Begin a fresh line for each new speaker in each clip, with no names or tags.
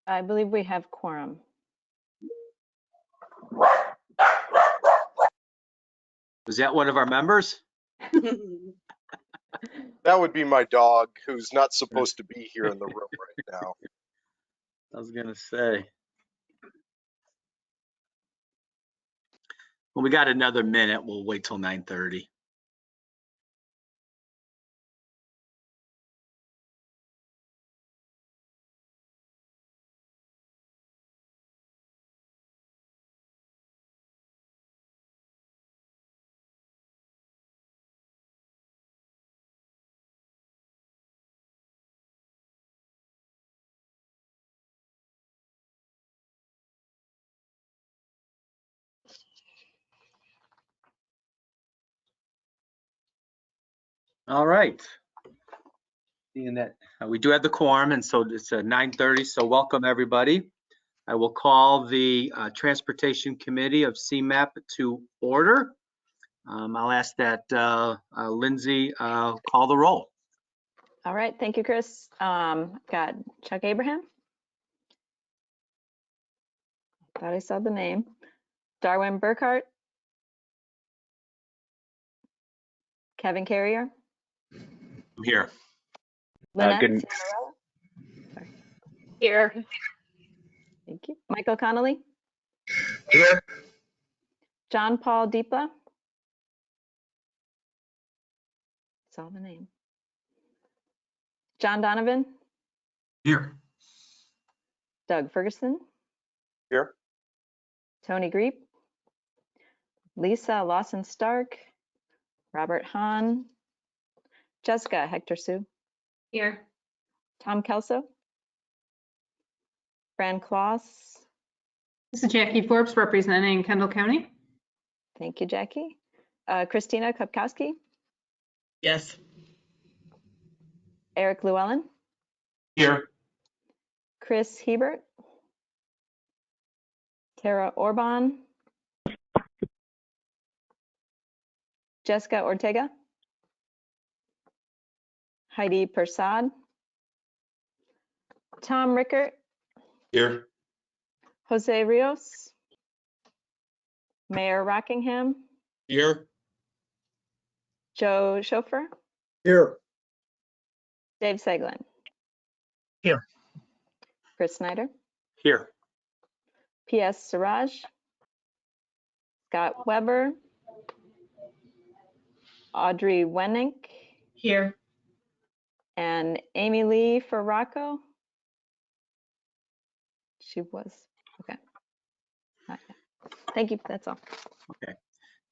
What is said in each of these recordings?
I believe we have quorum.
Was that one of our members?
That would be my dog, who's not supposed to be here in the room right now.
I was gonna say. Well, we got another minute. We'll wait till 9:30. All right. Seeing that we do have the quorum, and so it's 9:30, so welcome everybody. I will call the Transportation Committee of CMAP to order. I'll ask that Lindsay call the roll.
All right, thank you, Chris. Got Chuck Abraham. Thought I saw the name. Darwin Burkhart. Kevin Carrier.
I'm here.
Lynette
Good.
Ciavarella. Sorry.
Here.
Thank you. Michael Connolly.
Here.
John Paul Deepla. Saw the name. John Donovan.
Here.
Doug Ferguson.
Here.
Tony Greep. Lisa Lawson Stark. Robert Hahn. Jessica Hector Sue.
Here.
Tom Kelso. Fran Kloss.
This is Jackie Forbes representing Kendall County.
Thank you, Jackie. Christina Kopkowski.
Yes.
Eric Llewellyn.
Here.
Chris Hebert. Tara Orban. Jessica Ortega. Heidi Persad. Tom Rickert.
Here.
Jose Rios. Mayor Rockingham.
Here.
Joe Schofer.
Here.
Dave Seglin.
Here.
Chris Snyder.
Here.
P.S. Siraj. Scott Weber. Audrey Wenink.
Here.
And Amy Lee for Rocco. She was, okay. Not yet. Thank you, that's all.
Okay.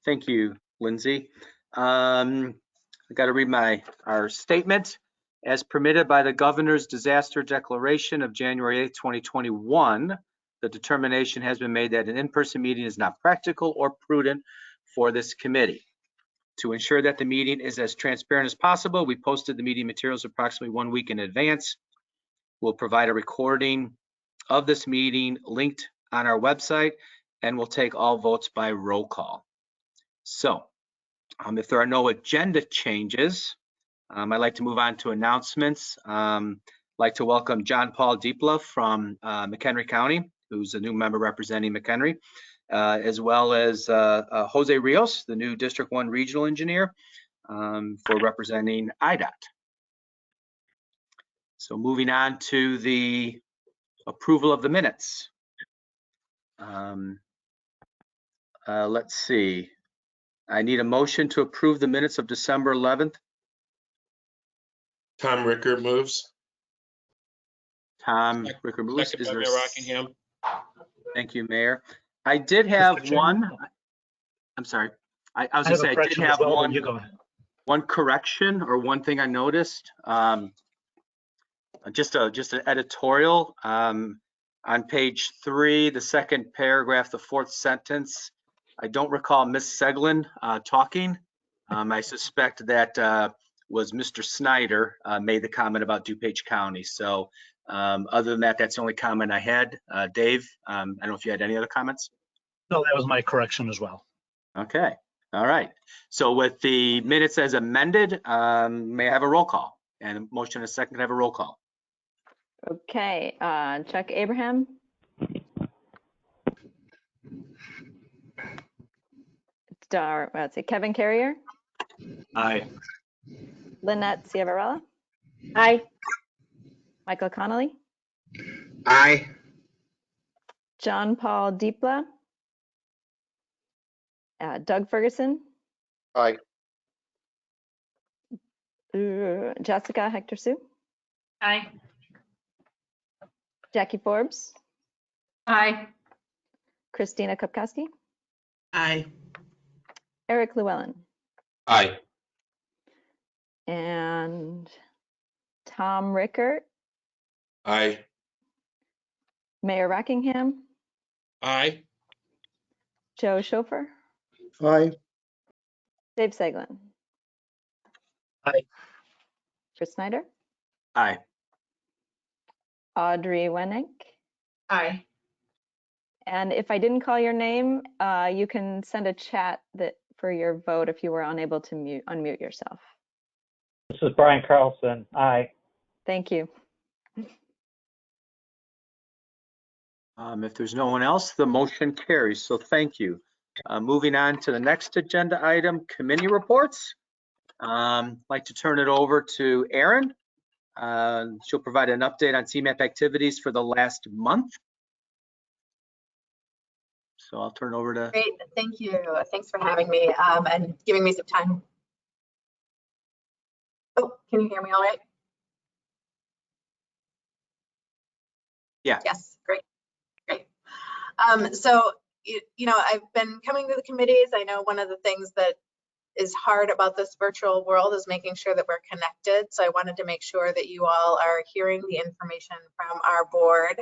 Thank you, Lindsay. I got to read our statement. As permitted by the Governor's Disaster Declaration of January 8, 2021, the determination has been made that an in-person meeting is not practical or prudent for this committee. To ensure that the meeting is as transparent as possible, we posted the meeting materials approximately 1 week in advance. We'll provide a recording of this meeting linked on our website, and we'll take all votes by roll call. So if there are no agenda changes, I'd like to move on to announcements. I'd like to welcome John Paul Deepla from McHenry County, who's a new member representing McHenry, as well as Jose Rios, the new District 1 Regional Engineer, for representing IDOT. So moving on to the approval of the minutes. Let's see. I need a motion to approve the minutes of December 11th.
Tom Rickert moves.
Tom Rickert moves.
Second by Mayor Rockingham.
Thank you, Mayor. I did have one. I'm sorry. I was gonna say I did have one.
You go ahead.
One correction or one thing I noticed. Just an editorial on page 3, the second paragraph, the 4th sentence. I don't recall Ms. Seglin talking. I suspect that was Mr. Snyder made the comment about DuPage County. So other than that, that's the only comment I had. Dave, I don't know if you had any other comments.
No, that was my correction as well.
Okay. All right. So with the minutes as amended, may I have a roll call? And a motion and a second to have a roll call.
Okay, Chuck Abraham. Let's see, Kevin Carrier,
Aye.
Lynette Ciavarella,
Aye.
Michael Connolly,
Aye.
John Paul Deepla, Doug Ferguson,
Aye.
Jessica Hector Sue,
Aye.
Jackie Forbes,
Aye.
Christina Kopkowski,
Aye.
Eric Llewellyn,
Aye.
and Tom Rickert,
Aye.
Mayor Rockingham,
Aye.
Joe Schofer,
Aye.
Dave Seglin.
Aye.
Chris Snyder,
Aye.
Audrey Wennick.
Aye.
And if I didn't call your name, you can send a chat for your vote if you were unable to unmute yourself.
This is Brian Carlson. Aye.
Thank you.
If there's no one else, the motion carries. So thank you. Moving on to the next agenda item, committee reports. I'd like to turn it over to Erin. She'll provide an update on CMAP activities for the last month. So I'll turn it over to.
Great, thank you. Thanks for having me and giving me some time. Oh, can you hear me all right?
Yeah.
Yes, great. So, you know, I've been coming to the committees. I know one of the things that is hard about this virtual world is making sure that we're connected. So I wanted to make sure that you all are hearing the information from our board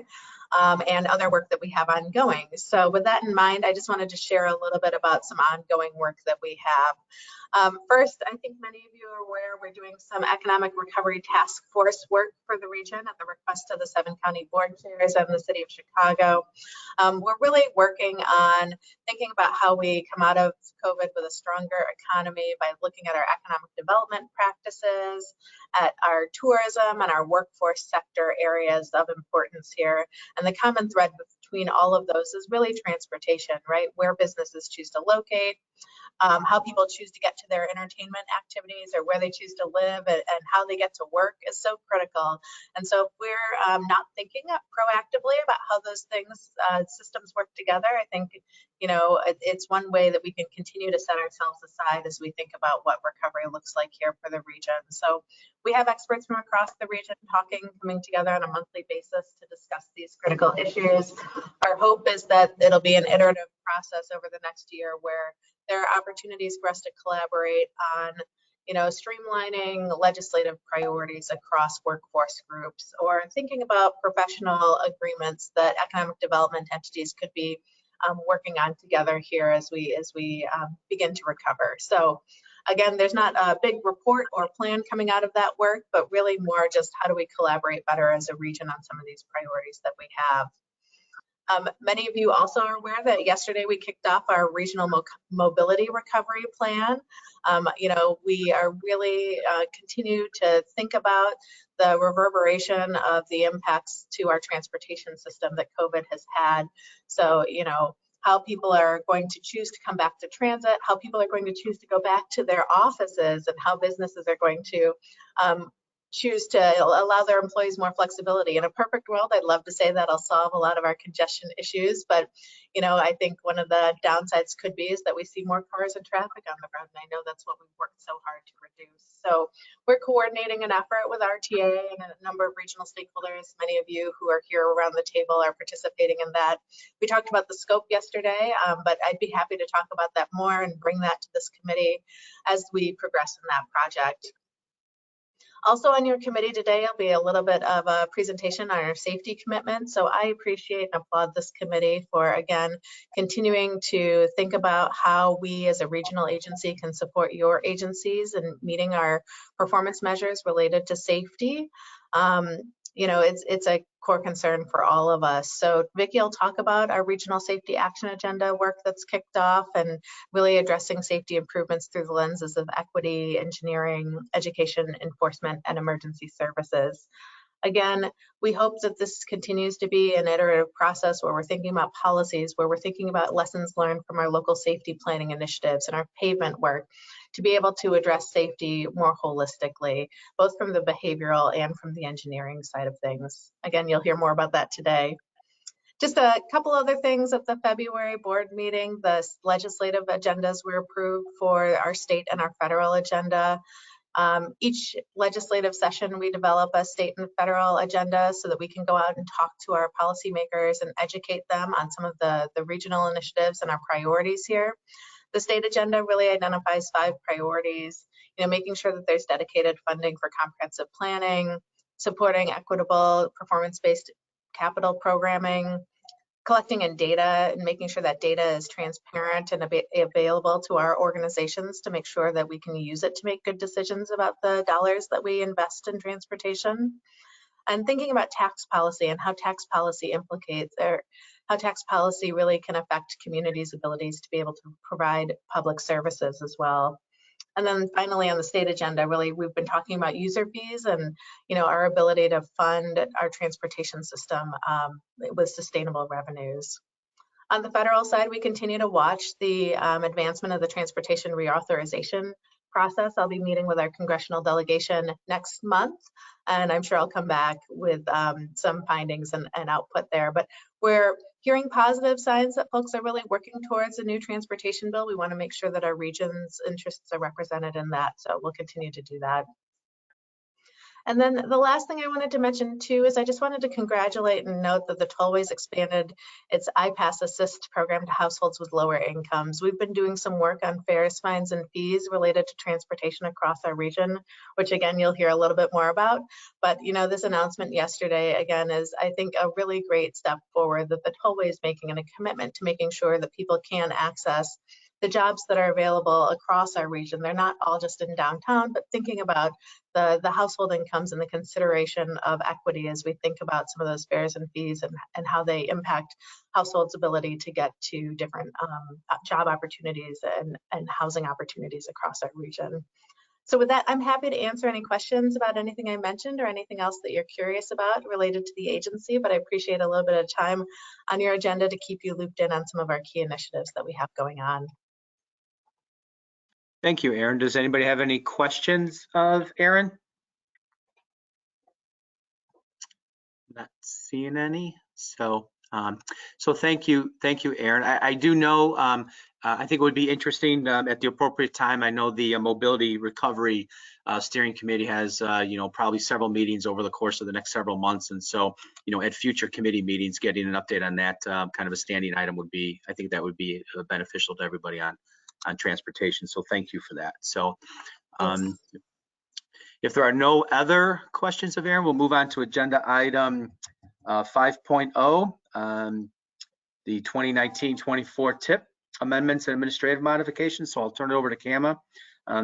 and other work that we have ongoing. So with that in mind, I just wanted to share a little bit about some ongoing work that we have. First, I think many of you are aware we're doing some economic recovery task force work for the region at the request of the 7 county board chairs and the city of Chicago. We're really working on thinking about how we come out of COVID with a stronger economy by looking at our economic development practices, at our tourism and our workforce sector areas of importance here. And the common thread between all of those is really transportation, right? Where businesses choose to locate, how people choose to get to their entertainment activities or where they choose to live and how they get to work is so critical. And so if we're not thinking proactively about how those things, systems work together, I think, you know, it's one way that we can continue to set ourselves aside as we think about what recovery looks like here for the region. So we have experts from across the region coming together on a monthly basis to discuss these critical issues. Our hope is that it'll be an iterative process over the next year where there are opportunities for us to collaborate on, you know, streamlining legislative priorities across workforce groups or thinking about professional agreements that economic development entities could be working on together here as we begin to recover. So again, there's not a big report or plan coming out of that work, but really more just how do we collaborate better as a region on some of these priorities that we have. Many of you also are aware that yesterday we kicked off our regional mobility recovery plan. You know, we are really continue to think about the reverberation of the impacts to our transportation system that COVID has had. So, you know, how people are going to choose to come back to transit, how people are going to choose to go back to their offices, and how businesses are going to choose to allow their employees more flexibility. In a perfect world, I'd love to say that'll solve a lot of our congestion issues, but you know, I think one of the downsides could be is that we see more cars and traffic on the road, and I know that's what we've worked so hard to reduce. So we're coordinating an effort with RTA and a number of regional stakeholders. Many of you who are here around the table are participating in that. We talked about the scope yesterday, but I'd be happy to talk about that more and bring that to this committee as we progress in that project. Also on your committee today, will be a little bit of a presentation on our safety commitment. So I appreciate and applaud this committee for, again, continuing to think about how we as a regional agency can support your agencies in meeting our performance measures related to safety. You know, it's a core concern for all of us. So Vicki will talk about our regional safety action agenda work that's kicked off and really addressing safety improvements through the lenses of equity, engineering, education, enforcement, and emergency services. Again, we hope that this continues to be an iterative process where we're thinking about policies, where we're thinking about lessons learned from our local safety planning initiatives and our pavement work to be able to address safety more holistically, both from the behavioral and from the engineering side of things. Again, you'll hear more about that today. Just a couple other things at the February board meeting. The legislative agendas were approved for our state and our federal agenda. Each legislative session, we develop a state and federal agenda so that we can go out and talk to our policymakers and educate them on some of the regional initiatives and our priorities here. The state agenda really identifies 5 priorities, making sure that there's dedicated funding for comprehensive planning, supporting equitable performance-based capital programming, collecting in data and making sure that data is transparent and available to our organizations to make sure that we can use it to make good decisions about the dollars that we invest in transportation. And thinking about tax policy and how tax policy implicates how tax policy really can affect communities' abilities to be able to provide public services as well. And then finally on the state agenda, really, we've been talking about user fees and, our ability to fund our transportation system with sustainable revenues. On the federal side, we continue to watch the advancement of the transportation reauthorization process. I'll be meeting with our congressional delegation next month, and I'm sure I'll come back with some findings and output there. But we're hearing positive signs that folks are really working towards a new transportation bill. We want to make sure that our region's interests are represented in that, so we'll continue to do that. And then the last thing I wanted to mention too is I just wanted to congratulate and note that the Tollways expanded its iPass Assist program to households with lower incomes. We've been doing some work on fares, fines, and fees related to transportation across our region, which again, you'll hear a little bit more about. But this announcement yesterday, again, is I think a really great step forward that the Tollways making and a commitment to making sure that people can access the jobs that are available across our region. They're not all just in downtown, but thinking about the household incomes and the consideration of equity as we think about some of those fares and fees and how they impact households' ability to get to different job opportunities and housing opportunities across our region. So with that, I'm happy to answer any questions about anything I mentioned or anything else that you're curious about related to the agency, but I appreciate a little bit of time on your agenda to keep you looped in on some of our key initiatives that we have going on.
Thank you, Erin. Does anybody have any questions of Erin? Not seeing any. So thank you, Erin. I do know, I think it would be interesting at the appropriate time. I know the Mobility Recovery Steering Committee has, probably several meetings over the course of the next several months. And so, at future committee meetings, getting an update on that kind of a standing item would be, I think that would be beneficial to everybody on transportation. So thank you for that. So if there are no other questions of Erin, we'll move on to agenda item 5.0, the 2019-24 TIP amendments and administrative modifications. So I'll turn it over to Kama.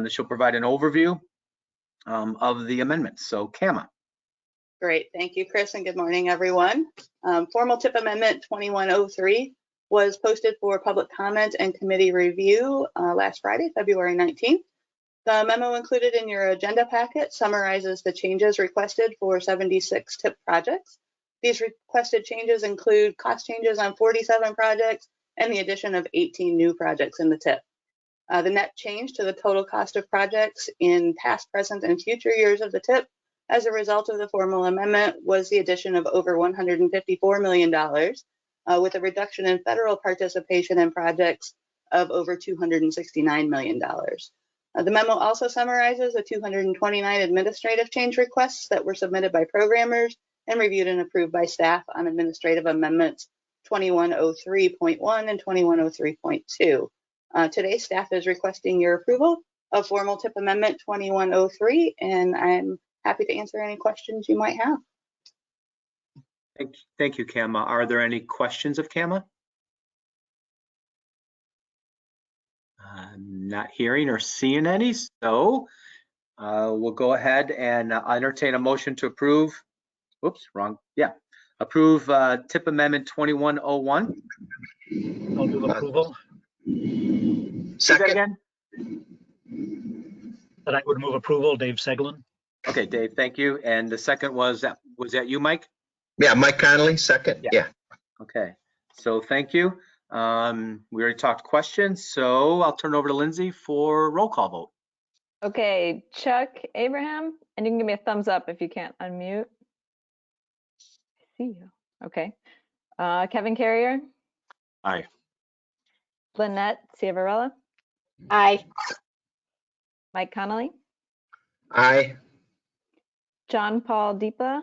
She'll provide an overview of the amendments. So Kama.
Great, thank you, Chris, and good morning, everyone. Formal TIP Amendment 2103 was posted for public comment and committee review last Friday, February 19th. The memo included in your agenda packet summarizes the changes requested for 76 TIP projects. These requested changes include cost changes on 47 projects and the addition of 18 new projects in the TIP. The net change to the total cost of projects in past, present, and future years of the TIP as a result of the formal amendment was the addition of over $154 million, with a reduction in federal participation in projects of over $269 million. The memo also summarizes the 229 administrative change requests that were submitted by programmers and reviewed and approved by staff on administrative amendments 2103.1 and 2103.2. Today, staff is requesting your approval of formal TIP Amendment 2103, and I'm happy to answer any questions you might have.
Thank you, Kama. Are there any questions of Kama? Not hearing or seeing any, so we'll go ahead and entertain a motion to approve. Whoops, wrong. Yeah, approve TIP Amendment 2101.
I'll move approval.
Say that again.
That I would move approval, Dave Seglin.
Okay, Dave, thank you. And the second was that you, Mike?
Yeah, Mike Connolly, second.
Yeah.
Yeah.
Okay, so thank you. We already talked questions, so I'll turn it over to Lindsay for roll call vote.
Okay, Chuck Abraham, and you can give me a thumbs up if you can't unmute. I see you. Okay. Kevin Carrier,
Aye.
Lynette Ciavarella,
Aye.
Mike Connolly,
Aye.
John Paul Deepa,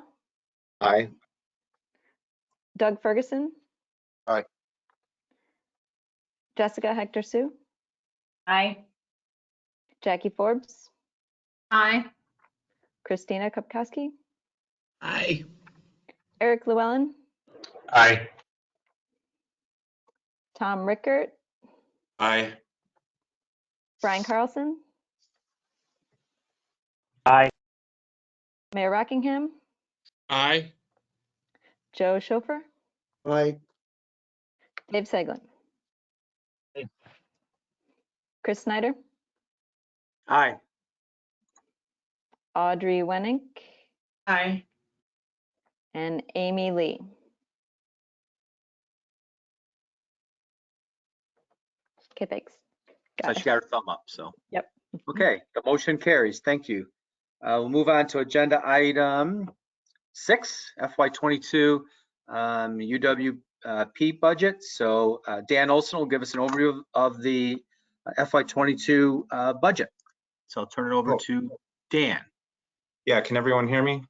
Aye.
Doug Ferguson.
Aye.
Jessica Hector Sue,
Aye.
Jackie Forbes,
Aye.
Christina Kopkowski,
Aye.
Eric Llewellyn,
Aye.
Tom Rickert,
Aye.
Brian Carlson,
Aye.
Mayor Rockingham,
Aye.
Joe Schofer,
Aye.
Dave Seglin,
Aye.
Chris Snyder,
Aye.
Audrey Wenink,
Aye.
and Amy Lee. Okay, thanks.
So she got her thumb up, so.
Yep.
Okay, the motion carries. Thank you. We'll move on to agenda item 6, FY22 UWP budget. So Dan Olson will give us an overview of the FY22 budget. So I'll turn it over to Dan.
Yeah, can everyone hear me?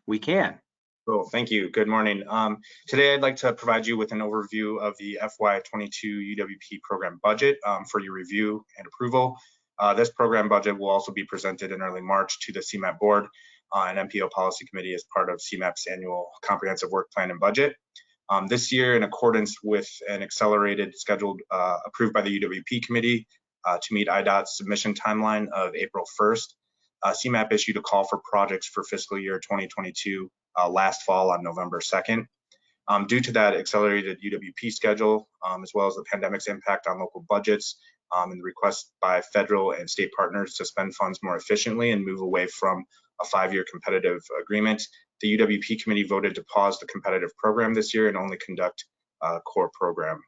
We can.
Cool, thank you. Good morning. Today I'd like to provide you with an overview of the FY22 UWP program budget for your review and approval. This program budget will also be presented in early March to the CMAP board and MPO policy committee as part of CMAP's annual comprehensive work plan and budget. This year, in accordance with an accelerated schedule approved by the UWP committee to meet IDOT's submission timeline of April 1st, CMAP issued a call for projects for fiscal year 2022 last fall on November 2nd. Due to that accelerated UWP schedule, as well as the pandemic's impact on local budgets and the request by federal and state partners to spend funds more efficiently and move away from a 5-year competitive agreement, the UWP committee voted to pause the competitive program this year and only conduct a core program.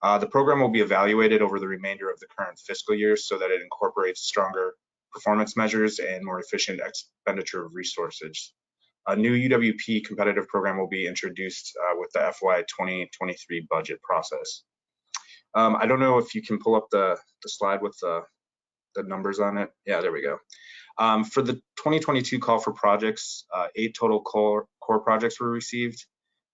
The program will be evaluated over the remainder of the current fiscal year so that it incorporates stronger performance measures and more efficient expenditure of resources. A new UWP competitive program will be introduced with the FY 2023 budget process. I don't know if you can pull up the slide with the numbers on it. Yeah, there we go. For the 2022 call for projects, 8 total core projects were received.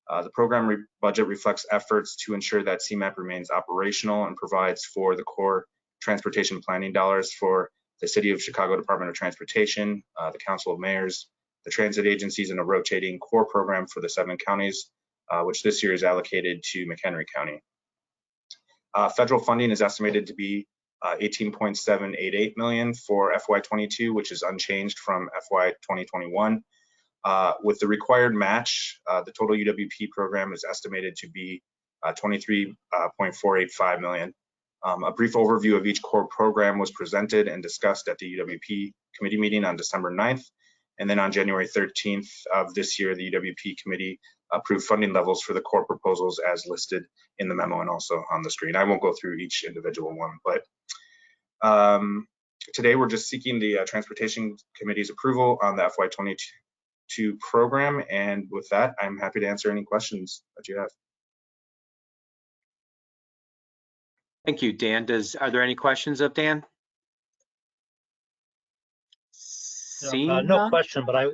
The program budget reflects efforts to ensure that CMAP remains operational and provides for the core transportation planning dollars for the City of Chicago Department of Transportation, the Council of Mayors, the transit agencies, and a rotating core program for the 7 counties, which this year is allocated to McHenry County. Federal funding is estimated to be $18.788 million for FY22, which is unchanged from FY 2021. With the required match, the total UWP program is estimated to be $23.485 million. A brief overview of each core program was presented and discussed at the UWP committee meeting on December 9th. And then on January 13th of this year, the UWP committee approved funding levels for the core proposals as listed in the memo and also on the screen. I won't go through each individual one, but today we're just seeking the Transportation Committee's approval on the FY22 program. And with that, I'm happy to answer any questions that you have.
Thank you, Dan. Are there any questions of Dan?
No question, but I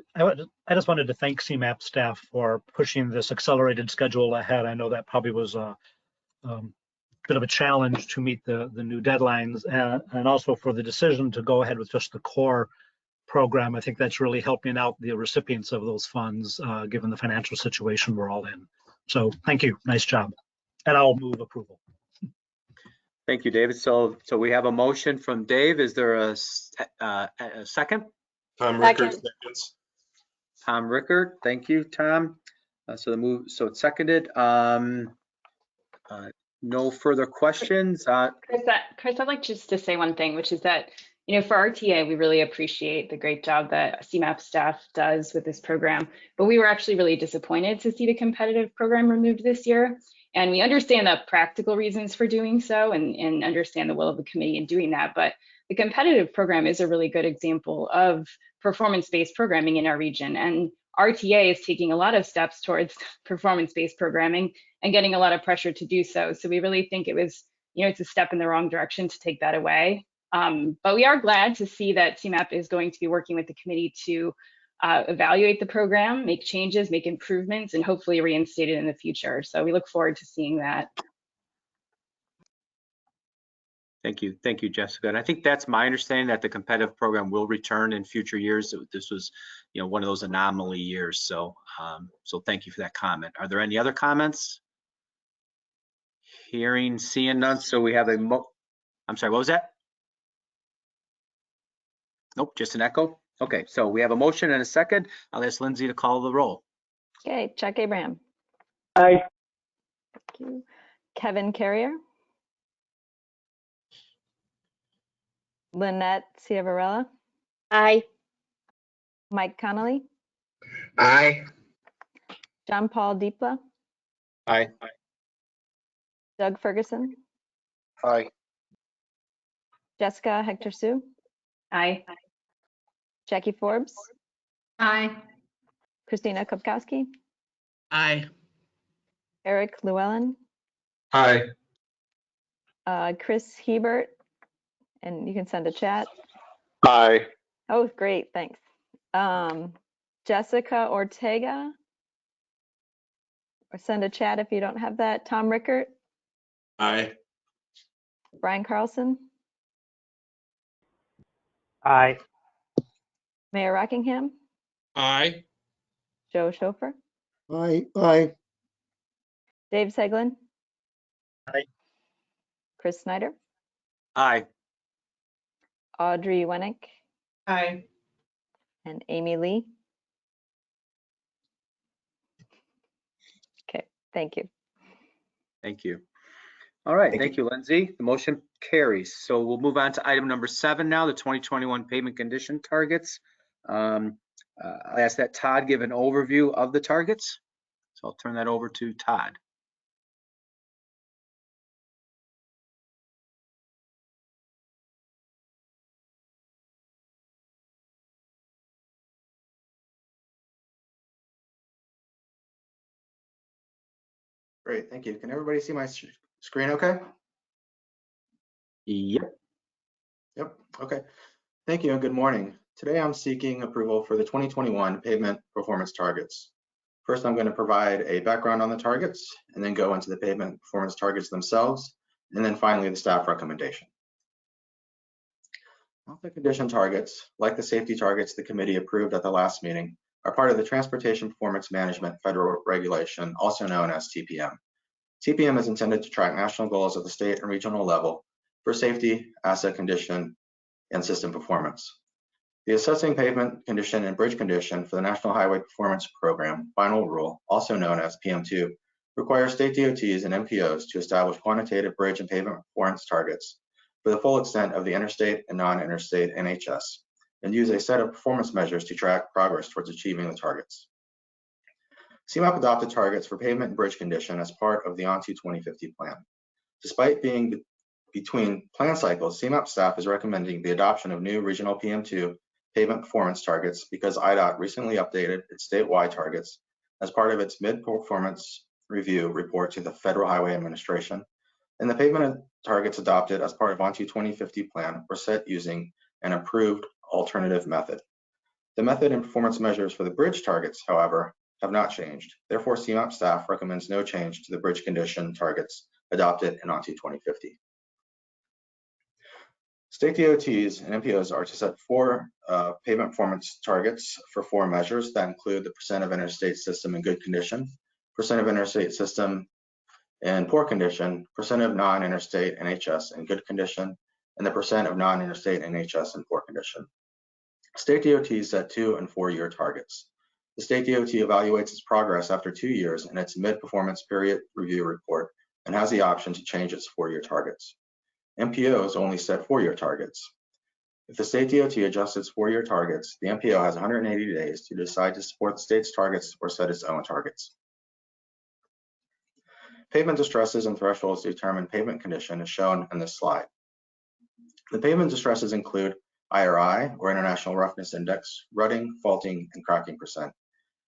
just wanted to thank CMAP staff for pushing this accelerated schedule ahead. I know that probably was a bit of a challenge to meet the new deadlines, and also for the decision to go ahead with just the core program. I think that's really helping out the recipients of those funds, given the financial situation we're all in. So thank you, nice job. And I'll move approval.
Thank you, David. So we have a motion from Dave. Is there a second?
Tom Rickert seconds.
Tom Rickert. Thank you, Tom. So it's seconded. No further questions.
Chris, I'd like just to say one thing, which is that
For RTA, we really appreciate the great job that CMAP staff does with this program, but we were actually really disappointed to see the competitive program removed this year. And we understand the practical reasons for doing so and understand the will of the committee in doing that. But the competitive program is a really good example of performance-based programming in our region. And RTA is taking a lot of steps towards performance-based programming and getting a lot of pressure to do so. So we really think it was, it's a step in the wrong direction to take that away. But we are glad to see that CMAP is going to be working with the committee to evaluate the program, make changes, make improvements, and hopefully reinstate it in the future. So we look forward to seeing that.
Thank you, Jessica. And I think that's my understanding, that the competitive program will return in future years. This was, one of those anomaly years. So, so thank you for that comment. Are there any other comments? Hearing, seeing none. So we have I'm sorry, what was that? Nope, just an echo. Okay, so we have a motion and a second. I'll ask Lindsay to call the roll.
Okay, Chuck Abraham.
Aye.
Thank you. Kevin Carrier. Lynette Ciavarella.
Aye.
Mike Connolly.
Aye.
John Paul Deepla.
Aye.
Doug Ferguson.
Aye.
Jessica Hector Sue.
Aye.
Jackie Forbes.
Aye.
Christina Kopkowski.
Aye.
Eric Llewellyn.
Aye.
Chris Hebert, and you can send a chat.
Aye.
Oh, great, thanks. Jessica Ortega, or send a chat if you don't have that. Tom Rickert.
Aye.
Brian Carlson.
Aye.
Mayor Rockingham.
Aye.
Joe Schofer.
Aye.
Dave Seglin.
Aye.
Chris Snyder.
Aye.
Audrey Wenick.
Aye.
And Amy Lee. Okay, thank you.
Thank you. All right,
Thank
thank you, Lindsay. The motion carries. So we'll move on to item number 7 now, the 2021 payment condition targets. I'll ask that Todd give an overview of the targets. So I'll turn that over to Todd.
Great, thank you. Can everybody see my screen okay?
Yep.
Yep, okay. Thank you and good morning. Today I'm seeking approval for the 2021 pavement performance targets. First, I'm going to provide a background on the targets and then go into the pavement performance targets themselves, and then finally the staff recommendation. Multi-condition targets, like the safety targets the committee approved at the last meeting, are part of the Transportation Performance Management Federal Regulation, also known as TPM. TPM is intended to track national goals at the state and regional level for safety, asset condition, and system performance. The Assessing Pavement Condition and Bridge Condition for the National Highway Performance Program Final Rule, also known as PM2, requires state DOTs and MPOs to establish quantitative bridge and pavement performance targets for the full extent of the interstate and non-interstate NHS, and use a set of performance measures to track progress towards achieving the targets. CMAP adopted targets for pavement and bridge condition as part of the ON2 2050 plan. Despite being between plan cycles, CMAP staff is recommending the adoption of new regional PM2 pavement performance targets because IDOT recently updated its statewide targets as part of its mid-performance review report to the Federal Highway Administration, and the pavement targets adopted as part of ON2 2050 plan were set using an approved alternative method. The method and performance measures for the bridge targets, however, have not changed. Therefore, CMAP staff recommends no change to the bridge condition targets adopted in ON2 2050. State DOTs and MPOs are to set 4 pavement performance targets for 4 measures that include the percent of interstate system in good condition, percent of interstate system in poor condition, percent of non-interstate NHS in good condition, and the percent of non-interstate NHS in poor condition. State DOTs set 2- and 4-year targets. The state DOT evaluates its progress after 2 years in its mid-performance period review report and has the option to change its 4-year targets. MPOs only set 4-year targets. If the state DOT adjusts its 4-year targets, the MPO has 180 days to decide to support the state's targets or set its own targets. Pavement distresses and thresholds to determine pavement condition is shown in this slide. The pavement distresses include IRI, or International Roughness Index, rutting, faulting, and cracking percent.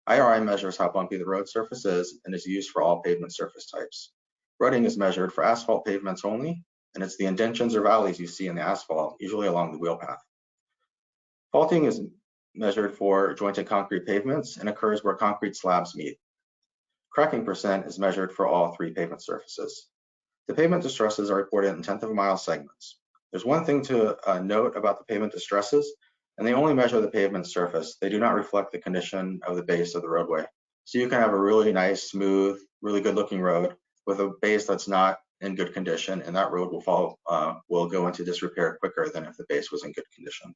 IRI measures how bumpy the road surface is and is used for all pavement surface types. Rutting is measured for asphalt pavements only, and it's the indentions or valleys you see in the asphalt, usually along the wheel path. Faulting is measured for jointed concrete pavements and occurs where concrete slabs meet. Cracking percent is measured for all 3 pavement surfaces. The pavement distresses are reported in 1/10 of a mile segments. There's one thing to note about the pavement distresses, and they only measure the pavement surface. They do not reflect the condition of the base of the roadway. So you can have a really nice, smooth, really good looking road with a base that's not in good condition, and that road will go into disrepair quicker than if the base was in good condition.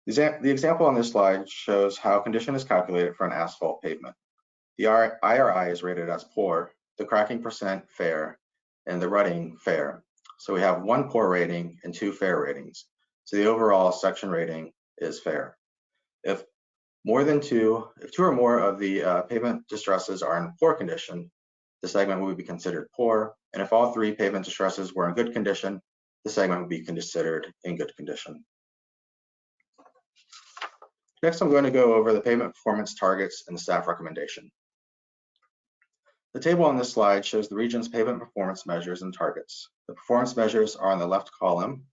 The example on this slide shows how condition is calculated for an asphalt pavement. The IRI is rated as poor, the cracking percent fair, and the rutting fair. So we have 1 poor rating and 2 fair ratings. So the overall section rating is fair. If 2 or more of the pavement distresses are in poor condition, the segment would be considered poor. And if all 3 pavement distresses were in good condition, the segment would be considered in good condition. Next, I'm going to go over the pavement performance targets and the staff recommendation. The table on this slide shows the region's pavement performance measures and targets. The performance measures are on the left column.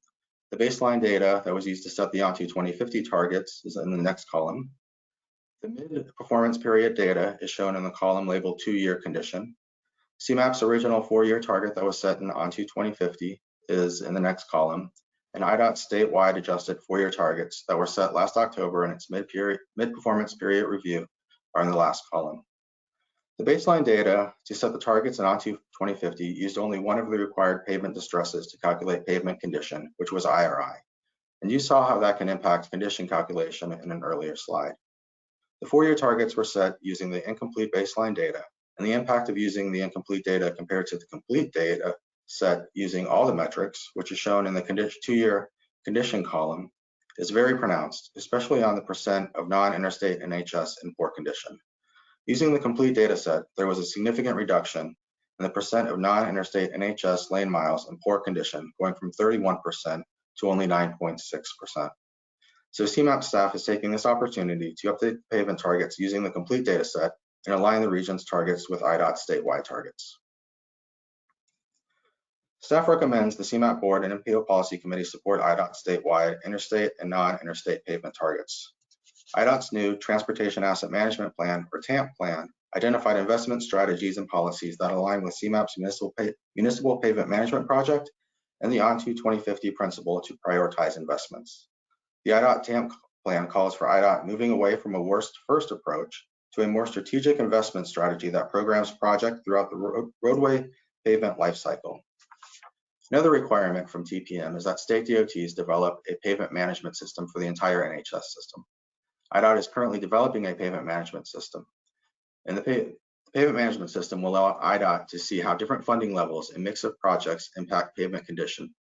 The baseline data that was used to set the ONTO 2050 targets is in the next column. The mid-performance period data is shown in the column labeled 2-year condition. CMAP's original 4-year target that was set in ONTO 2050 is in the next column, and IDOT's statewide adjusted 4-year targets that were set last October in its mid-performance period review are in the last column. The baseline data to set the targets in ONTO 2050 used only one of the required pavement distresses to calculate pavement condition, which was IRI. And you saw how that can impact condition calculation in an earlier slide. The 4-year targets were set using the incomplete baseline data, and the impact of using the incomplete data compared to the complete data set using all the metrics, which is shown in the 2-year condition column, is very pronounced, especially on the percent of non-interstate NHS in poor condition. Using the complete data set, there was a significant reduction in the percent of non-interstate NHS lane miles in poor condition, going from 31% to only 9.6%. So CMAP staff is taking this opportunity to update the pavement targets using the complete data set and align the region's targets with IDOT's statewide targets. Staff recommends the CMAP board and MPO policy committee support IDOT's statewide interstate and non-interstate pavement targets. IDOT's new Transportation Asset Management Plan, or TAMP plan, identified investment strategies and policies that align with CMAP's municipal pavement management project and the ONTO 2050 principle to prioritize investments. The IDOT TAMP plan calls for IDOT moving away from a worst first approach to a more strategic investment strategy that programs projects throughout the roadway pavement lifecycle. Another requirement from TPM is that state DOTs develop a pavement management system for the entire NHS system. IDOT is currently developing a pavement management system, and the pavement management system will allow IDOT to see how different funding levels and mix of projects impact pavement condition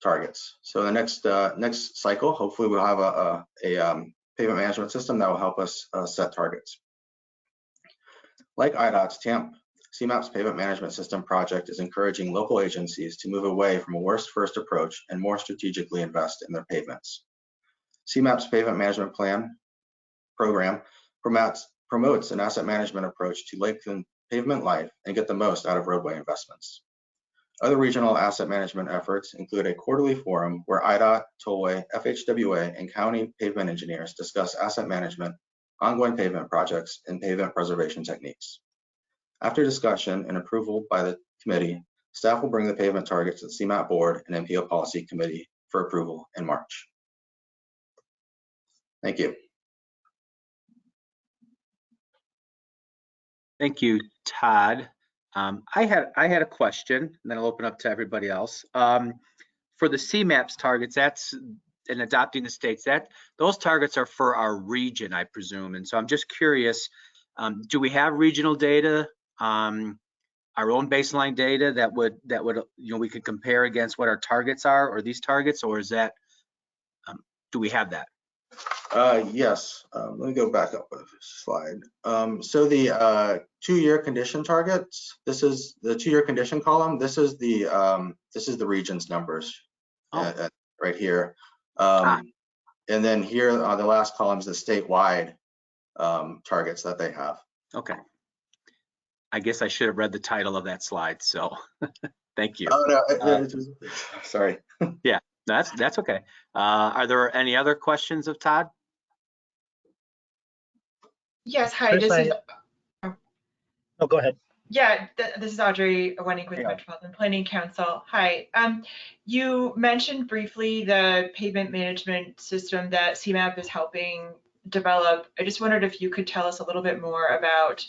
targets. So the next cycle, hopefully we'll have a pavement management system that will help us set targets. Like IDOT's TAMP, CMAP's pavement management system project is encouraging local agencies to move away from a worst first approach and more strategically invest in their pavements. CMAP's pavement management program promotes an asset management approach to lengthen pavement life and get the most out of roadway investments. Other regional asset management efforts include a quarterly forum where IDOT, Tollway, FHWA, and county pavement engineers discuss asset management, ongoing pavement projects, and pavement preservation techniques. After discussion and approval by the committee, staff will bring the pavement targets to the CMAP board and MPO policy committee for approval in March. Thank you.
Thank you, Todd. I had a question, and then I'll open up to everybody else. For the CMAP's targets, that's in adopting the states, those targets are for our region, I presume. And so I'm just curious, do we have regional data our own baseline data that would we could compare against what our targets are, or these targets, or is that do we have that?
Yes. Let me go back up a slide. So the 2-year condition targets. This is the 2-year condition column. This is the region's numbers right here. And then here on the last column is the statewide targets that they have.
Okay. I guess I should have read the title of that slide. So thank you.
Oh no, sorry.
Yeah, that's okay. Are there any other questions of Todd?
Yes, hi,
Chris,
this is,
Oh, go ahead.
yeah, this is Audrey Wenning with
Yeah.
Metropolitan Planning Council. Hi, you mentioned briefly the pavement management system that CMAP is helping develop. I just wondered if you could tell us a little bit more about,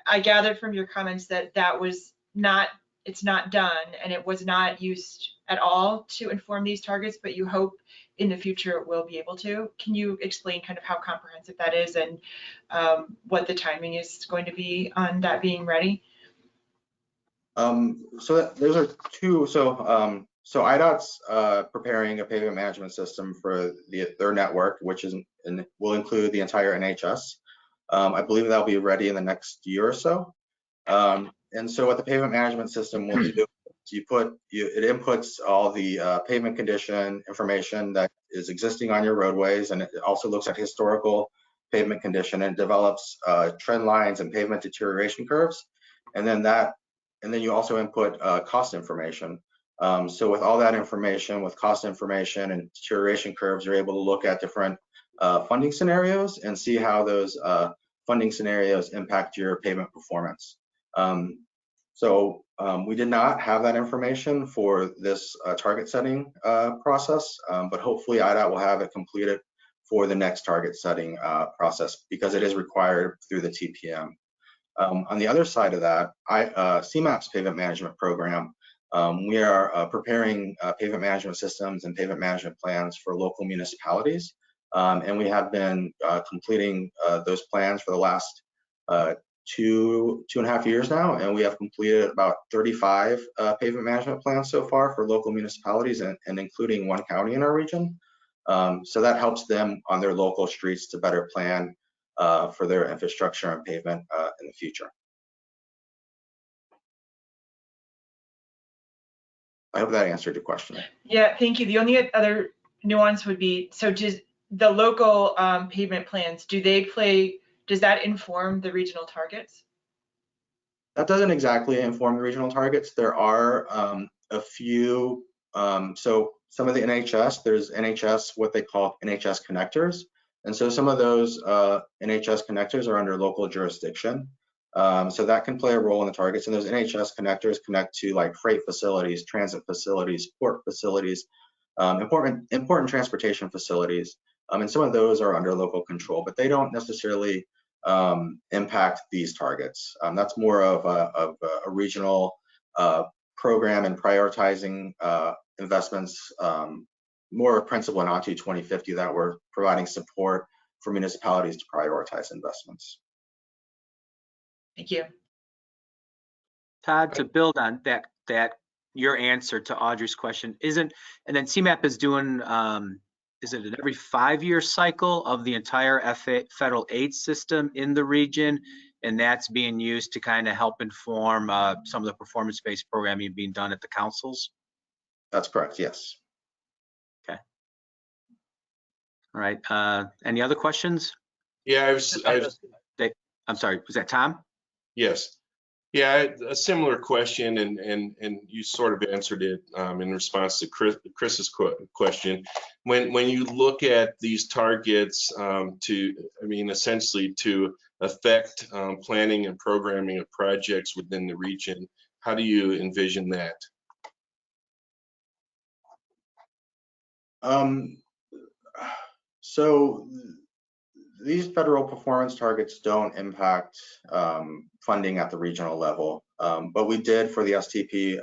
I gathered from your comments that it's not done and it was not used at all to inform these targets, but you hope in the future it will be able to. Can you explain kind of how comprehensive that is and what the timing is going to be on that being ready?
So those are two. So IDOT's preparing a pavement management system for their network, which will include the entire NHS. I believe that'll be ready in the next year or so. And so what the pavement management system will do, it inputs all the pavement condition information that is existing on your roadways, and it also looks at historical pavement condition and develops trend lines and pavement deterioration curves. And then you also input cost information. So with all that information, with cost information and deterioration curves, you're able to look at different funding scenarios and see how those funding scenarios impact your pavement performance. So we did not have that information for this target setting process, but hopefully IDOT will have it completed for the next target setting process because it is required through the TPM. On the other side of that, CMAP's pavement management program, we are preparing pavement management systems and pavement management plans for local municipalities. And we have been completing those plans for the last 2.5 years now, and we have completed about 35 pavement management plans so far for local municipalities and including one county in our region. So that helps them on their local streets to better plan for their infrastructure and pavement in the future. I hope that answered your question.
Yeah, thank you. The only other nuance would be, so just the local pavement plans, does that inform the regional targets?
That doesn't exactly inform the regional targets. There are a few, so some of the NHS, there's NHS, what they call NHS connectors. And so some of those NHS connectors are under local jurisdiction. So that can play a role in the targets. And those NHS connectors connect to like freight facilities, transit facilities, port facilities, important transportation facilities. And some of those are under local control, but they don't necessarily impact these targets. That's more of a regional program and prioritizing investments, more of principle in ONTO 2050 that we're providing support for municipalities to prioritize investments.
Thank you.
Todd, to build on that your answer to Audrey's question and then CMAP is doing, is it an every 5-year cycle of the entire federal aid system in the region? And that's being used to kind of help inform some of the performance-based programming being done at the councils?
That's correct, yes.
Okay. All right, any other questions?
Yeah,
I'm sorry, was that Tom?
Yes. Yeah, a similar question, and you sort of answered it in response to Chris's question. When you look at these targets essentially to affect planning and programming of projects within the region, how do you envision that?
So these federal performance targets don't impact funding at the regional level, but we did for the STP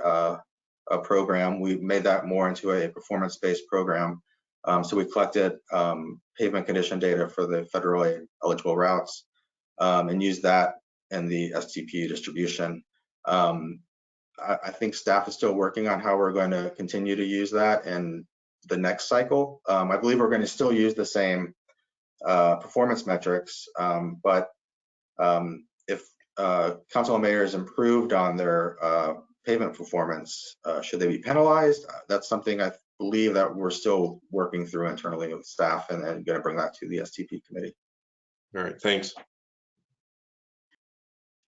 program. We made that more into a performance-based program. So we collected pavement condition data for the federally eligible routes and used that in the STP distribution. I think staff is still working on how we're going to continue to use that in the next cycle. I believe we're going to still use the same performance metrics, but if council mayors improved on their pavement performance, should they be penalized? That's something I believe that we're still working through internally with staff, and then going to bring that to the STP committee.
All right, thanks.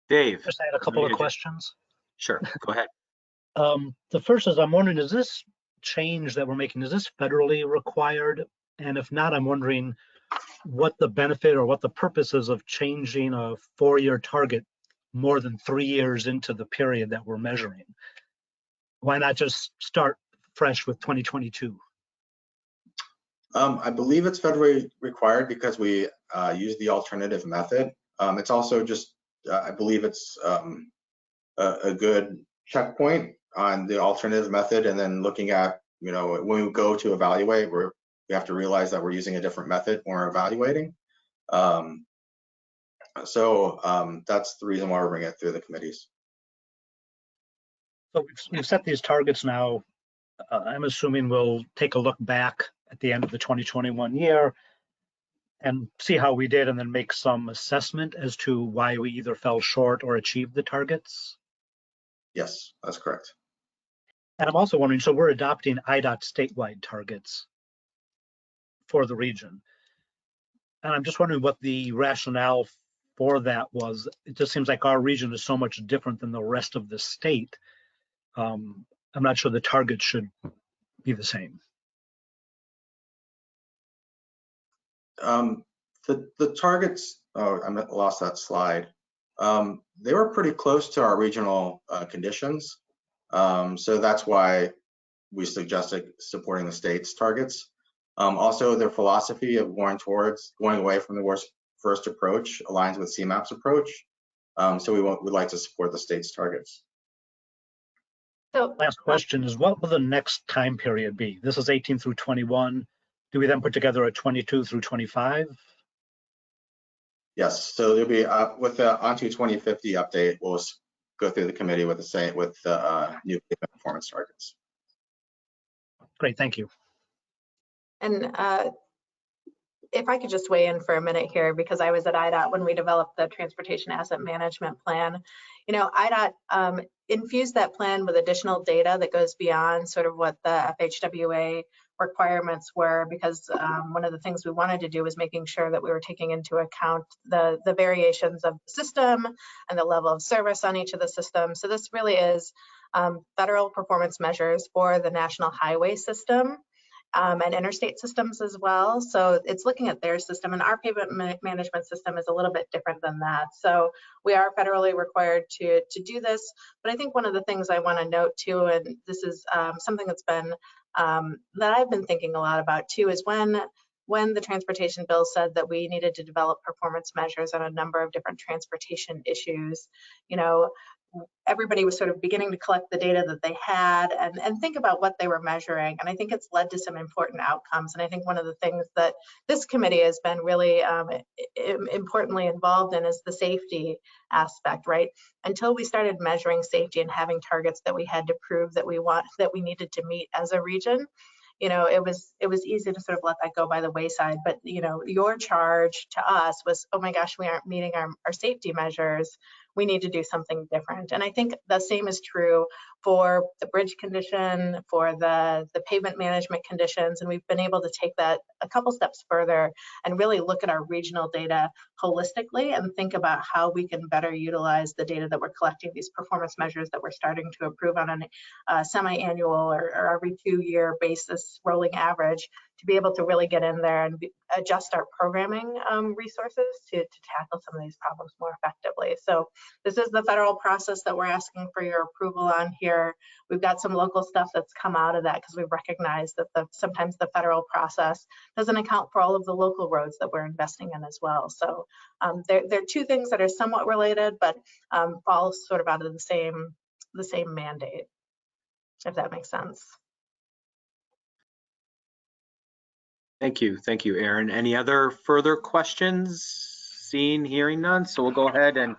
Dave.
Just had a couple of questions.
Sure, go ahead.
The first is, I'm wondering, is this change that we're making, is this federally required? And if not, I'm wondering what the benefit or what the purpose is of changing a 4-year target more than 3 years into the period that we're measuring. Why not just start fresh with 2022?
I believe it's federally required because we use the alternative method. It's also just, I believe it's a good checkpoint on the alternative method, and then looking at, you know, when we go to evaluate, we have to realize that we're using a different method when we're evaluating. So that's the reason why we're bringing it through the committees.
So we've set these targets now. I'm assuming we'll take a look back at the end of the 2021 year and see how we did, and then make some assessment as to why we either fell short or achieved the targets.
Yes, that's correct.
And I'm also wondering, so we're adopting IDOT statewide targets for the region. And I'm just wondering what the rationale for that was. It just seems like our region is so much different than the rest of the state. I'm not sure the targets should be the same.
The targets, oh, I lost that slide. They were pretty close to our regional conditions. So that's why we suggested supporting the state's targets. Also, their philosophy of going away from the worst first approach aligns with CMAP's approach. So we'd like to support the state's targets.
So
last question is, what will the next time period be? This is 18 through 21. Do we then put together a 22 through 25?
Yes, so there'll be with the onto 2050 update, we'll go through the committee with the new performance targets.
Great, thank you.
And if I could just weigh in for a minute here, because I was at IDOT when we developed the Transportation Asset Management Plan. You know, IDOT infused that plan with additional data that goes beyond sort of what the FHWA requirements were, because one of the things we wanted to do was making sure that we were taking into account the variations of the system and the level of service on each of the systems. So this really is federal performance measures for the national highway system. And interstate systems as well. So it's looking at their system, and our pavement management system is a little bit different than that. So we are federally required to do this. But I think one of the things I want to note too, and this is something that's been that I've been thinking a lot about too, is when the transportation bill said that we needed to develop performance measures on a number of different transportation issues, you know, everybody was sort of beginning to collect the data that they had and think about what they were measuring. And I think it's led to some important outcomes. And I think one of the things that this committee has been really importantly involved in is the safety aspect, right? Until we started measuring safety and having targets that we had to prove that we needed to meet as a region, you know, it was easy to sort of let that go by the wayside. But, you know, your charge to us was, oh my gosh, we aren't meeting our safety measures. We need to do something different. And I think the same is true for the bridge condition, for the pavement management conditions. And we've been able to take that a couple steps further and really look at our regional data holistically and think about how we can better utilize the data that we're collecting, these performance measures that we're starting to approve on a semi-annual or every 2-year basis rolling average, to be able to really get in there and adjust our programming resources to tackle some of these problems more effectively. So this is the federal process that we're asking for your approval on here. We've got some local stuff that's come out of that because we've recognized that sometimes the federal process doesn't account for all of the local roads that we're investing in as well. So they're two things that are somewhat related, but all sort of out of the same mandate, if that makes sense.
Thank you, Aaron. Any other further questions? Seeing, hearing none, so we'll go ahead and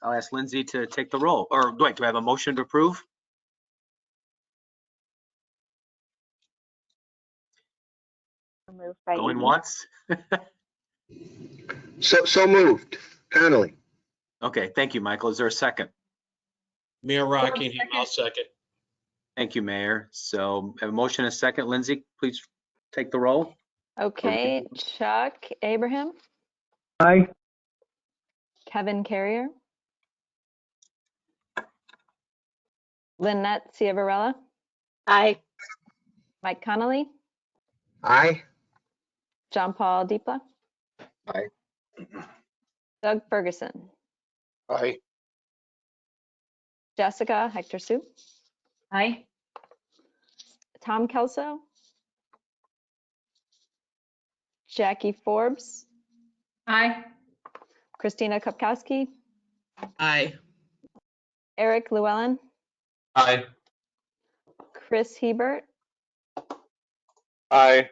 I'll ask Lindsay to take the roll. Or wait, do I have a motion to approve?
Moved by
Going
Amy.
once?
So moved. Connolly.
Okay, thank you, Michael. Is there a second?
Mayor Rockingham, I'll second.
Thank you, Mayor. So I have a motion and a second. Lindsay, please take the roll.
Okay, Chuck Abraham,
Aye.
Kevin Carrier, Lynette Ciavarella,
Aye.
Mike Connolly,
Aye.
John Paul Deepla,
Aye.
Doug Ferguson,
Aye.
Jessica Hector Sue,
Aye.
Tom Kelso, Jackie Forbes,
Aye.
Christina Kopkowski,
Aye.
Eric Llewellyn,
Aye.
Chris Hebert,
Aye.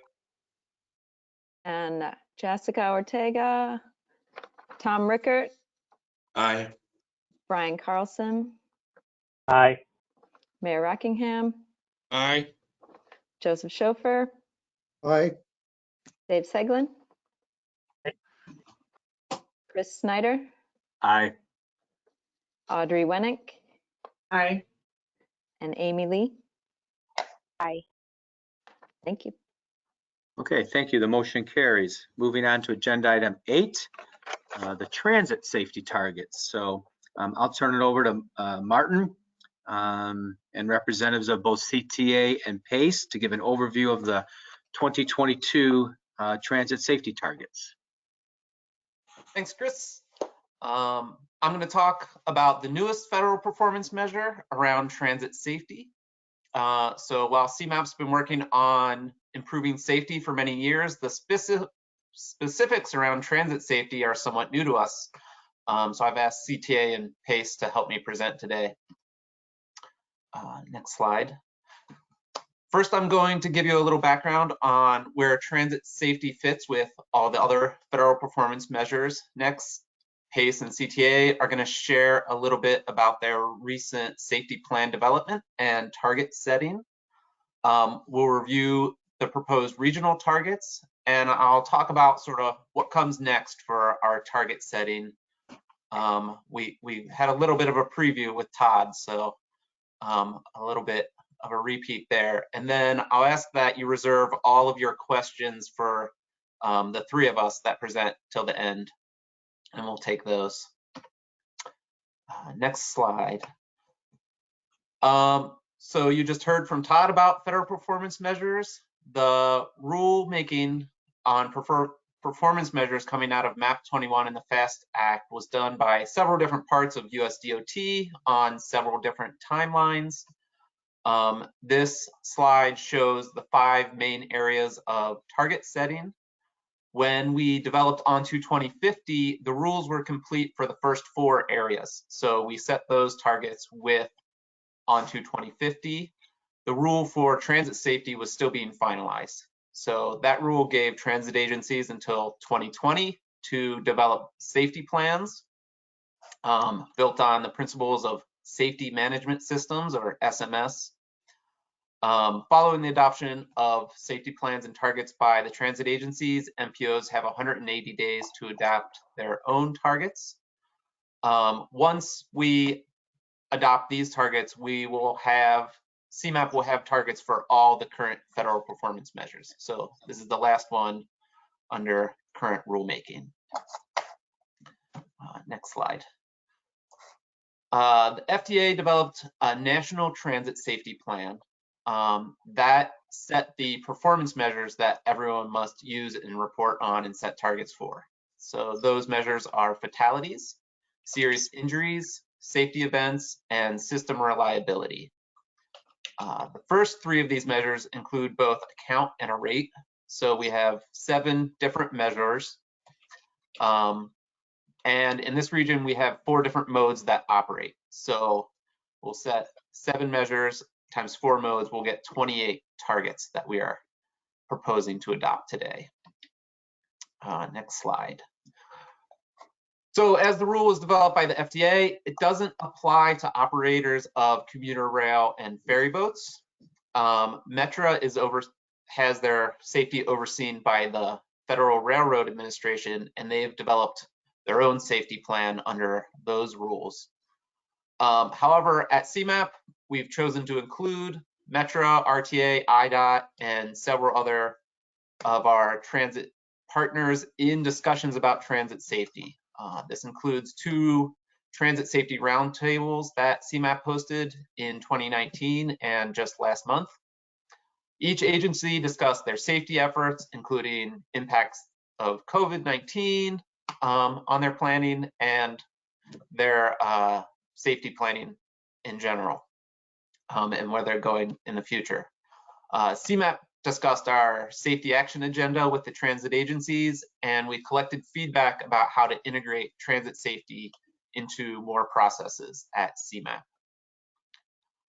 and Jessica Ortega, Tom Rickert,
Aye.
Brian Carlson,
Aye.
Mayor Rockingham,
Aye.
Joseph Schofer,
Aye.
Dave Seglin, Chris Snyder,
Aye.
Audrey Wennick,
Aye.
and Amy Lee.
Aye.
Thank you.
Okay, thank you. The motion carries. Moving on to agenda item 8, the transit safety targets. So I'll turn it over to Martin and representatives of both CTA and PACE to give an overview of the 2022 transit safety targets.
Thanks, Chris. I'm going to talk about the newest federal performance measure around transit safety. So while CMAP's been working on improving safety for many years, the specifics around transit safety are somewhat new to us. So I've asked CTA and PACE to help me present today. Next slide. First, I'm going to give you a little background on where transit safety fits with all the other federal performance measures. Next, PACE and CTA are going to share a little bit about their recent safety plan development and target setting. We'll review the proposed regional targets, and I'll talk about sort of what comes next for our target setting. We had a little bit of a preview with Todd, so a little bit of a repeat there. And then I'll ask that you reserve all of your questions for the three of us that present till the end, and we'll take those. Next slide. So you just heard from Todd about federal performance measures. The rulemaking on performance measures coming out of MAP 21 and the FAST Act was done by several different parts of US DOT on several different timelines. This slide shows the 5 main areas of target setting. When we developed Onto 2050, the rules were complete for the first 4 areas. So we set those targets with Onto 2050. The rule for transit safety was still being finalized. So that rule gave transit agencies until 2020 to develop safety plans built on the principles of safety management systems, or SMS. Following the adoption of safety plans and targets by the transit agencies, MPOs have 180 days to adopt their own targets. Once we adopt these targets, CMAP will have targets for all the current federal performance measures. So this is the last one under current rulemaking. Next slide. The FDA developed a national transit safety plan that set the performance measures that everyone must use and report on and set targets for. So those measures are fatalities, serious injuries, safety events, and system reliability. The first 3 of these measures include both a count and a rate. So we have 7 different measures. And in this region, we have 4 different modes that operate. So we'll set 7 measures times 4 modes, we'll get 28 targets that we are proposing to adopt today. Next slide. So as the rule was developed by the FDA, it doesn't apply to operators of commuter rail and ferry boats. Metra has their safety overseen by the Federal Railroad Administration, and they've developed their own safety plan under those rules. However, at CMAP, we've chosen to include Metra, RTA, IDOT, and several other of our transit partners in discussions about transit safety. This includes 2 transit safety roundtables that CMAP hosted in 2019 and just last month. Each agency discussed their safety efforts, including impacts of COVID-19 on their planning and their safety planning in general, and where they're going in the future. CMAP discussed our safety action agenda with the transit agencies, and we collected feedback about how to integrate transit safety into more processes at CMAP.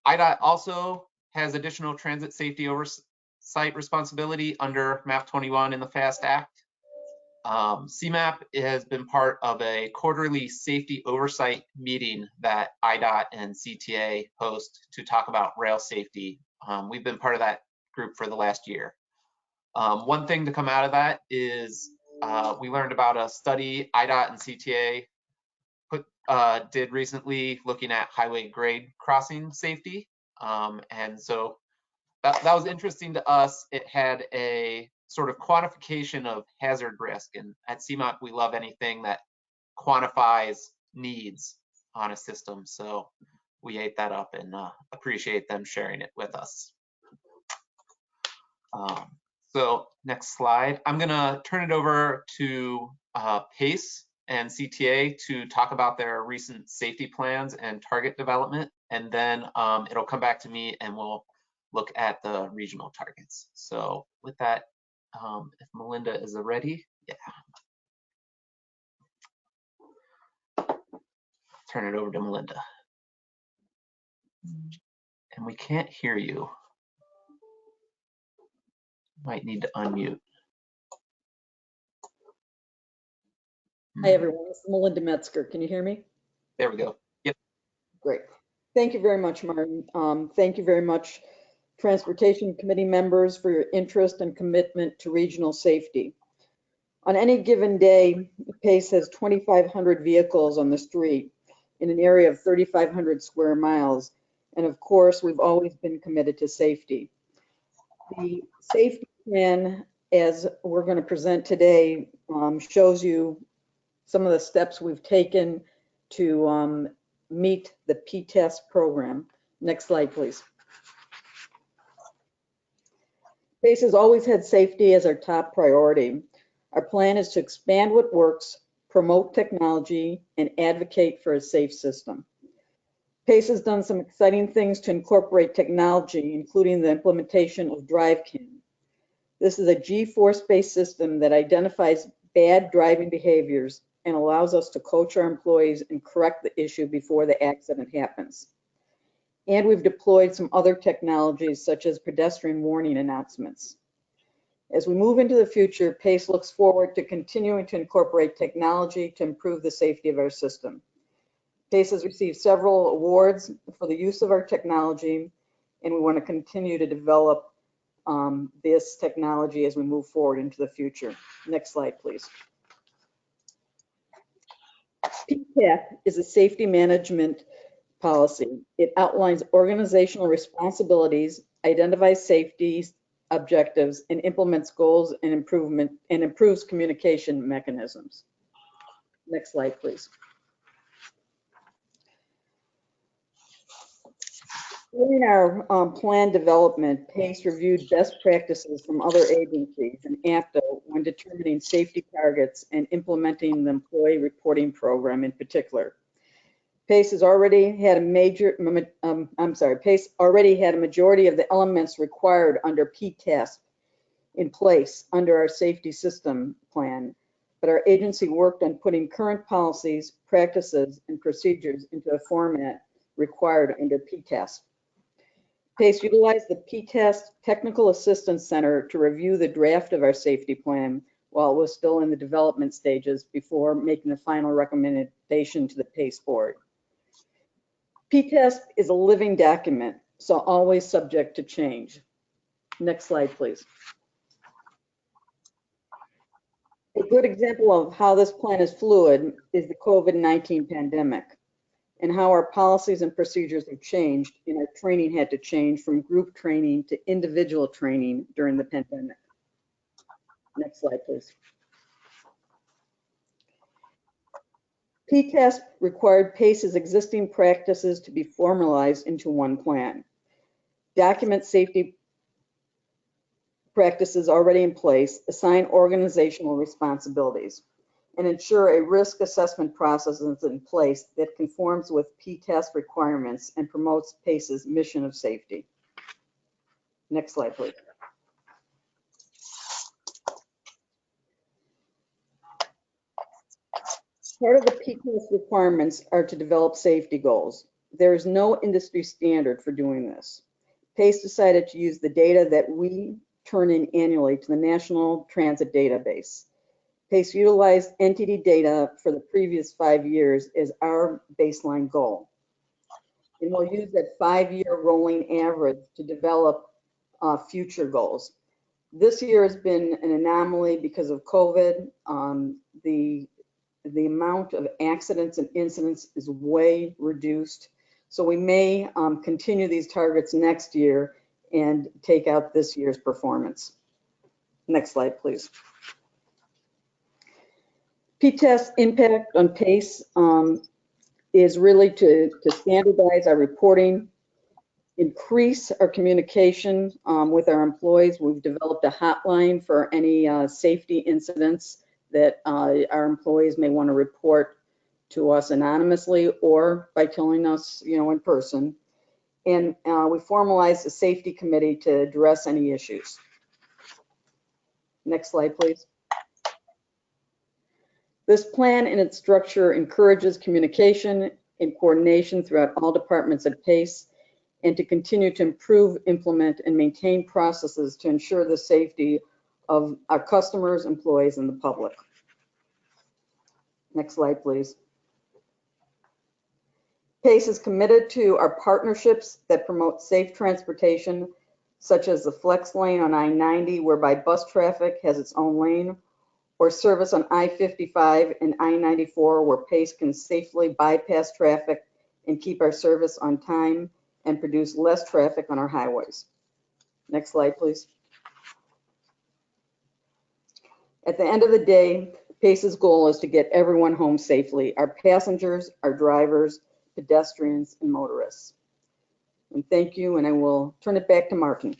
IDOT also has additional transit safety oversight responsibility under MAP 21 in the FAST Act. CMAP has been part of a quarterly safety oversight meeting that IDOT and CTA host to talk about rail safety. We've been part of that group for the last year. One thing to come out of that is we learned about a study IDOT and CTA did recently looking at highway grade crossing safety. And so that was interesting to us. It had a sort of quantification of hazard risk. And at CMAP, we love anything that quantifies needs on a system. So we ate that up and appreciate them sharing it with us. So next slide. I'm gonna turn it over to PACE and CTA to talk about their recent safety plans and target development. And then it'll come back to me and we'll look at the regional targets. So with that, if Melinda is ready, yeah. Turn it over to Melinda. And we can't hear you. Might need to unmute.
Hi, everyone. This is Melinda Metzger. Can you hear me?
There we go. Yep.
Great. Thank you very much, Martin. Thank you very much, Transportation Committee members, for your interest and commitment to regional safety. On any given day, PACE has 2,500 vehicles on the street in an area of 3,500 square miles. And of course, we've always been committed to safety. The safety plan, as we're going to present today, shows you some of the steps we've taken to meet the PTEST program. Next slide, please. PACE has always had safety as our top priority. Our plan is to expand what works, promote technology, and advocate for a safe system. PACE has done some exciting things to incorporate technology, including the implementation of DriveCam. This is a G-force-based system that identifies bad driving behaviors and allows us to coach our employees and correct the issue before the accident happens. And we've deployed some other technologies such as pedestrian warning announcements. As we move into the future, PACE looks forward to continuing to incorporate technology to improve the safety of our system. PACE has received several awards for the use of our technology, and we want to continue to develop this technology as we move forward into the future. Next slide, please. PTAP is a safety management policy. It outlines organizational responsibilities, identifies safety objectives, and implements goals and improves communication mechanisms. Next slide, please. During our plan development, PACE reviewed best practices from other agencies and APTA when determining safety targets and implementing the employee reporting program in particular. PACE has already had a PACE already had a majority of the elements required under PTASP in place under our safety system plan, but our agency worked on putting current policies, practices, and procedures into a format required under PTASP. PACE utilized the PTASP Technical Assistance Center to review the draft of our safety plan while it was still in the development stages before making the final recommendation to the PACE board. P-test is a living document, so always subject to change. Next slide, please. A good example of how this plan is fluid is the COVID-19 pandemic and how our policies and procedures have changed and our training had to change from group training to individual training during the pandemic. Next slide, please. P-test required PACE's existing practices to be formalized into one plan. Document safety practices already in place, assign organizational responsibilities, and ensure a risk assessment process is in place that conforms with P-test requirements and promotes PACE's mission of safety. Next slide, please. Part of the P-test requirements are to develop safety goals. There is no industry standard for doing this. PACE decided to use the data that we turn in annually to the National Transit Database. PACE utilized NTD data for the previous 5 years as our baseline goal. And we'll use that 5-year rolling average to develop future goals. This year has been an anomaly because of COVID. The amount of accidents and incidents is way reduced. So we may continue these targets next year and take out this year's performance. Next slide, please. P-test impact on PACE is really to standardize our reporting, increase our communication with our employees. We've developed a hotline for any safety incidents that our employees may want to report to us anonymously or by telling us, in person. And we formalized a safety committee to address any issues. Next slide, please. This plan and its structure encourages communication and coordination throughout all departments at PACE and to continue to improve, implement, and maintain processes to ensure the safety of our customers, employees, and the public. Next slide, please. PACE is committed to our partnerships that promote safe transportation, such as the flex lane on I-90, whereby bus traffic has its own lane, or service on I-55 and I-94, where PACE can safely bypass traffic and keep our service on time and produce less traffic on our highways. Next slide, please. At the end of the day, PACE's goal is to get everyone home safely, our passengers, our drivers, pedestrians, and motorists. And thank you, and I will turn it back to Martin.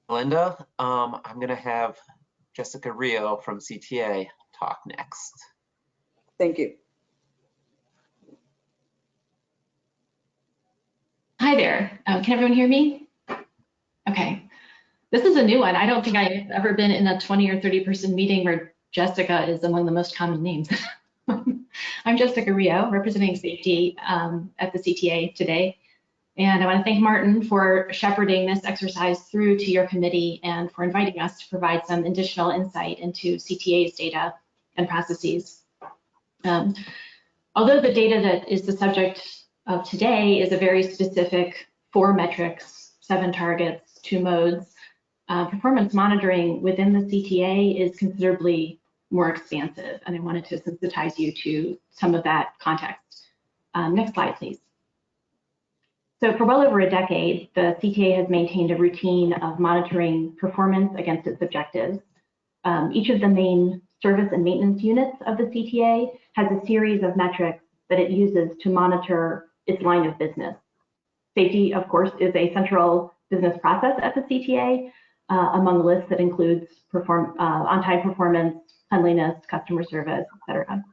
Linda, I'm going to have Jessica Rio from CTA talk next.
Thank you.
Hi there. Can everyone hear me? Okay. This is a new one. I don't think I've ever been in a 20 or 30 person meeting where Jessica is among the most common names. I'm Jessica Rio, representing safety at the CTA today. And I want to thank Martin for shepherding this exercise through to your committee and for inviting us to provide some additional insight into CTA's data and processes. Although the data that is the subject of today is a very specific 4 metrics, 7 targets, 2 modes, performance monitoring within the CTA is considerably more expansive, and I wanted to sensitize you to some of that context. Next slide, please. So for well over a decade, the CTA has maintained a routine of monitoring performance against its objectives. Each of the main service and maintenance units of the CTA has a series of metrics that it uses to monitor its line of business. Safety, of course, is a central business process at the CTA, among the list that includes on-time performance, cleanliness, customer service, et cetera.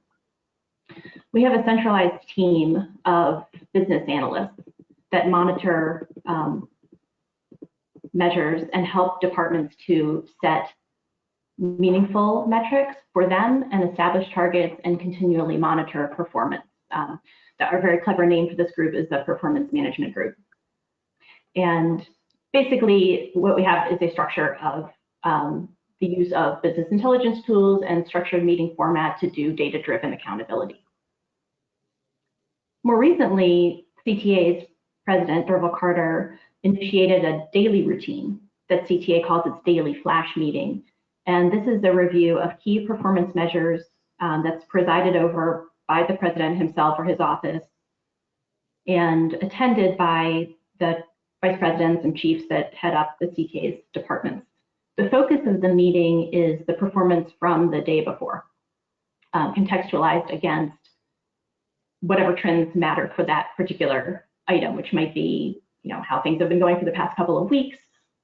We have a centralized team of business analysts that monitor measures and help departments to set meaningful metrics for them and establish targets and continually monitor performance. Our very clever name for this group is the Performance Management Group. And basically, what we have is a structure of the use of business intelligence tools and structured meeting format to do data-driven accountability. More recently, CTA's president, Derval Carter, initiated a daily routine that CTA calls its daily flash meeting. And this is a review of key performance measures that's presided over by the president himself or his office and attended by the vice presidents and chiefs that head up the CTA's departments. The focus of the meeting is the performance from the day before, contextualized against whatever trends matter for that particular item, which might be, how things have been going for the past couple of weeks,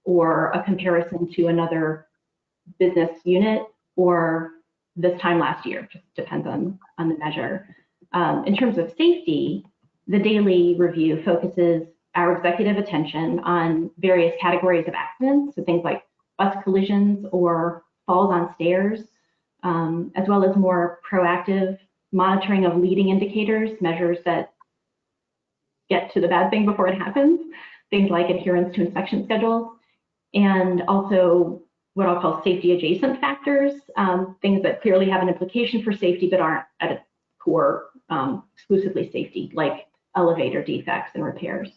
or a comparison to another business unit, or this time last year. Just depends on the measure. In terms of safety, the daily review focuses our executive attention on various categories of accidents, so things like bus collisions or falls on stairs, as well as more proactive monitoring of leading indicators, measures that get to the bad thing before it happens, things like adherence to inspection schedules, and also what I'll call safety adjacent factors, things that clearly have an implication for safety but aren't at its core exclusively safety, like elevator defects and repairs.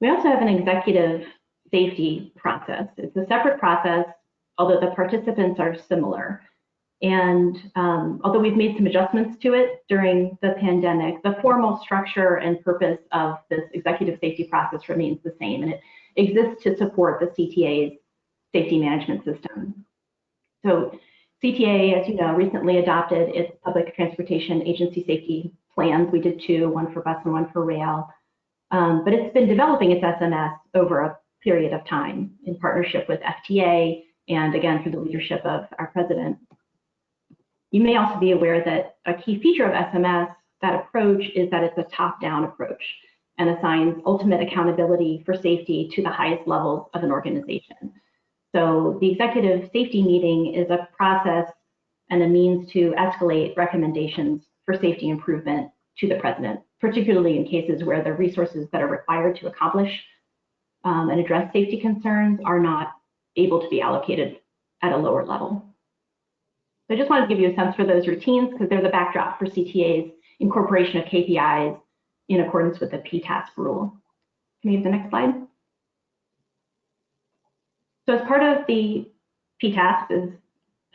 We also have an executive safety process. It's a separate process, although the participants are similar. And although we've made some adjustments to it during the pandemic, the formal structure and purpose of this executive safety process remains the same, and it exists to support the CTA's safety management system. So CTA, as you know, recently adopted its public transportation agency safety plans. We did two, one for bus and one for rail. But it's been developing its SMS over a period of time in partnership with FTA and, again, through the leadership of our president. You may also be aware that a key feature of SMS, that approach, is that it's a top-down approach and assigns ultimate accountability for safety to the highest levels of an organization. So the executive safety meeting is a process and a means to escalate recommendations for safety improvement to the president, particularly in cases where the resources that are required to accomplish and address safety concerns are not able to be allocated at a lower level. So I just wanted to give you a sense for those routines because they're the backdrop for CTA's incorporation of KPIs in accordance with the PTASK rule. Can we have the next slide? So as part of the PTASK, is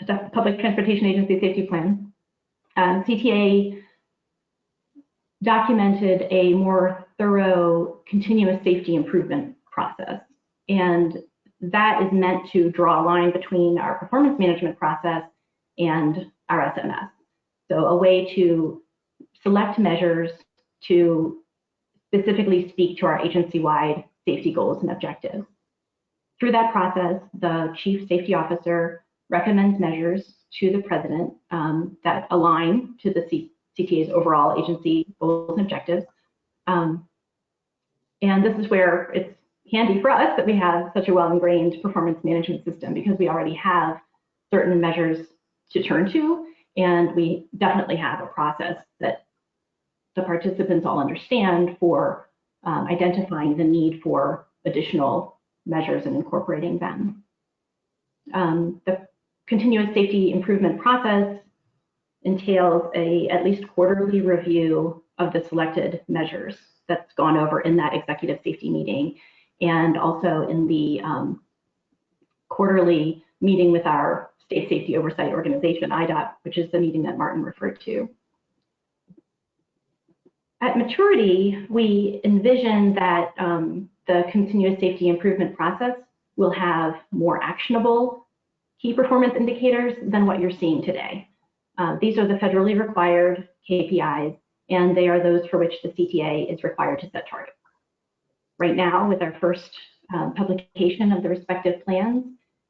the Public Transportation Agency Safety Plan, CTA documented a more thorough continuous safety improvement process. And that is meant to draw a line between our performance management process and our SMS. So a way to select measures to specifically speak to our agency-wide safety goals and objectives. Through that process, the Chief Safety Officer recommends measures to the President that align to the CTA's overall agency goals and objectives. And this is where it's handy for us that we have such a well-ingrained performance management system, because we already have certain measures to turn to, and we definitely have a process that the participants all understand for identifying the need for additional measures and incorporating them. The continuous safety improvement process entails a at least quarterly review of the selected measures that's gone over in that executive safety meeting, and also in the quarterly meeting with our State Safety Oversight Organization, IDOT, which is the meeting that Martin referred to. At maturity, we envision that the continuous safety improvement process will have more actionable key performance indicators than what you're seeing today. These are the federally required KPIs, and they are those for which the CTA is required to set targets. Right now, with our first publication of the respective plans,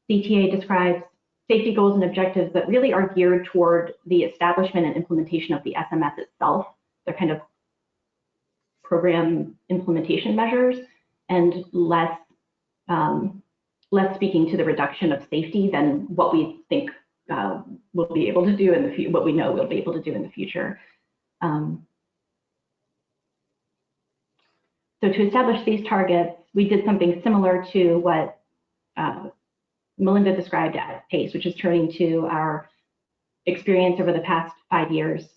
CTA describes safety goals and objectives that really are geared toward the establishment and implementation of the SMS itself. They're kind of program implementation measures, and less speaking to the reduction of safety than what we think we'll be able to do in the future, what we know we'll be able to do in the future. So to establish these targets, we did something similar to what Melinda described as PACE, which is turning to our experience over the past 5 years.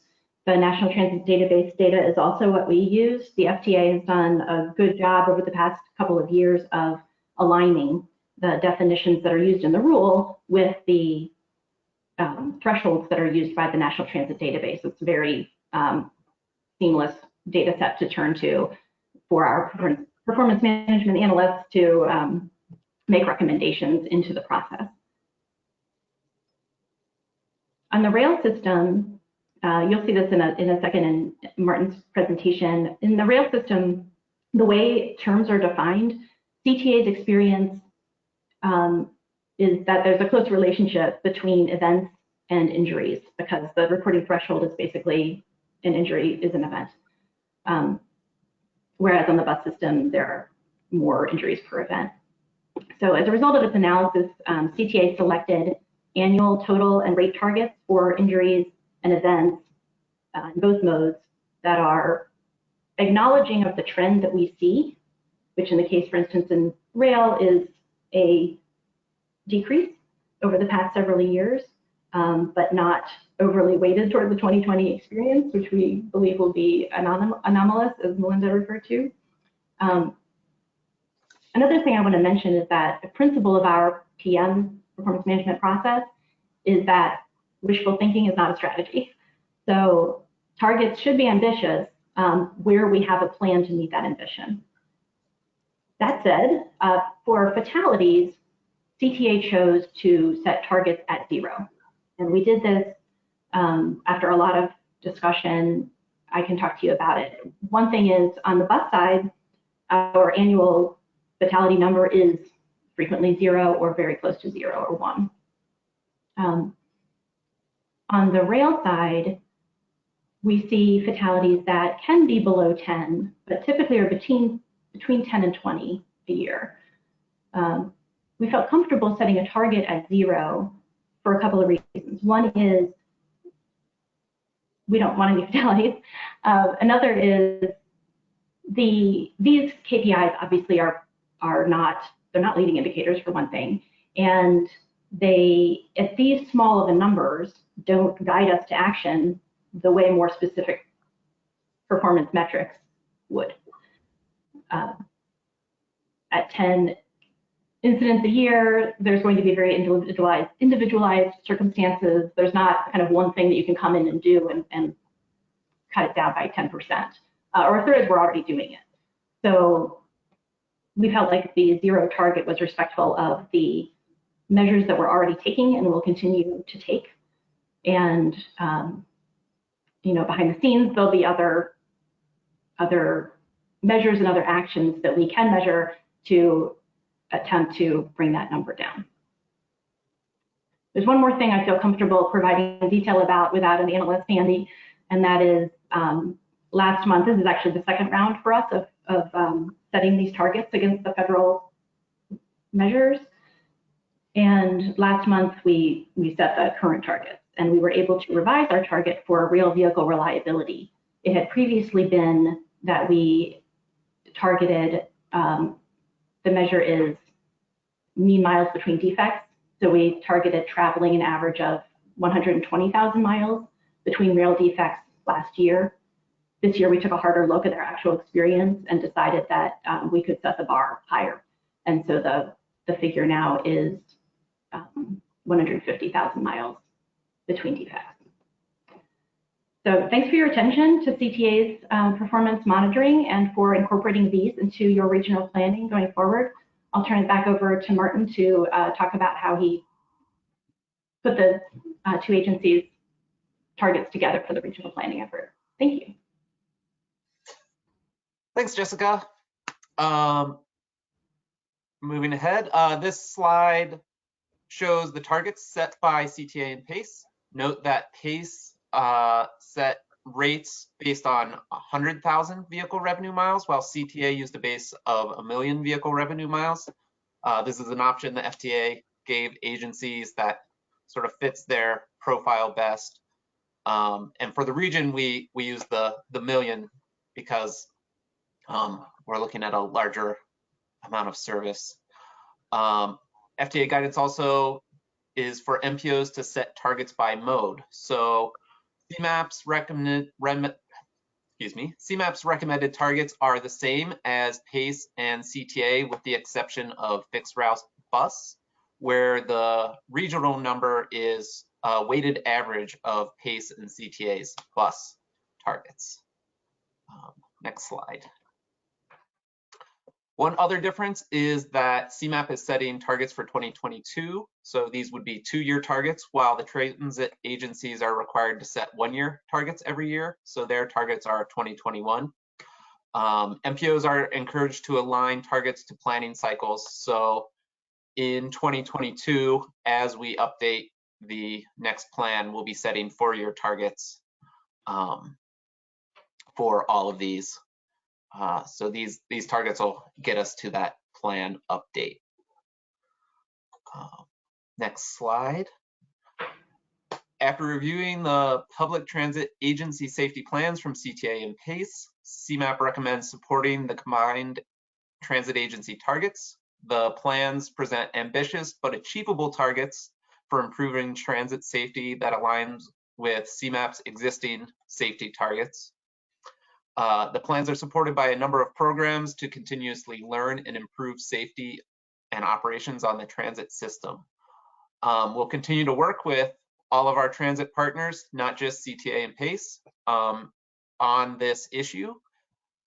The National Transit Database data is also what we use. The FTA has done a good job over the past couple of years of aligning the definitions that are used in the rule with the thresholds that are used by the National Transit Database. It's a very seamless data set to turn to for our performance management analysts to make recommendations into the process. On the rail system, you'll see this in a second in Martin's presentation. In the rail system, the way terms are defined, CTA's experience is that there's a close relationship between events and injuries because the reporting threshold is basically an injury is an event. Whereas on the bus system, there are more injuries per event. So as a result of its analysis, CTA selected annual total and rate targets for injuries and events in both modes that are acknowledging of the trend that we see, which in the case, for instance, in rail is a decrease over the past several years, but not overly weighted toward the 2020 experience, which we believe will be anomalous, as Melinda referred to. Another thing I want to mention is that the principle of our PM performance management process is that wishful thinking is not a strategy. So targets should be ambitious where we have a plan to meet that ambition. That said, for fatalities, CTA chose to set targets at 0. And we did this after a lot of discussion. I can talk to you about it. One thing is on the bus side, our annual fatality number is frequently 0 or very close to 0 or 1. On the rail side, we see fatalities that can be below 10, but typically are between 10 and 20 a year. We felt comfortable setting a target at 0 for a couple of reasons. One is we don't want any fatalities. Another is these KPIs obviously are not leading indicators for one thing, and they at these small of a numbers don't guide us to action the way more specific performance metrics would. At 10 incidents a year, there's going to be very individualized circumstances. There's not kind of one thing that you can come in and do and cut it down by 10%, or a third we're already doing it. So we felt like the 0 target was respectful of the measures that we're already taking and will continue to take. And behind the scenes, there'll be other measures and other actions that we can measure to attempt to bring that number down. There's one more thing I feel comfortable providing detail about without an analyst handy, and that is last month, this is actually the second round for us of setting these targets against the federal measures. And last month, we set the current targets, and we were able to revise our target for real vehicle reliability. It had previously been that we targeted, the measure is mean miles between defects. So we targeted traveling an average of 120,000 miles between rail defects last year. This year, we took a harder look at our actual experience and decided that we could set the bar higher. And so the figure now is 150,000 miles between defects. So thanks for your attention to CTA's performance monitoring and for incorporating these into your regional planning going forward. I'll turn it back over to Martin to talk about how he put the two agencies' targets together for the regional planning effort. Thank you.
Thanks, Jessica. Moving ahead, this slide shows the targets set by CTA and PACE. Note that PACE set rates based on 100,000 vehicle revenue miles, while CTA used a base of 1 million vehicle revenue miles. This is an option the FTA gave agencies that sort of fits their profile best. And for the region, we use the million because we're looking at a larger amount of service. FDA guidance also is for MPOs to set targets by mode. So CMAP's recommended targets are the same as PACE and CTA, with the exception of fixed route bus, where the regional number is a weighted average of PACE and CTA's bus targets. Next slide. One other difference is that CMAP is setting targets for 2022. So these would be 2-year targets, while the transit agencies are required to set 1-year targets every year. So their targets are 2021. MPOs are encouraged to align targets to planning cycles. So in 2022, as we update the next plan, we'll be setting 4-year targets for all of these. So these targets will get us to that plan update. Next slide. After reviewing the public transit agency safety plans from CTA and PACE, CMAP recommends supporting the combined transit agency targets. The plans present ambitious but achievable targets for improving transit safety that aligns with CMAP's existing safety targets. The plans are supported by a number of programs to continuously learn and improve safety and operations on the transit system. We'll continue to work with all of our transit partners, not just CTA and PACE, on this issue.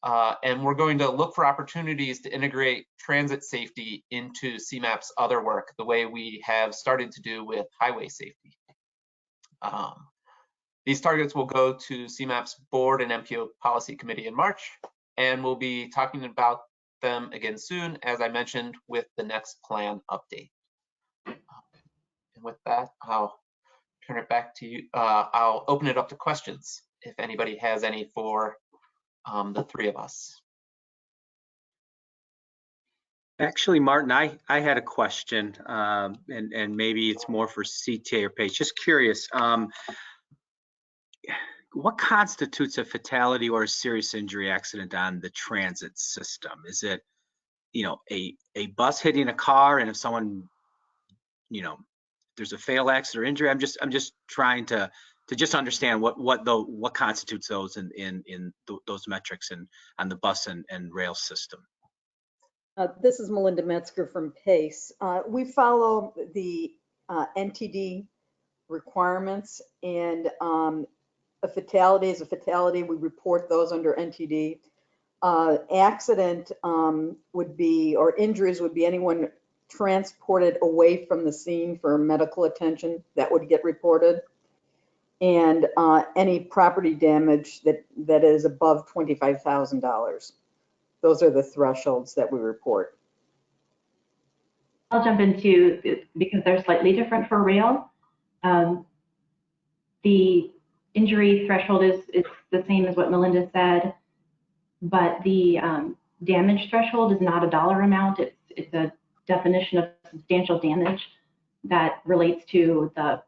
And we're going to look for opportunities to integrate transit safety into CMAP's other work, the way we have started to do with highway safety. These targets will go to CMAP's board and MPO policy committee in March, and we'll be talking about them again soon, as I mentioned, with the next plan update. And with that, I'll turn it back to you. I'll open it up to questions if anybody has any for the three of us.
Actually, Martin, I had a question, and maybe it's more for CTA or PACE. Just curious, what constitutes a fatality or a serious injury accident on the transit system? Is it, a bus hitting a car, and if someone, there's a fatal accident or injury? I'm just trying to just understand what constitutes those in those metrics and on the bus and rail system.
This is Melinda Metzger from PACE. We follow the NTD requirements, and a fatality is a fatality. We report those under NTD. Accident would be, or injuries would be, anyone transported away from the scene for medical attention, that would get reported. And any property damage that is above $25,000. Those are the thresholds that we report.
I'll jump into, because they're slightly different for rail. The injury threshold is the same as what Melinda said, but the damage threshold is not a dollar amount. It's a definition of substantial damage that relates to the,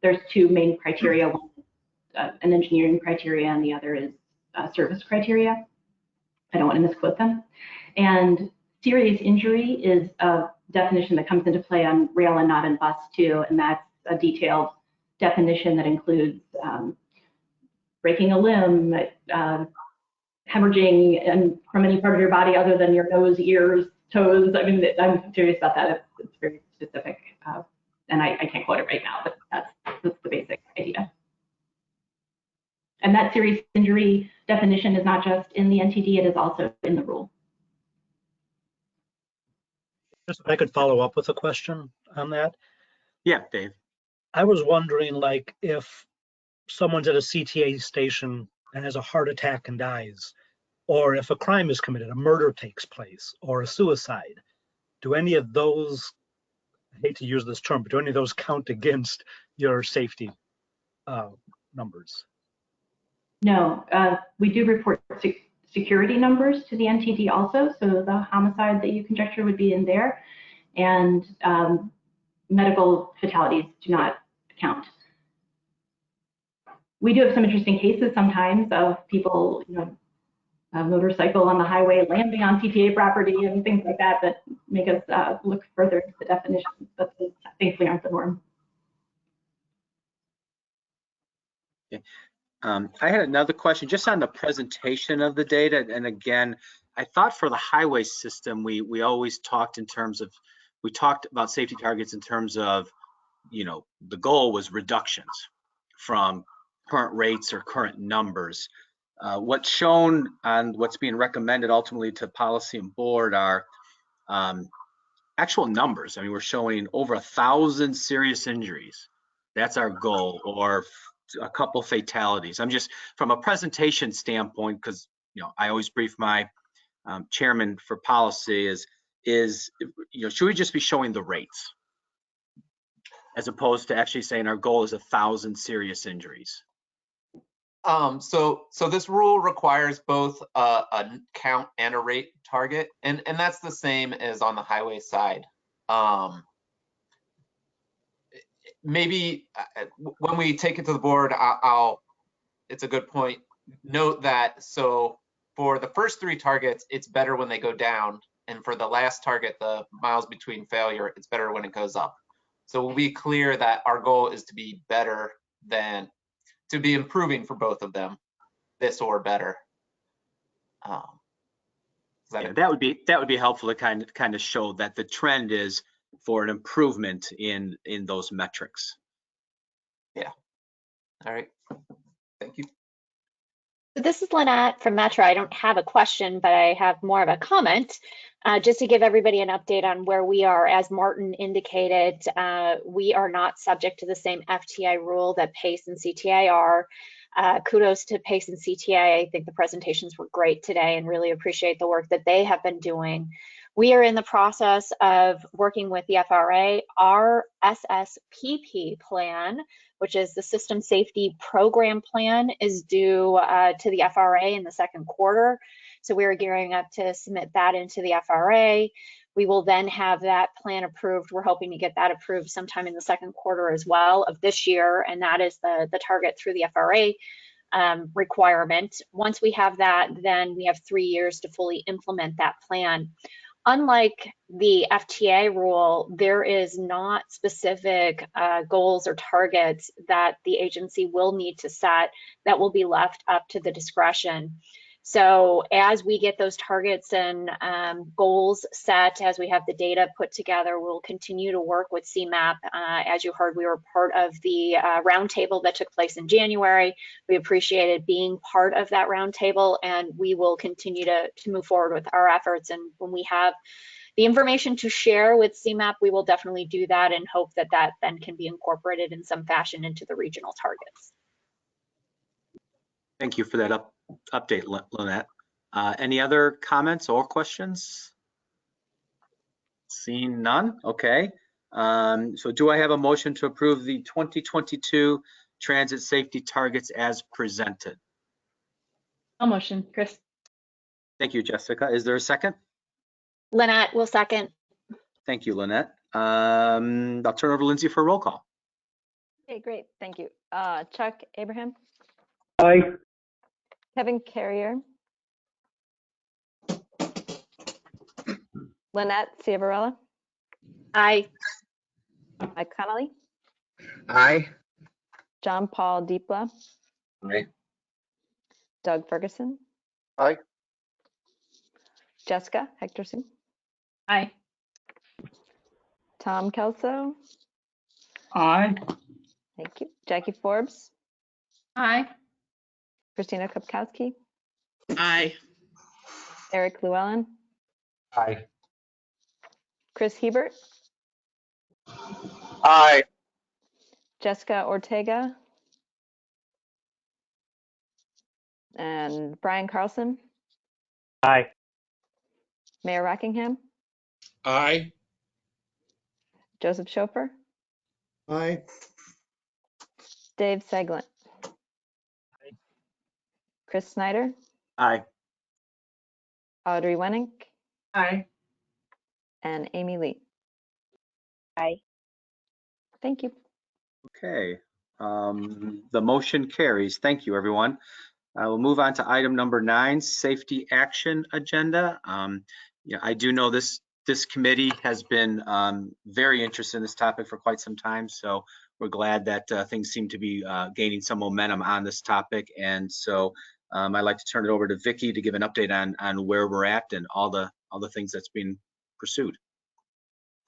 there's two main criteria. One is an engineering criteria, and the other is service criteria. I don't want to misquote them. And serious injury is a definition that comes into play on rail and not in bus too, and that's a detailed definition that includes breaking a limb, hemorrhaging and from any part of your body other than your nose, ears, toes. I mean, I'm serious about that. It's very specific, and I can't quote it right now, but that's the basic idea. And that serious injury definition is not just in the NTD, it is also in the rule.
Just if I could follow up with a question on that.
Yeah, Dave.
I was wondering, like, if someone's at a CTA station and has a heart attack and dies, or if a crime is committed, a murder takes place, or a suicide, do any of those, I hate to use this term, but do any of those count against your safety numbers?
No, we do report security numbers to the NTD also, so the homicide that you conjecture would be in there, and medical fatalities do not count. We do have some interesting cases sometimes of people, a motorcycle on the highway landing on CTA property and things like that that make us look further into the definitions, but they thankfully aren't the norm.
Okay. I had another question just on the presentation of the data. And again, I thought for the highway system, we always talked in terms of, we talked about safety targets in terms of, you know, the goal was reductions from current rates or current numbers. What's shown and what's being recommended ultimately to policy and board are actual numbers. I mean, we're showing over 1,000 serious injuries. That's our goal, or a couple fatalities. I'm just from a presentation standpoint, because you know I always brief my chairman for policy is you know, should we just be showing the rates as opposed to actually saying our goal is 1,000 serious injuries?
So this rule requires both a count and a rate target, and that's the same as on the highway side. Maybe when we take it to the board, it's a good point. Note that, so for the first 3 targets, it's better when they go down. And for the last target, the miles between failure, it's better when it goes up. So we'll be clear that our goal is to be better than, to be improving for both of them, this or better.
Yeah, that would be helpful to kind of show that the trend is for an improvement in those metrics.
Yeah. All right. Thank you.
So this is Lynette from Metro. I don't have a question, but I have more of a comment. Just to give everybody an update on where we are, as Martin indicated, we are not subject to the same FTI rule that PACE and CTA are. Kudos to PACE and CTA. I think the presentations were great today and really appreciate the work that they have been doing. We are in the process of working with the FRA. Our SSPP plan, which is the System Safety Program Plan, is due to the FRA in the 2nd quarter. So we are gearing up to submit that into the FRA. We will then have that plan approved. We're hoping to get that approved sometime in the 2nd quarter as well of this year, and that is the target through the FRA requirement. Once we have that, then we have 3 years to fully implement that plan. Unlike the FTA rule, there is not specific goals or targets that the agency will need to set that will be left up to the discretion. So as we get those targets and goals set, as we have the data put together, we'll continue to work with CMAP. As you heard, we were part of the roundtable that took place in January. We appreciated being part of that roundtable, and we will continue to move forward with our efforts. And when we have the information to share with CMAP, we will definitely do that and hope that that then can be incorporated in some fashion into the regional targets.
Thank you for that update, Lynette. Any other comments or questions? Seeing none, okay. So do I have a motion to approve the 2022 transit safety targets as presented?
I'll motion, Chris.
Thank you, Jessica. Is there a second?
Lynette will second.
Thank you, Lynette. I'll turn over to Lindsay for a roll call.
Okay, great. Thank you. Chuck Abraham.
Aye.
Kevin Carrier. Lynette Ciavarella.
Aye.
Mike Connolly.
Aye.
John Paul Deepla.
Aye.
Doug Ferguson.
Aye.
Jessica Hectorson.
Aye.
Tom Kelso.
Aye.
Thank you. Jackie Forbes.
Aye.
Christina Kopkowski.
Aye.
Eric Llewellyn.
Aye.
Chris Hebert.
Aye.
Jessica Ortega. And Brian Carlson.
Aye.
Mayor Rockingham.
Aye.
Joseph Schofer.
Aye.
Dave Seglin. Chris Snyder.
Aye.
Audrey Wenink.
Aye.
And Amy Lee.
Aye.
Thank you.
Okay. The motion carries. Thank you, everyone. We'll move on to item number 9, safety action agenda. Yeah, I do know this committee has been very interested in this topic for quite some time, so we're glad that things seem to be gaining some momentum on this topic. And so I'd like to turn it over to Vicki to give an update on where we're at and all the things that's being pursued.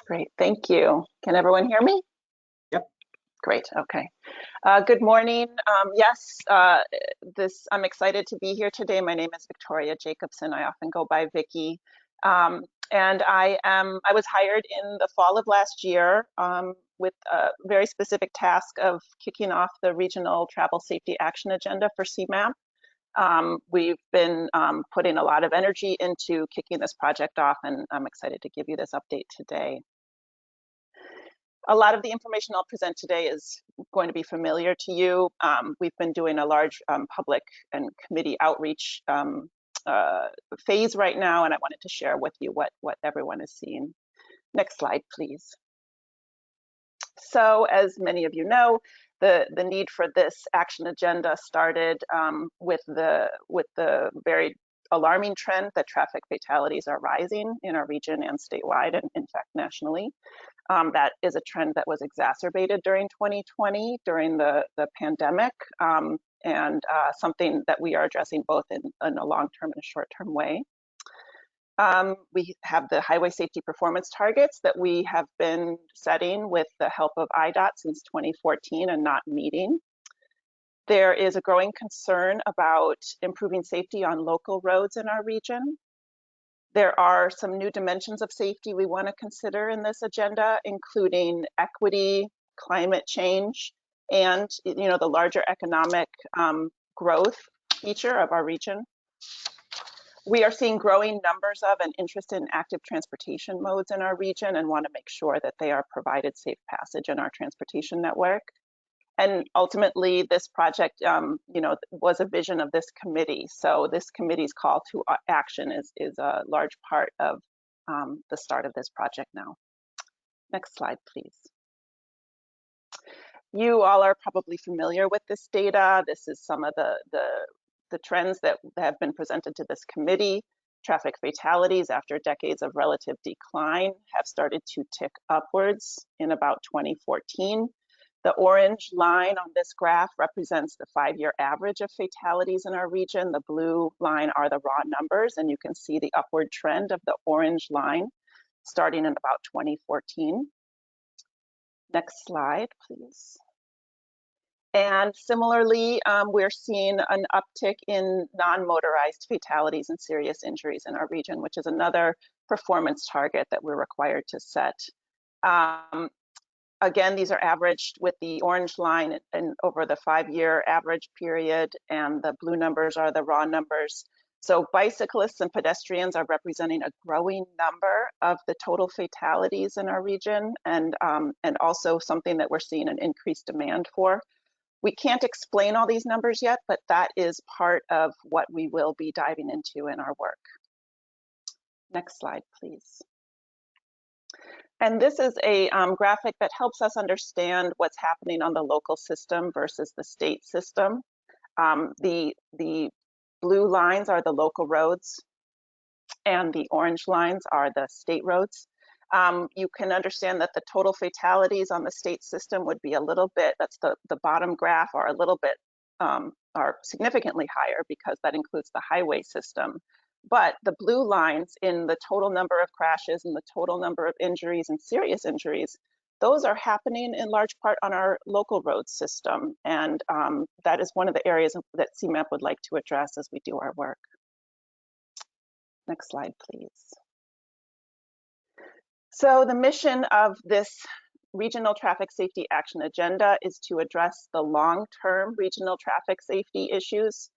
Great, thank you. Can everyone hear me?
Yep.
Great, okay. Good morning. Yes, I'm excited to be here today. My name is Victoria Jacobson. I often go by Vicki. And I was hired in the fall of last year with a very specific task of kicking off the Regional Travel Safety Action Agenda for CMAP. We've been putting a lot of energy into kicking this project off, and I'm excited to give you this update today. A lot of the information I'll present today is going to be familiar to you. We've been doing a large public and committee outreach phase right now, and I wanted to share with you what everyone is seeing. Next slide, please. So as many of you know, the need for this action agenda started with the very alarming trend that traffic fatalities are rising in our region and statewide, and in fact nationally. That is a trend that was exacerbated during 2020 during the pandemic, and something that we are addressing both in a long-term and a short-term way. We have the highway safety performance targets that we have been setting with the help of IDOT since 2014 and not meeting. There is a growing concern about improving safety on local roads in our region. There are some new dimensions of safety we want to consider in this agenda, including equity, climate change, and the larger economic growth feature of our region. We are seeing growing numbers of and interest in active transportation modes in our region and want to make sure that they are provided safe passage in our transportation network. And ultimately, this project, was a vision of this committee. So this committee's call to action is a large part of the start of this project now. Next slide, please. You all are probably familiar with this data. This is some of the trends that have been presented to this committee. Traffic fatalities after decades of relative decline have started to tick upwards in about 2014. The orange line on this graph represents the 5-year average of fatalities in our region. The blue line are the raw numbers, and you can see the upward trend of the orange line starting in about 2014. Next slide, please. And similarly, we're seeing an uptick in non-motorized fatalities and serious injuries in our region, which is another performance target that we're required to set. Again, these are averaged with the orange line and over the 5-year average period, and the blue numbers are the raw numbers. So bicyclists and pedestrians are representing a growing number of the total fatalities in our region, and also something that we're seeing an increased demand for. We can't explain all these numbers yet, but that is part of what we will be diving into in our work. Next slide, please. And this is a graphic that helps us understand what's happening on the local system versus the state system. The blue lines are the local roads, and the orange lines are the state roads. You can understand that the total fatalities on the state system would be a little bit, that's the bottom graph, are a little bit, are significantly higher because that includes the highway system. But the blue lines in the total number of crashes and the total number of injuries and serious injuries, those are happening in large part on our local road system. And that is one of the areas that CMAP would like to address as we do our work. Next slide, please. So the mission of this Regional Traffic Safety Action Agenda is to address the long-term regional traffic safety issues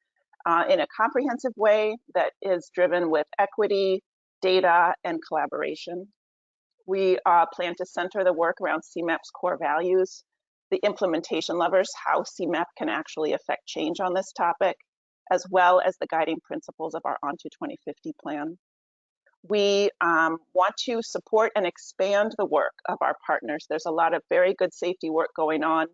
in a comprehensive way that is driven with equity, data, and collaboration. We plan to center the work around CMAP's core values, the implementation levers, how CMAP can actually affect change on this topic, as well as the guiding principles of our On to 2050 plan. We want to support and expand the work of our partners. There's a lot of very good safety work going on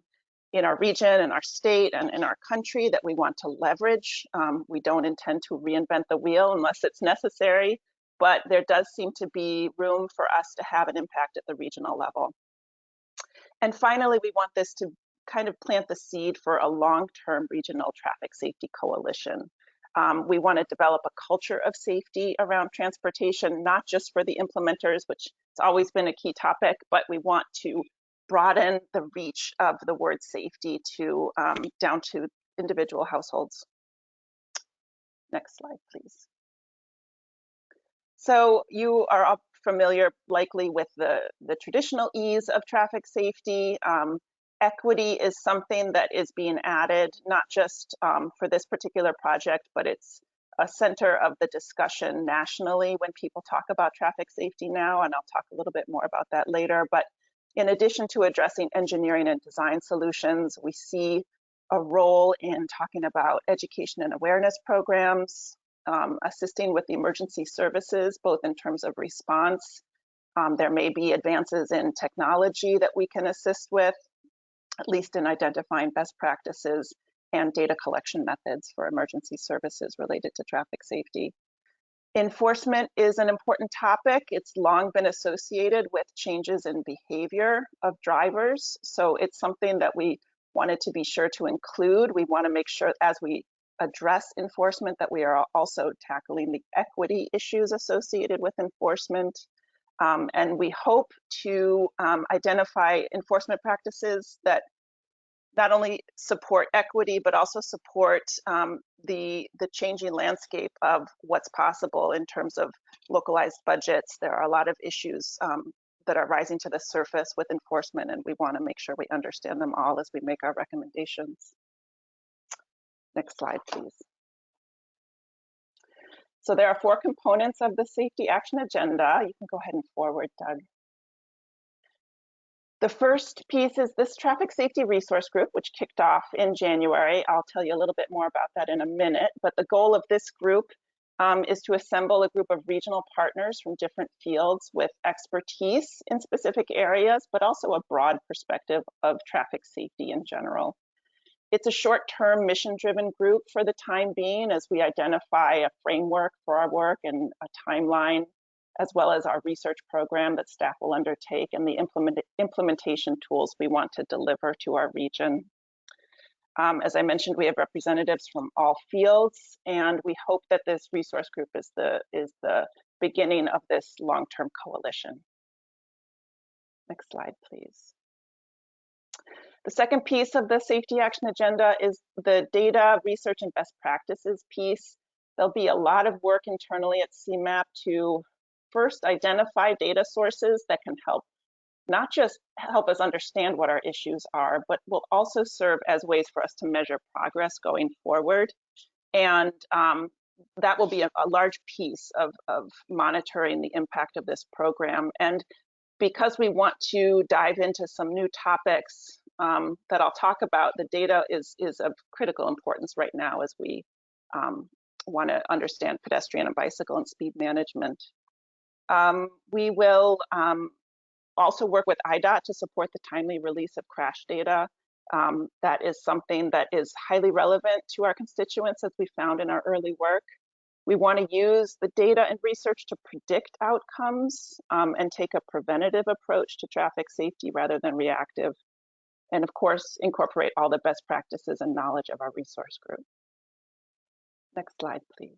in our region, in our state, and in our country that we want to leverage. We don't intend to reinvent the wheel unless it's necessary, but there does seem to be room for us to have an impact at the regional level. And finally, we want this to kind of plant the seed for a long-term regional traffic safety coalition. We want to develop a culture of safety around transportation, not just for the implementers, which has always been a key topic, but we want to broaden the reach of the word safety to down to individual households. Next slide, please. So you are all familiar likely with the traditional E's of traffic safety. Equity is something that is being added, not just for this particular project, but it's a center of the discussion nationally when people talk about traffic safety now, and I'll talk a little bit more about that later. But in addition to addressing engineering and design solutions, we see a role in talking about education and awareness programs, assisting with the emergency services, both in terms of response. There may be advances in technology that we can assist with, at least in identifying best practices and data collection methods for emergency services related to traffic safety. Enforcement is an important topic. It's long been associated with changes in behavior of drivers. So it's something that we wanted to be sure to include. We want to make sure as we address enforcement that we are also tackling the equity issues associated with enforcement. And we hope to identify enforcement practices that not only support equity, but also support the changing landscape of what's possible in terms of localized budgets. There are a lot of issues that are rising to the surface with enforcement, and we want to make sure we understand them all as we make our recommendations. Next slide, please. So there are 4 components of the safety action agenda. You can go ahead and forward, Doug. The first piece is this traffic safety resource group, which kicked off in January. I'll tell you a little bit more about that in a minute, but the goal of this group is to assemble a group of regional partners from different fields with expertise in specific areas, but also a broad perspective of traffic safety in general. It's a short-term mission-driven group for the time being as we identify a framework for our work and a timeline, as well as our research program that staff will undertake and the implementation tools we want to deliver to our region. As I mentioned, we have representatives from all fields, and we hope that this resource group is the beginning of this long-term coalition. Next slide, please. The second piece of the safety action agenda is the data research and best practices piece. There'll be a lot of work internally at CMAP to first identify data sources that can help, not just help us understand what our issues are, but will also serve as ways for us to measure progress going forward. And that will be a large piece of monitoring the impact of this program. And because we want to dive into some new topics that I'll talk about, the data is of critical importance right now as we want to understand pedestrian and bicycle and speed management. We will also work with IDOT to support the timely release of crash data. That is something that is highly relevant to our constituents, as we found in our early work. We want to use the data and research to predict outcomes and take a preventative approach to traffic safety rather than reactive. And of course, incorporate all the best practices and knowledge of our resource group. Next slide, please.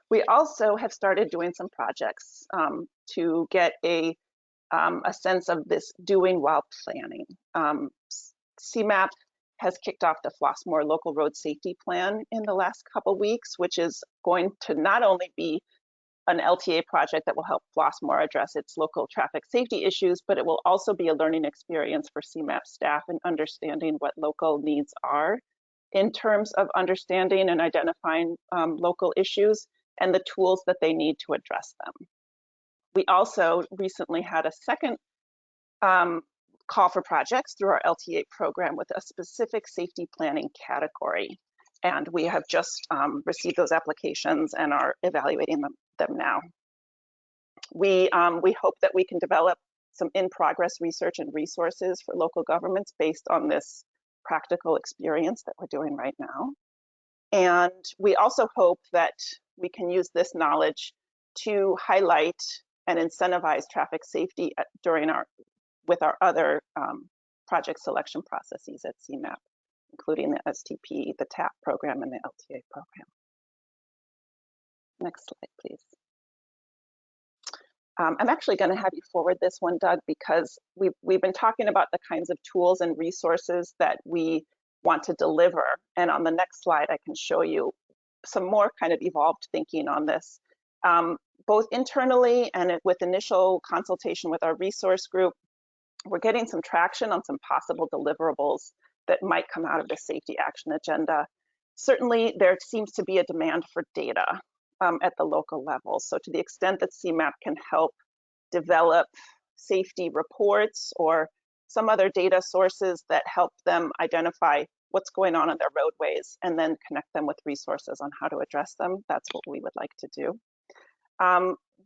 We also have started doing some projects to get a sense of this doing while planning. CMAP has kicked off the Flossmoor Local Road Safety Plan in the last couple weeks, which is going to not only be an LTA project that will help Flossmoor address its local traffic safety issues, but it will also be a learning experience for CMAP staff in understanding what local needs are in terms of understanding and identifying local issues and the tools that they need to address them. We also recently had a second call for projects through our LTA program with a specific safety planning category. And we have just received those applications and are evaluating them now. We hope that we can develop some in-progress research and resources for local governments based on this practical experience that we're doing right now. And we also hope that we can use this knowledge to highlight and incentivize traffic safety with our other project selection processes at CMAP, including the STP, the TAP program, and the LTA program. Next slide, please. I'm actually going to have you forward this one, Doug, because we've been talking about the kinds of tools and resources that we want to deliver. And on the next slide, I can show you some more kind of evolved thinking on this, both internally and with initial consultation with our resource group. We're getting some traction on some possible deliverables that might come out of the safety action agenda. Certainly, there seems to be a demand for data at the local level. So to the extent that CMAP can help develop safety reports or some other data sources that help them identify what's going on their roadways and then connect them with resources on how to address them, that's what we would like to do.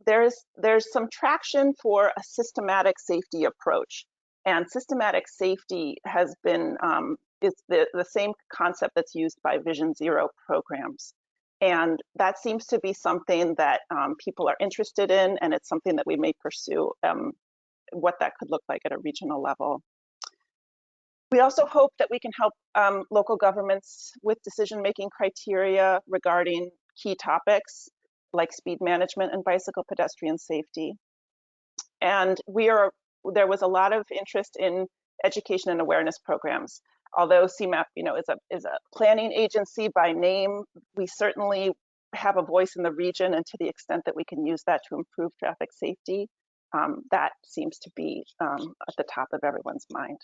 There's some traction for a systematic safety approach, and systematic safety has been it's the same concept that's used by Vision Zero programs, and that seems to be something that people are interested in, and it's something that we may pursue what that could look like at a regional level. We also hope that we can help local governments with decision-making criteria regarding key topics like speed management and bicycle pedestrian safety. And there was a lot of interest in education and awareness programs. Although CMAP, is a planning agency by name, we certainly have a voice in the region, and to the extent that we can use that to improve traffic safety, that seems to be at the top of everyone's mind.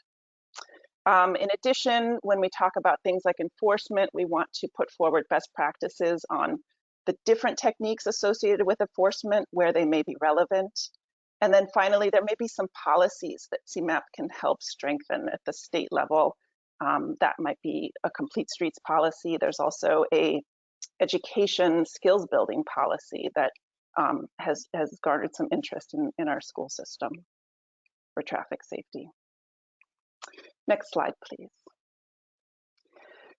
In addition, when we talk about things like enforcement, we want to put forward best practices on the different techniques associated with enforcement where they may be relevant. And then finally, there may be some policies that CMAP can help strengthen at the state level. That might be a complete streets policy. There's also a education skills building policy that has garnered some interest in our school system for traffic safety. Next slide, please.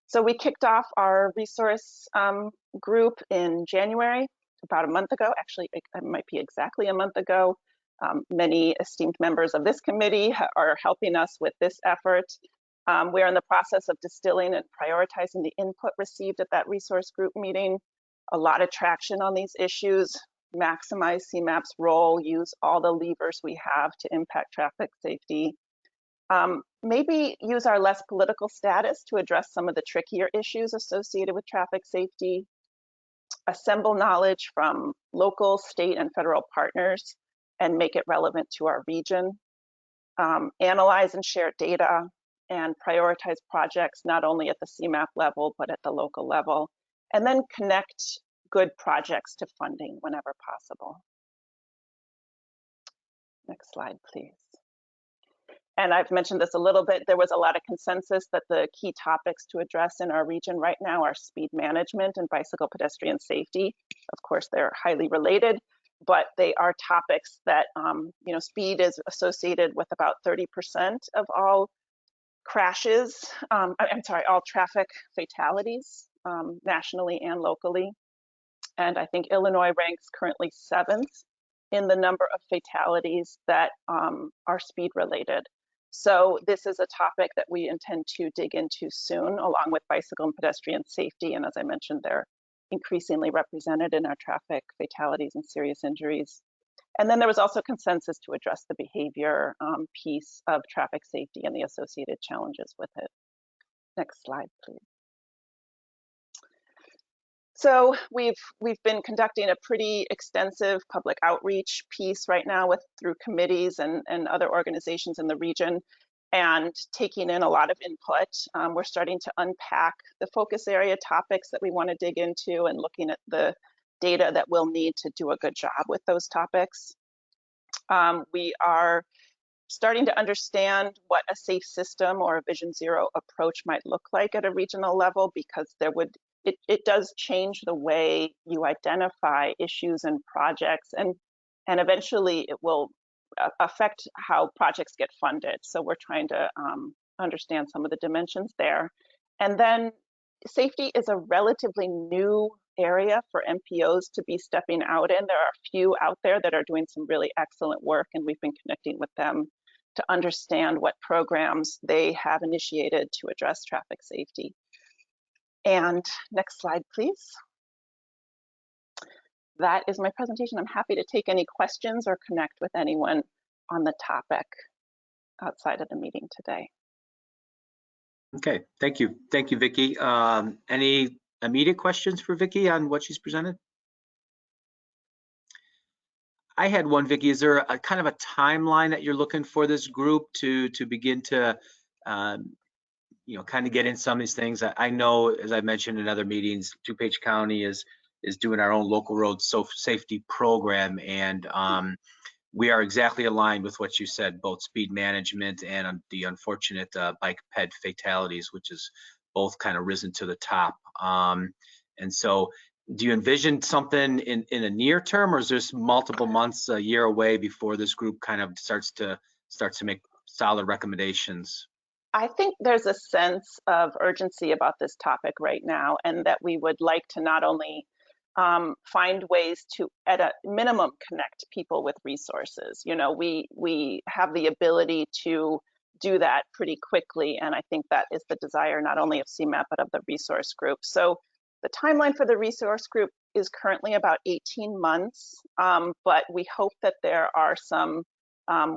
So we kicked off our resource group in January, about a month ago. Actually, it might be exactly a month ago. Many esteemed members of this committee are helping us with this effort. We're in the process of distilling and prioritizing the input received at that resource group meeting. A lot of traction on these issues. Maximize CMAP's role, use all the levers we have to impact traffic safety. Maybe use our less political status to address some of the trickier issues associated with traffic safety. Assemble knowledge from local, state, and federal partners and make it relevant to our region. Analyze and share data and prioritize projects not only at the CMAP level, but at the local level. And then connect good projects to funding whenever possible. Next slide, please. And I've mentioned this a little bit, there was a lot of consensus that the key topics to address in our region right now are speed management and bicycle pedestrian safety. Of course, they're highly related, but they are topics that, speed is associated with about 30% of all crashes, all traffic fatalities nationally and locally. And I think Illinois ranks currently 7th in the number of fatalities that are speed related. So this is a topic that we intend to dig into soon, along with bicycle and pedestrian safety. And as I mentioned, they're increasingly represented in our traffic fatalities and serious injuries. And then there was also consensus to address the behavior piece of traffic safety and the associated challenges with it. Next slide, please. So we've been conducting a pretty extensive public outreach piece right now through committees and other organizations in the region, and taking in a lot of input. We're starting to unpack the focus area topics that we want to dig into and looking at the data that we'll need to do a good job with those topics. We are starting to understand what a safe system or a Vision Zero approach might look like at a regional level, because it does change the way you identify issues and projects, and eventually it will affect how projects get funded. So we're trying to understand some of the dimensions there. And then safety is a relatively new area for MPOs to be stepping out in. There are a few out there that are doing some really excellent work, and we've been connecting with them to understand what programs they have initiated to address traffic safety. And next slide, please. That is my presentation. I'm happy to take any questions or connect with anyone on the topic outside of the meeting today.
Okay, thank you. Thank you, Vicki. Any immediate questions for Vicki on what she's presented? I had one, Vicki. Is there a kind of a timeline that you're looking for this group to begin to, you know, kind of get in some of these things? I know, as I mentioned in other meetings, DuPage County is doing our own local road safety program, and we are exactly aligned with what you said, both speed management and the unfortunate bike ped fatalities, which is both kind of risen to the top. And so, do you envision something in a near term, or is this multiple months, a year away before this group kind of starts to make solid recommendations?
I think there's a sense of urgency about this topic right now, and that we would like to not only find ways to, at a minimum, connect people with resources. You know, we have the ability to do that pretty quickly, and I think that is the desire not only of CMAP but of the resource group. So the timeline for the resource group is currently about 18 months, but we hope that there are some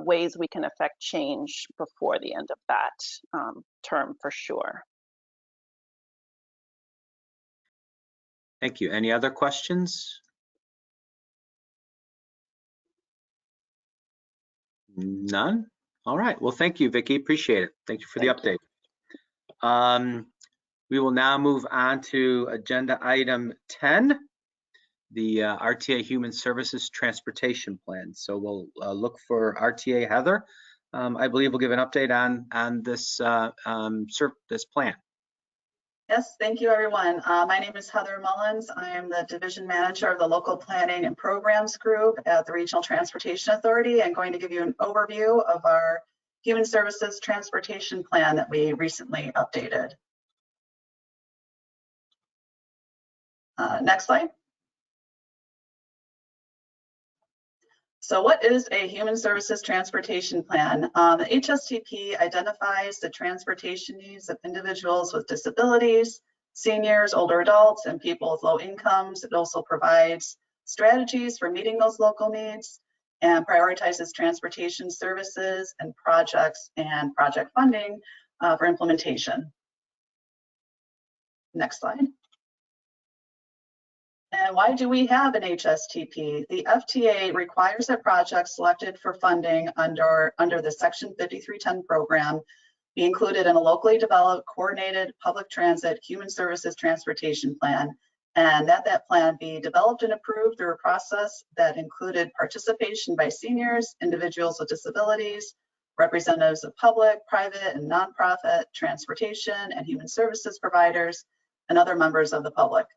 ways we can affect change before the end of that term for sure.
Thank you. Any other questions? None? All right. Well, thank you, Vicki. Appreciate it. Thank you for the update. We will now move on to agenda item 10, the RTA Human Services Transportation Plan. So we'll look for RTA Heather. I believe we'll give an update on this this plan.
Yes, thank you, everyone. My name is Heather Mullins. I am the Division Manager of the Local Planning and Programs Group at the Regional Transportation Authority. I'm going to give you an overview of our Human Services Transportation Plan that we recently updated. Next slide. So what is a Human Services Transportation Plan? The HSTP identifies the transportation needs of individuals with disabilities, seniors, older adults, and people with low incomes. It also provides strategies for meeting those local needs and prioritizes transportation services and projects and project funding for implementation. Next slide. And why do we have an HSTP? The FTA requires that projects selected for funding under the Section 5310 program be included in a locally developed, coordinated public transit human services transportation plan, and that plan be developed and approved through a process that included participation by seniors, individuals with disabilities, representatives of public, private, and nonprofit transportation and human services providers, and other members of the public.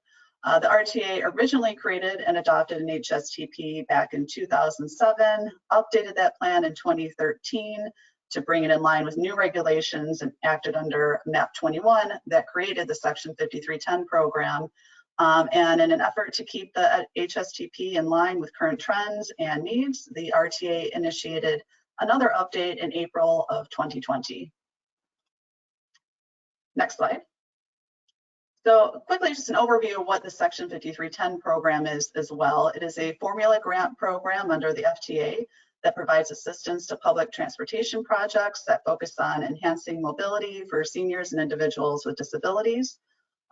The RTA originally created and adopted an HSTP back in 2007, updated that plan in 2013 to bring it in line with new regulations and acted under MAP 21 that created the Section 5310 program. And in an effort to keep the HSTP in line with current trends and needs, the RTA initiated another update in April of 2020. Next slide. So quickly, just an overview of what the Section 5310 program is as well. It is a formula grant program under the FTA that provides assistance to public transportation projects that focus on enhancing mobility for seniors and individuals with disabilities.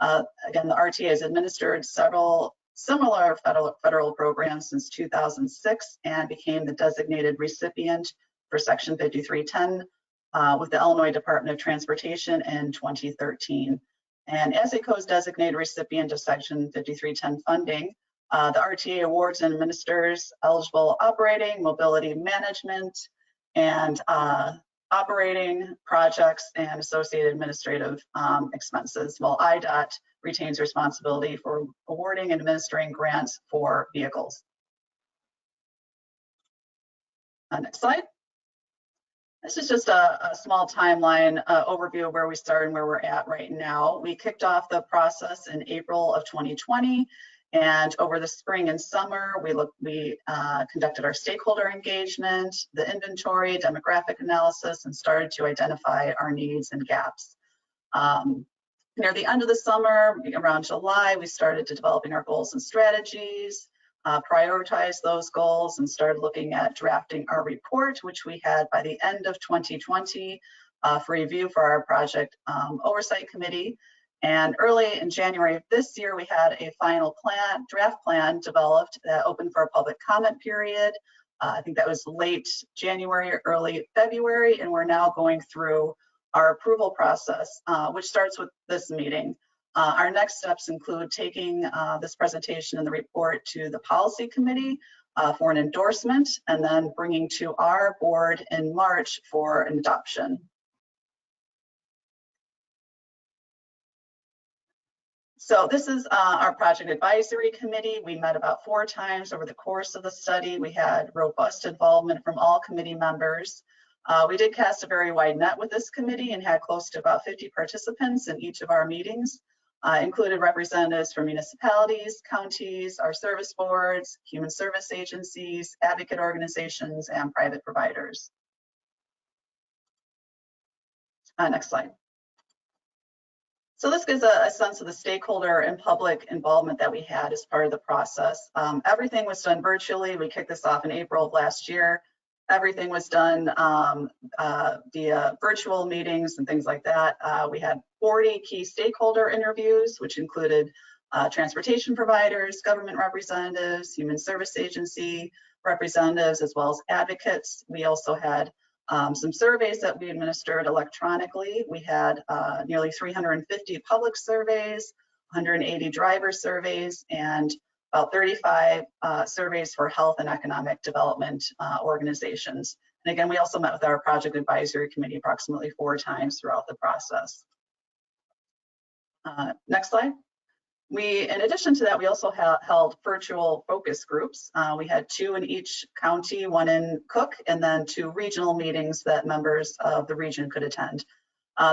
Again, the RTA has administered several similar federal programs since 2006 and became the designated recipient for Section 5310 with the Illinois Department of Transportation in 2013. And as a co-designated recipient of Section 5310 funding, the RTA awards and administers eligible operating, mobility management, and operating projects and associated administrative expenses, while IDOT retains responsibility for awarding and administering grants for vehicles. Next slide. This is just a small timeline overview of where we started and where we're at right now. We kicked off the process in April of 2020, and over the spring and summer, we conducted our stakeholder engagement, the inventory, demographic analysis, and started to identify our needs and gaps. Near the end of the summer, around July, we started to developing our goals and strategies, prioritize those goals, and started looking at drafting our report, which we had by the end of 2020 for review for our project oversight committee. And early in January of this year, we had a final plan, draft plan developed that opened for a public comment period. I think that was late January or early February, and we're now going through our approval process, which starts with this meeting. Our next steps include taking this presentation and the report to the policy committee for an endorsement, and then bringing to our board in March for an adoption. So this is our project advisory committee. We met about 4 times over the course of the study. We had robust involvement from all committee members. We did cast a very wide net with this committee and had close to about 50 participants in each of our meetings. Included representatives from municipalities, counties, our service boards, human service agencies, advocate organizations, and private providers. Next slide. So this gives a sense of the stakeholder and public involvement that we had as part of the process. Everything was done virtually. We kicked this off in April of last year. Everything was done via virtual meetings and things like that. We had 40 key stakeholder interviews, which included transportation providers, government representatives, human service agency representatives, as well as advocates. We also had some surveys that we administered electronically. We had nearly 350 public surveys, 180 driver surveys, and about 35 surveys for health and economic development organizations. And again, we also met with our project advisory committee approximately 4 times throughout the process. Next slide. In addition to that, we also held virtual focus groups. We had 2 in each county, 1 in Cook, and then 2 regional meetings that members of the region could attend.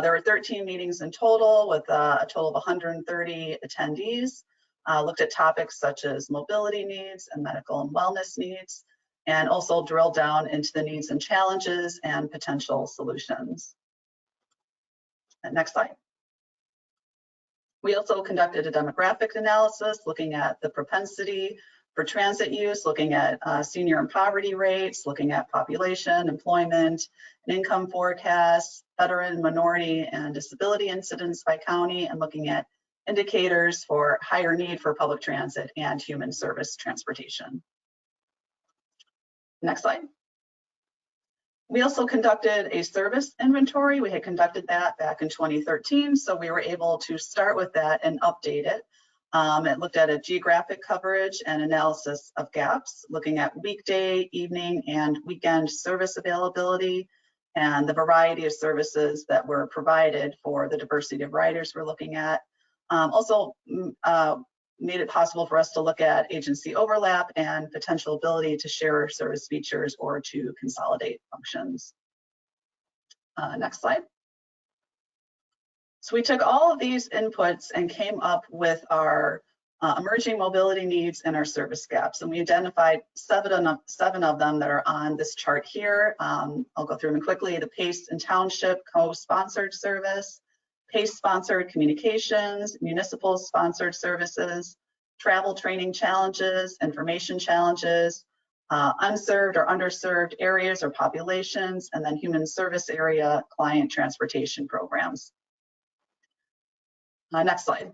There were 13 meetings in total with a total of 130 attendees. Looked at topics such as mobility needs and medical and wellness needs, and also drilled down into the needs and challenges and potential solutions. Next slide. We also conducted a demographic analysis looking at the propensity for transit use, looking at senior and poverty rates, looking at population, employment, and income forecasts, veteran, minority, and disability incidents by county, and looking at indicators for higher need for public transit and human service transportation. Next slide. We also conducted a service inventory. We had conducted that back in 2013, so we were able to start with that and update it. It looked at a geographic coverage and analysis of gaps, looking at weekday, evening, and weekend service availability, and the variety of services that were provided for the diversity of riders we're looking at. Also made it possible for us to look at agency overlap and potential ability to share service features or to consolidate functions. Next slide. So we took all of these inputs and came up with our emerging mobility needs and our service gaps. And we identified seven of them that are on this chart here. I'll go through them quickly. The PACE and Township co-sponsored service, PACE-sponsored communications, municipal-sponsored services, travel training challenges, information challenges, unserved or underserved areas or populations, and then human service area client transportation programs. Next slide.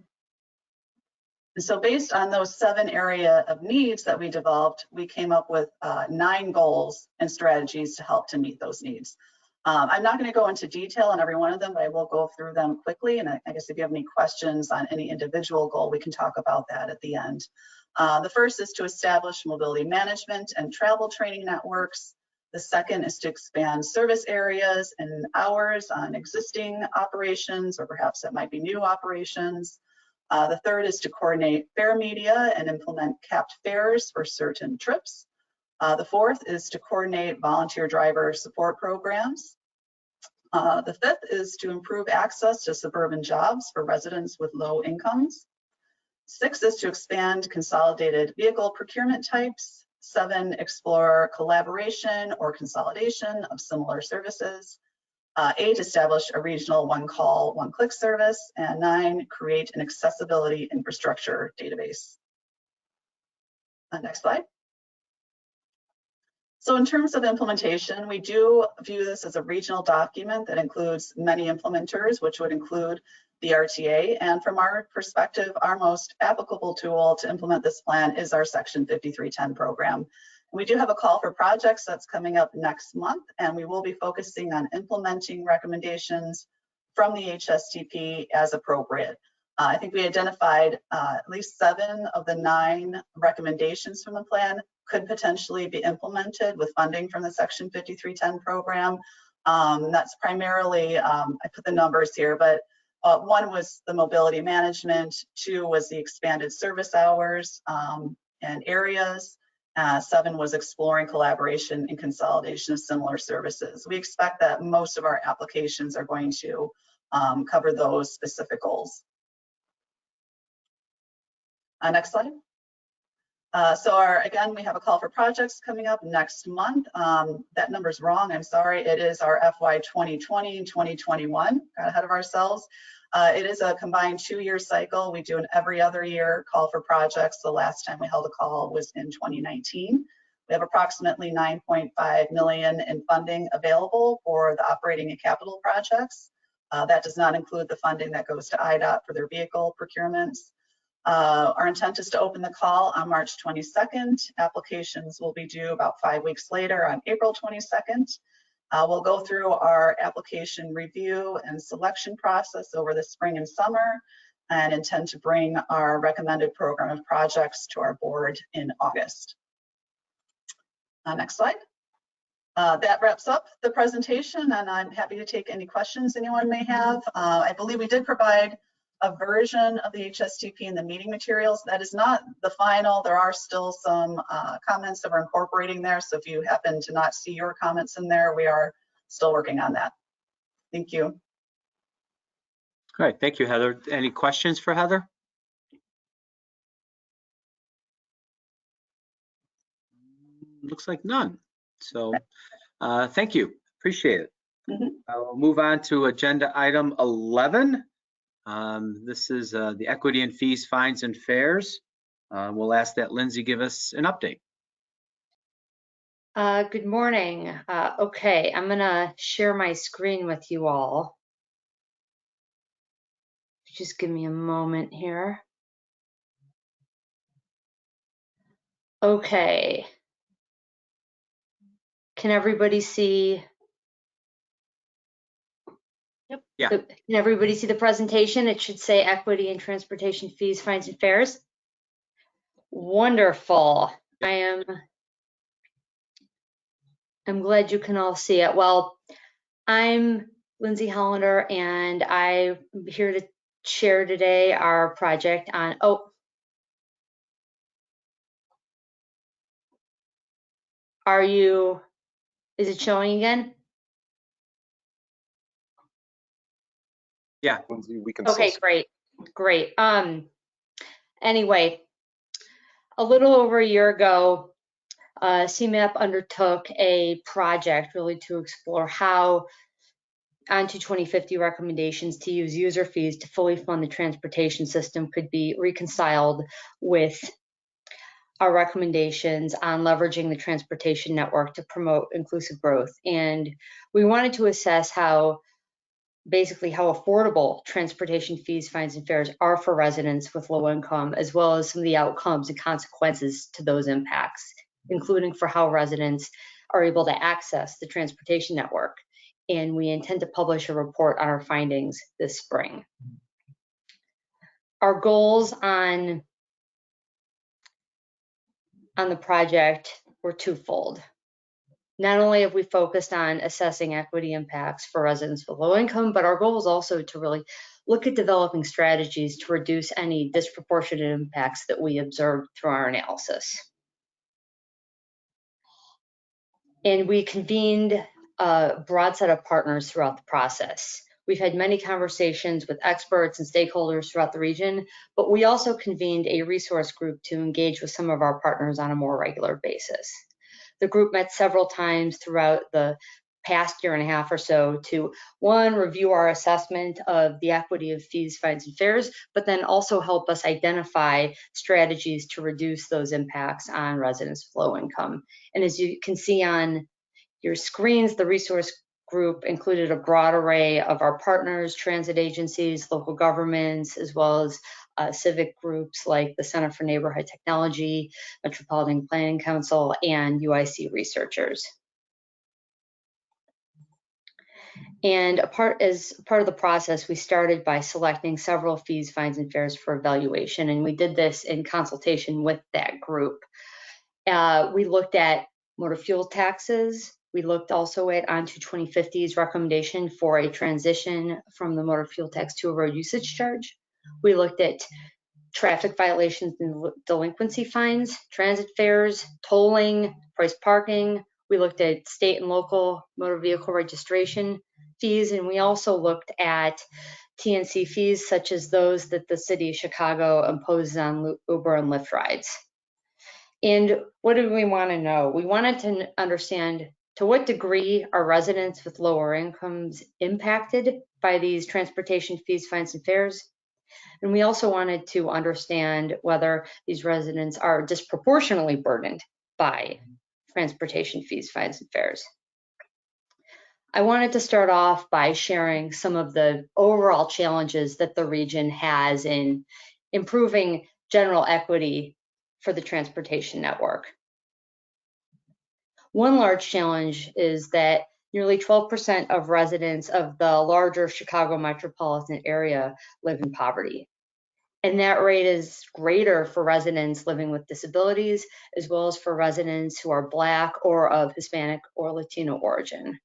And so based on those 7 areas of needs that we developed, we came up with 9 goals and strategies to help to meet those needs. I'm not going to go into detail on every one of them, but I will go through them quickly. And I guess if you have any questions on any individual goal, we can talk about that at the end. The first is to establish mobility management and travel training networks. The second is to expand service areas and hours on existing operations, or perhaps that might be new operations. The third is to coordinate fare media and implement capped fares for certain trips. The fourth is to coordinate volunteer driver support programs. The fifth is to improve access to suburban jobs for residents with low incomes. 6 is to expand consolidated vehicle procurement types. 7, explore collaboration or consolidation of similar services. 8, establish a regional one-call, one-click service. And 9, create an accessibility infrastructure database. Next slide. So in terms of implementation, we do view this as a regional document that includes many implementers, which would include the RTA. And from our perspective, our most applicable tool to implement this plan is our Section 5310 program. We do have a call for projects that's coming up next month, and we will be focusing on implementing recommendations from the HSTP as appropriate. I think we identified at least 7 of the 9 recommendations from the plan could potentially be implemented with funding from the Section 5310 program. That's primarily, I put the numbers here, but 1 was the mobility management, 2 was the expanded service hours and areas, 7 was exploring collaboration and consolidation of similar services. We expect that most of our applications are going to cover those specific goals. Next slide. So again, we have a call for projects coming up next month. That number's wrong, I'm sorry. It is our FY 2020 and 2021, got ahead of ourselves. It is a combined 2-year cycle. We do an every other year call for projects. The last time we held a call was in 2019. We have approximately 9.5 million in funding available for the operating and capital projects. That does not include the funding that goes to IDOT for their vehicle procurements. Our intent is to open the call on March 22nd. Applications will be due about 5 weeks later on April 22nd. We'll go through our application review and selection process over the spring and summer and intend to bring our recommended program of projects to our board in August. Next slide. That wraps up the presentation, and I'm happy to take any questions anyone may have. I believe we did provide a version of the HSTP in the meeting materials. That is not the final. There are still some comments that we're incorporating there. So if you happen to not see your comments in there, we are still working on that. Thank you.
All right, thank you, Heather. Any questions for Heather? Looks like none. So thank you, appreciate it. I'll move on to agenda item 11. This is the equity and fees, fines and fares. We'll ask that Lindsay give us an update.
Good morning. Okay, I'm gonna share my screen with you all. Just give me a moment here. Okay. Can everybody see? Yep.
Yeah.
Can everybody see the presentation? It should say equity and transportation fees, fines and fares. Wonderful. I'm glad you can all see it. Well, I'm Lindsay Hollander, and I'm here to share today our project on, is it showing again?
Yeah.
We can
Okay, great. Anyway, a little over a year ago, CMAP undertook a project really to explore how onto 2050 recommendations to use user fees to fully fund the transportation system could be reconciled with our recommendations on leveraging the transportation network to promote inclusive growth. And we wanted to assess how affordable transportation fees, fines, and fares are for residents with low income, as well as some of the outcomes and consequences to those impacts, including for how residents are able to access the transportation network. And we intend to publish a report on our findings this spring. Our goals on the project were twofold. Not only have we focused on assessing equity impacts for residents with low income, but our goal is also to really look at developing strategies to reduce any disproportionate impacts that we observed through our analysis.
And we convened a broad set of partners throughout the process. We've had many conversations with experts and stakeholders throughout the region, but we also convened a resource group to engage with some of our partners on a more regular basis. The group met several times throughout the past year and a half or so to, one, review our assessment of the equity of fees, fines, and fares, but then also help us identify strategies to reduce those impacts on residents with low income. And as you can see on your screens, the resource group included a broad array of our partners, transit agencies, local governments, as well as civic groups like the Center for Neighborhood Technology, Metropolitan Planning Council, and UIC researchers. And as part of the process, we started by selecting several fees, fines, and fares for evaluation, and we did this in consultation with that group. We looked at motor fuel taxes. We looked also at ON2 2050's recommendation for a transition from the motor fuel tax to a road usage charge. We looked at traffic violations and delinquency fines, transit fares, tolling, price parking. We looked at state and local motor vehicle registration fees, and we also looked at TNC fees such as those that the city of Chicago imposes on Uber and Lyft rides. And what did we want to know? We wanted to understand to what degree are residents with lower incomes impacted by these transportation fees, fines, and fares? And we also wanted to understand whether these residents are disproportionately burdened by transportation fees, fines, and fares. I wanted to start off by sharing some of the overall challenges that the region has in improving general equity for the transportation network. One large challenge is that nearly 12% of residents of the larger Chicago metropolitan area live in poverty. And that rate is greater for residents living with disabilities, as well as for residents who are Black or of Hispanic or Latino origin.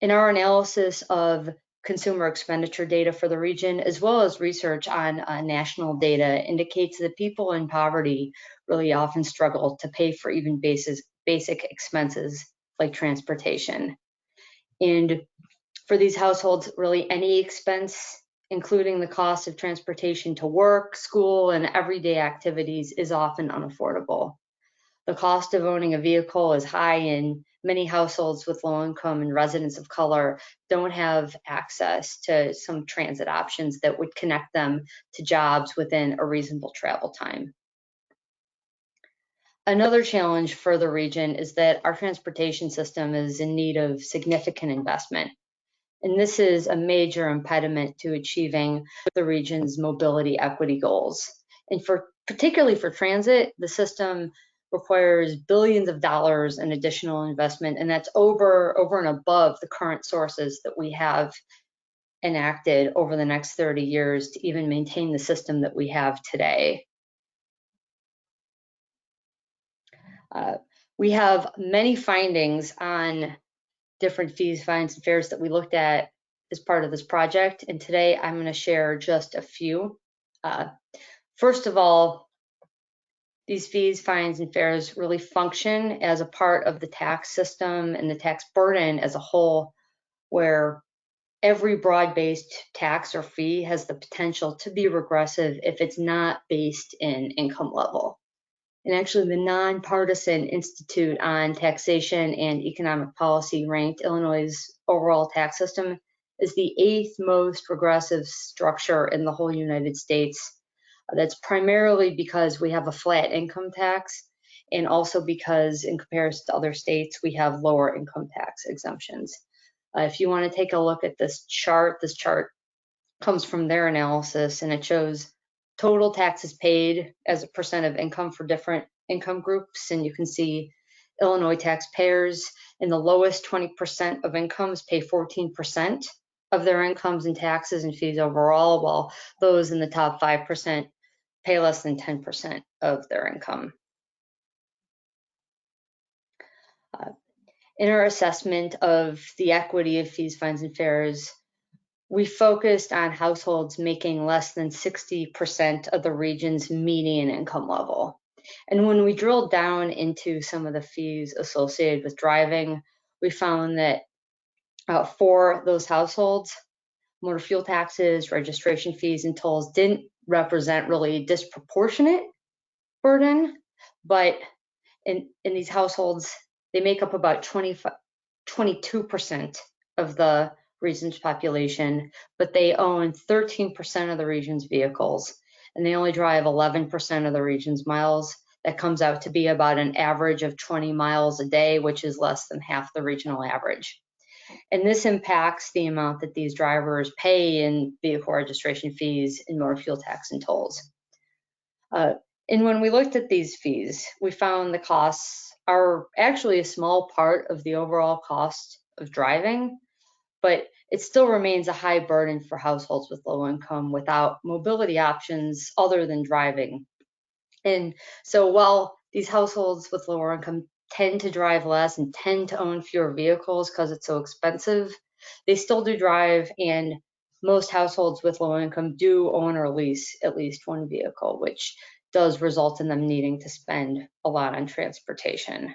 In our analysis of consumer expenditure data for the region, as well as research on national data, indicates that people in poverty really often struggle to pay for even basic expenses like transportation. And for these households, really any expense, including the cost of transportation to work, school, and everyday activities, is often unaffordable. The cost of owning a vehicle is high, and many households with low income and residents of color don't have access to some transit options that would connect them to jobs within a reasonable travel time. Another challenge for the region is that our transportation system is in need of significant investment. And this is a major impediment to achieving the region's mobility equity goals. And particularly for transit, the system requires billions of dollars in additional investment, and that's over and above the current sources that we have enacted over the next 30 years to even maintain the system that we have today. We have many findings on different fees, fines, and fares that we looked at as part of this project, and today I'm going to share just a few. First of all, these fees, fines, and fares really function as a part of the tax system and the tax burden as a whole, where every broad-based tax or fee has the potential to be regressive if it's not based in income level. And actually, the Nonpartisan Institute on Taxation and Economic Policy ranked Illinois' overall tax system as the 8th most regressive structure in the whole United States. That's primarily because we have a flat income tax, and also because in comparison to other states, we have lower income tax exemptions. If you want to take a look at this chart comes from their analysis, and it shows total taxes paid as a percent of income for different income groups. And you can see Illinois taxpayers in the lowest 20% of incomes pay 14% of their incomes in taxes and fees overall, while those in the top 5% pay less than 10% of their income. In our assessment of the equity of fees, fines, and fares, we focused on households making less than 60% of the region's median income level. And when we drilled down into some of the fees associated with driving, we found that for those households, motor fuel taxes, registration fees, and tolls didn't represent really disproportionate burden, but in these households, they make up about 22% of the region's population, but they own 13% of the region's vehicles, and they only drive 11% of the region's miles. That comes out to be about an average of 20 miles a day, which is less than half the regional average. And this impacts the amount that these drivers pay in vehicle registration fees, in motor fuel tax, and tolls. And when we looked at these fees, we found the costs are actually a small part of the overall cost of driving, but it still remains a high burden for households with low income without mobility options other than driving. And so while these households with lower income tend to drive less and tend to own fewer vehicles because it's so expensive, they still do drive, and most households with low income do own or lease at least one vehicle, which does result in them needing to spend a lot on transportation.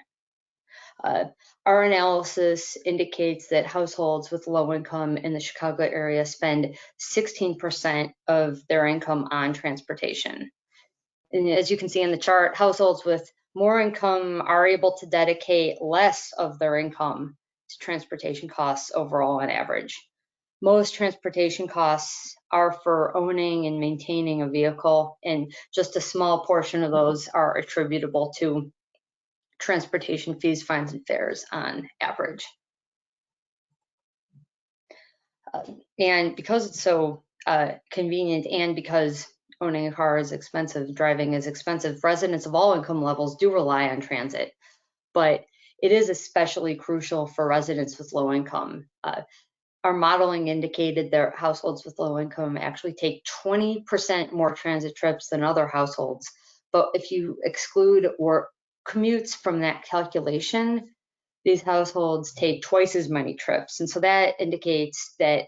Our analysis indicates that households with low income in the Chicago area spend 16% of their income on transportation. And as you can see in the chart, households with more income are able to dedicate less of their income to transportation costs overall on average. Most transportation costs are for owning and maintaining a vehicle, and just a small portion of those are attributable to transportation fees, fines, and fares on average. And because it's so convenient, and because owning a car is expensive, driving is expensive, residents of all income levels do rely on transit. But it is especially crucial for residents with low income. Our modeling indicated that households with low income actually take 20% more transit trips than other households. But if you exclude work commutes from that calculation, these households take twice as many trips. And so that indicates that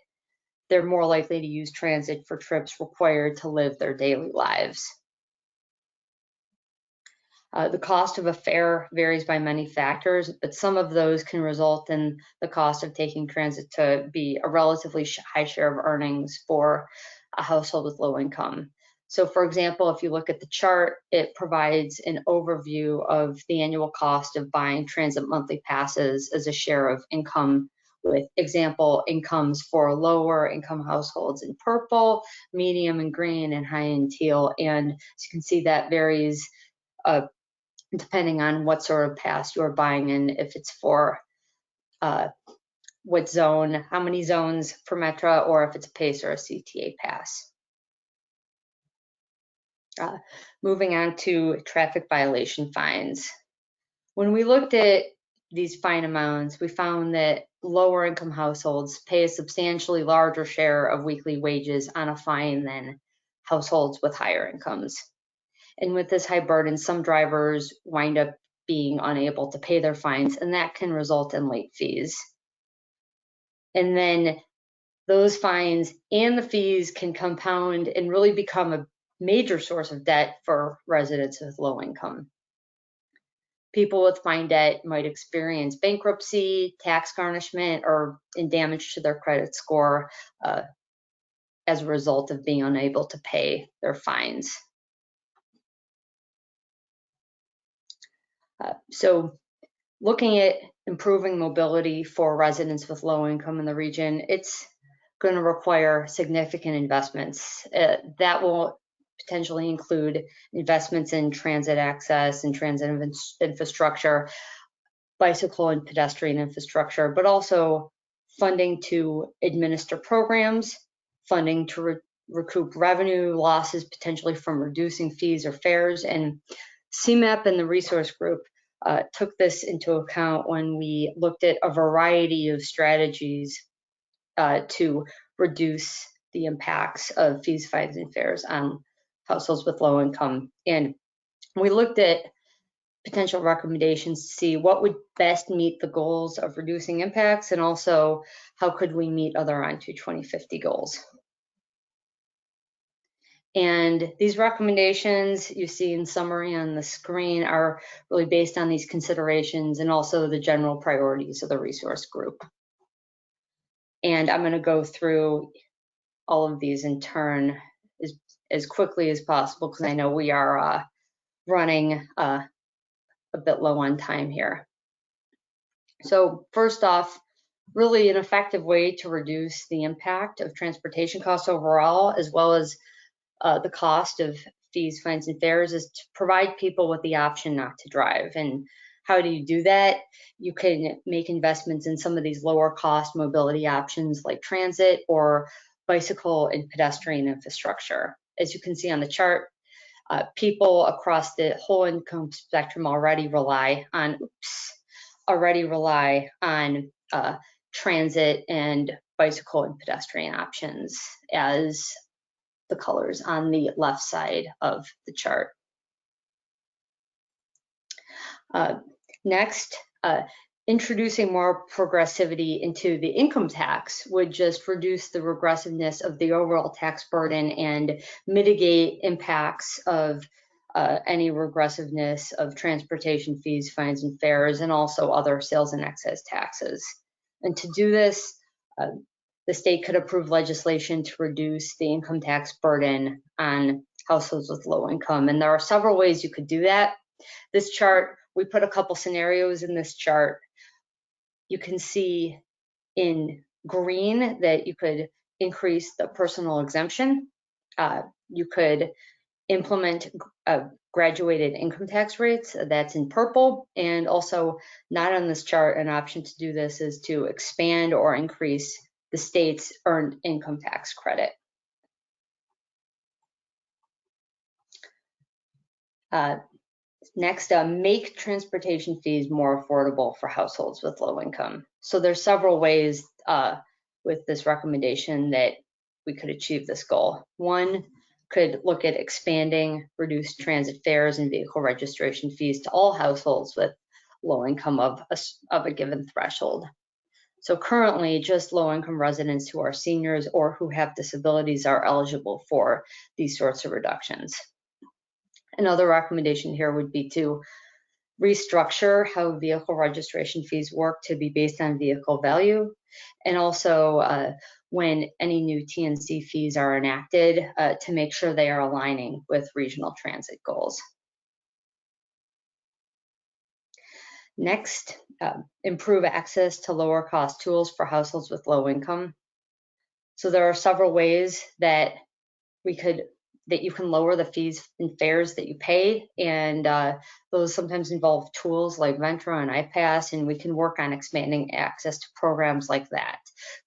they're more likely to use transit for trips required to live their daily lives. The cost of a fare varies by many factors, but some of those can result in the cost of taking transit to be a relatively high share of earnings for a household with low income. So for example, if you look at the chart, it provides an overview of the annual cost of buying transit monthly passes as a share of income, with example incomes for lower income households in purple, medium in green, and high in teal. And as you can see, that varies depending on what sort of pass you're buying in, if it's for what zone, how many zones per Metra, or if it's a PACE or a CTA pass. Moving on to traffic violation fines. When we looked at these fine amounts, we found that lower income households pay a substantially larger share of weekly wages on a fine than households with higher incomes. And with this high burden, some drivers wind up being unable to pay their fines, and that can result in late fees. And then those fines and the fees can compound and really become a major source of debt for residents with low income. People with fine debt might experience bankruptcy, tax garnishment, or damage to their credit score as a result of being unable to pay their fines. So looking at improving mobility for residents with low income in the region, it's going to require significant investments. That will potentially include investments in transit access and transit infrastructure, bicycle and pedestrian infrastructure, but also funding to administer programs, funding to recoup revenue losses potentially from reducing fees or fares. And CMAP and the resource group took this into account when we looked at a variety of strategies to reduce the impacts of fees, fines, and fares on households with low income. And we looked at potential recommendations to see what would best meet the goals of reducing impacts, and also how could we meet other On to 2050 goals. And these recommendations you see in summary on the screen are really based on these considerations and also the general priorities of the resource group. And I'm going to go through all of these in turn as quickly as possible because I know we are running a bit low on time here. So first off, really an effective way to reduce the impact of transportation costs overall, as well as the cost of fees, fines, and fares, is to provide people with the option not to drive. And how do you do that? You can make investments in some of these lower cost mobility options like transit or bicycle and pedestrian infrastructure. As you can see on the chart, people across the whole income spectrum already rely on transit and bicycle and pedestrian options as the colors on the left side of the chart. Next, introducing more progressivity into the income tax would just reduce the regressiveness of the overall tax burden and mitigate impacts of any regressiveness of transportation fees, fines, and fares, and also other sales and excise taxes. And to do this, the state could approve legislation to reduce the income tax burden on households with low income. And there are several ways you could do that. This chart, we put a couple scenarios in this chart. You can see in green that you could increase the personal exemption. You could implement graduated income tax rates, that's in purple. And also not on this chart, an option to do this is to expand or increase the state's earned income tax credit. Next, make transportation fees more affordable for households with low income. So there's several ways with this recommendation that we could achieve this goal. One could look at expanding reduced transit fares and vehicle registration fees to all households with low income of a given threshold. So currently, just low-income residents who are seniors or who have disabilities are eligible for these sorts of reductions. Another recommendation here would be to restructure how vehicle registration fees work to be based on vehicle value, and also when any new TNC fees are enacted, to make sure they are aligning with regional transit goals. Next, improve access to lower cost tools for households with low income. So there are several ways that you can lower the fees and fares that you pay, and those sometimes involve tools like Ventra and iPass, and we can work on expanding access to programs like that.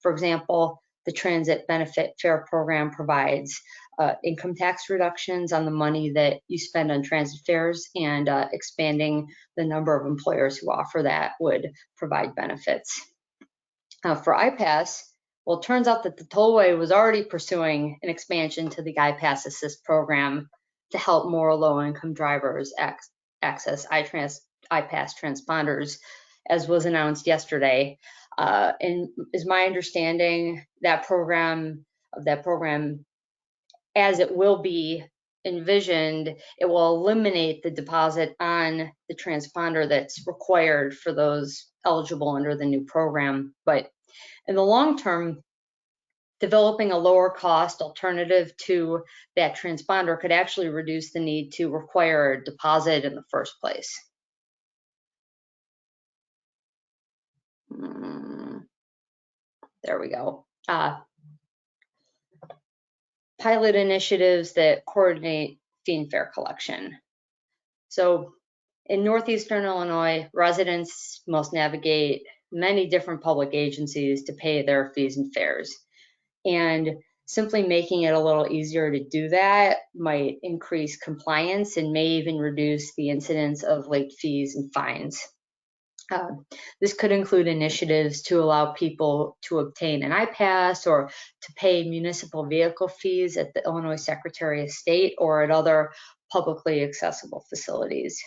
For example, the Transit Benefit Fare Program provides income tax reductions on the money that you spend on transit fares, and expanding the number of employers who offer that would provide benefits. For iPass, well, it turns out that the tollway was already pursuing an expansion to the iPass Assist program to help more low-income drivers access iPass transponders, as was announced yesterday. And is my understanding that program, as it will be envisioned, it will eliminate the deposit on the transponder that's required for those eligible under the new program. But in the long term, developing a lower cost alternative to that transponder could actually reduce the need to require a deposit in the first place. There we go. Pilot initiatives that coordinate fee and fare collection. So in Northeastern Illinois, residents must navigate many different public agencies to pay their fees and fares. And simply making it a little easier to do that might increase compliance and may even reduce the incidence of late fees and fines. This could include initiatives to allow people to obtain an iPass or to pay municipal vehicle fees at the Illinois Secretary of State or at other publicly accessible facilities.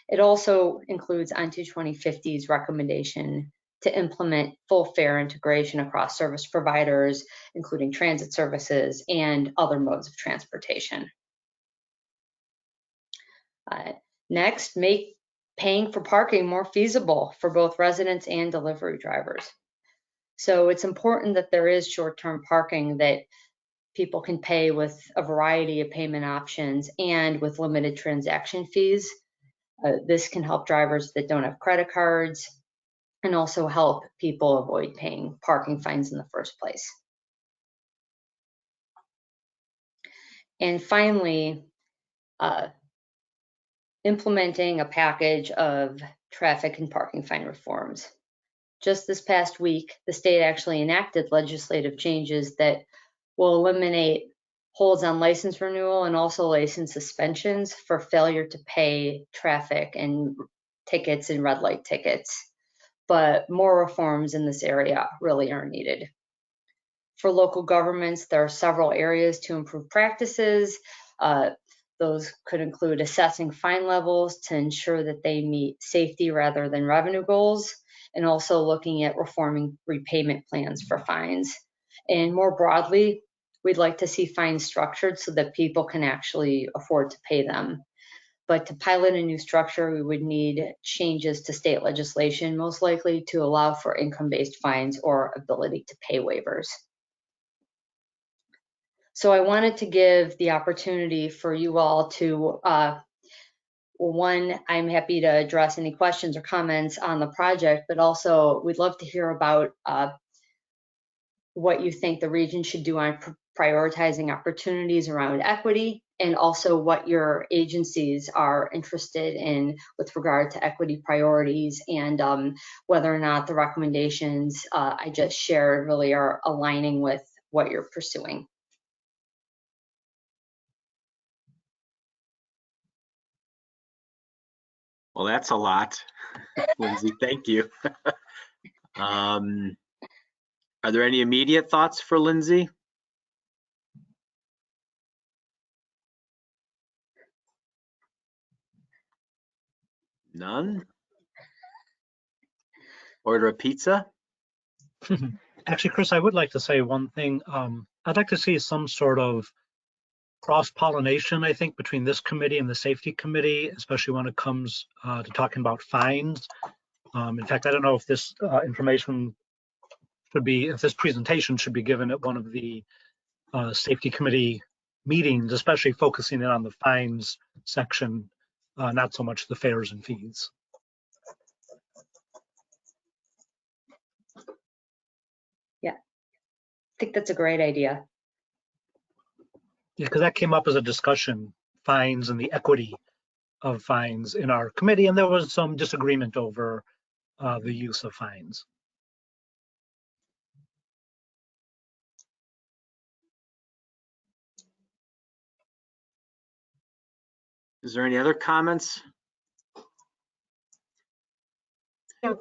It also includes ON 2050's recommendation to implement full fare integration across service providers, including transit services and other modes of transportation. Next, make paying for parking more feasible for both residents and delivery drivers. So it's important that there is short-term parking that people can pay with a variety of payment options and with limited transaction fees. This can help drivers that don't have credit cards and also help people avoid paying parking fines in the first place. And finally, implementing a package of traffic and parking fine reforms. Just this past week, the state actually enacted legislative changes that will eliminate holds on license renewal and also license suspensions for failure to pay traffic and tickets and red light tickets. But more reforms in this area really are needed. For local governments, there are several areas to improve practices. Those could include assessing fine levels to ensure that they meet safety rather than revenue goals, and also looking at reforming repayment plans for fines. And more broadly, we'd like to see fines structured so that people can actually afford to pay them. But to pilot a new structure, we would need changes to state legislation, most likely to allow for income-based fines or ability to pay waivers. So I wanted to give the opportunity for you all to, one, I'm happy to address any questions or comments on the project, but also we'd love to hear about what you think the region should do on prioritizing opportunities around equity, and also what your agencies are interested in with regard to equity priorities, and whether or not the recommendations I just shared really are aligning with what you're pursuing.
Well, that's a lot, Lindsay. Thank you. Are there any immediate thoughts for Lindsay? None? Order a pizza?
Actually, Chris, I would like to say one thing. I'd like to see some sort of cross-pollination, I think, between this committee and the safety committee, especially when it comes to talking about fines. In fact, I don't know if this information should be, if this presentation should be given at one of the safety committee meetings, especially focusing in on the fines section, not so much the fares and fees.
Yeah, I think that's a great idea.
Yeah, because that came up as a discussion, fines and the equity of fines in our committee, and there was some disagreement over the use of fines.
Is there any other comments?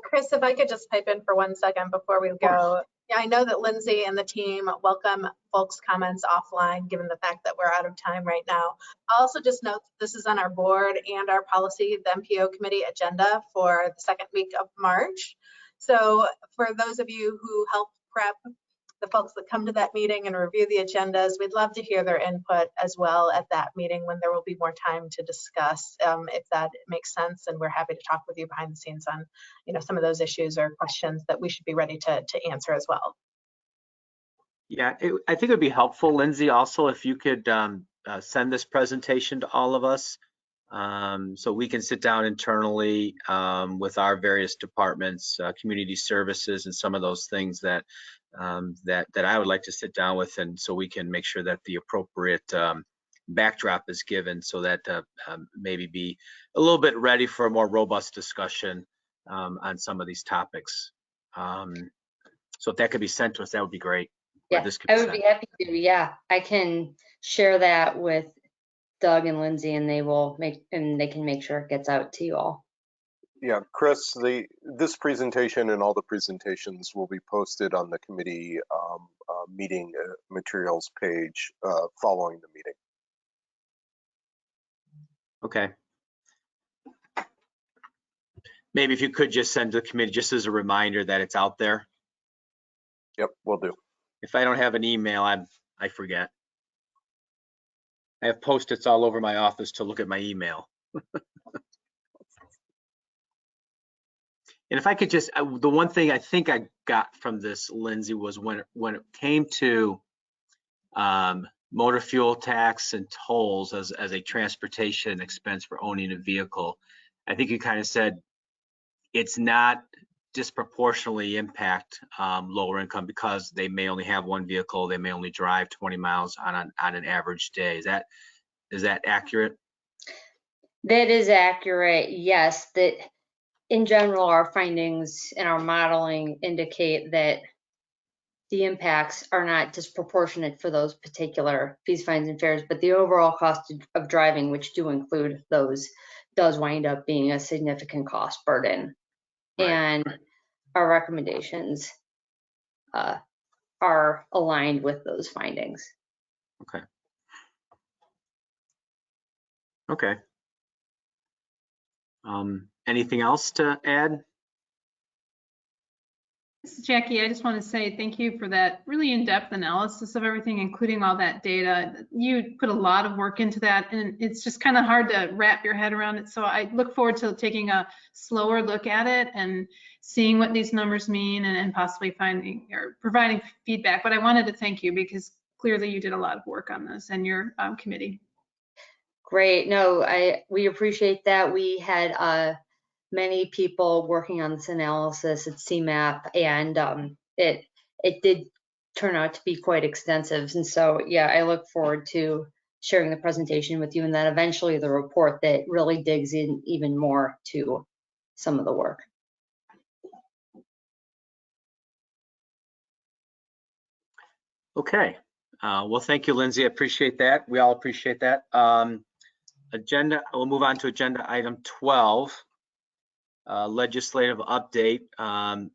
Chris, if I could just pipe in for 1 second before we go. Yeah, I know that Lindsay and the team welcome folks' comments offline, given the fact that we're out of time right now. I'll also just note that this is on our board and our policy, the MPO committee agenda for the second week of March. So for those of you who help prep the folks that come to that meeting and review the agendas, we'd love to hear their input as well at that meeting when there will be more time to discuss if that makes sense. And we're happy to talk with you behind the scenes on, some of those issues or questions that we should be ready to answer as well.
Yeah, I think it would be helpful, Lindsay, also if you could send this presentation to all of us so we can sit down internally with our various departments, community services, and some of those things that that I would like to sit down with, and so we can make sure that the appropriate backdrop is given, so that maybe be a little bit ready for a more robust discussion on some of these topics. So if that could be sent to us, that would be great.
Yeah, I would be happy to. Yeah, I can share that with Doug and Lindsay, and they can make sure it gets out to you all.
Yeah, Chris, this presentation and all the presentations will be posted on the committee meeting materials page following the meeting.
Okay. Maybe if you could just send to the committee just as a reminder that it's out there.
Yep, will do.
If I don't have an email, I forget. I have Post-its all over my office to look at my email. And if I could just, the one thing I think I got from this, Lindsay, was when it came to motor fuel tax and tolls as a transportation expense for owning a vehicle, I think you kind of said it's not disproportionately impact lower income because they may only have one vehicle, they may only drive 20 miles on an average day. Is that accurate?
That is accurate, yes. That in general, our findings and our modeling indicate that the impacts are not disproportionate for those particular fees, fines, and fares, but the overall cost of driving, which do include those, does wind up being a significant cost burden. Right. And our recommendations are aligned with those findings.
Okay. Okay. Anything else to add?
This is Jackie. I just want to say thank you for that really in-depth analysis of everything, including all that data. You put a lot of work into that, and it's just kind of hard to wrap your head around it. So I look forward to taking a slower look at it and seeing what these numbers mean and possibly finding or providing feedback. But I wanted to thank you because clearly you did a lot of work on this and your committee.
Great. No, we appreciate that. We had many people working on this analysis at CMAP, and it did turn out to be quite extensive. And so, yeah, I look forward to sharing the presentation with you, and then eventually the report that really digs in even more to some of the work.
Okay. Well, thank you, Lindsay. I appreciate that. We all appreciate that. We'll move on to agenda item 12. Legislative update.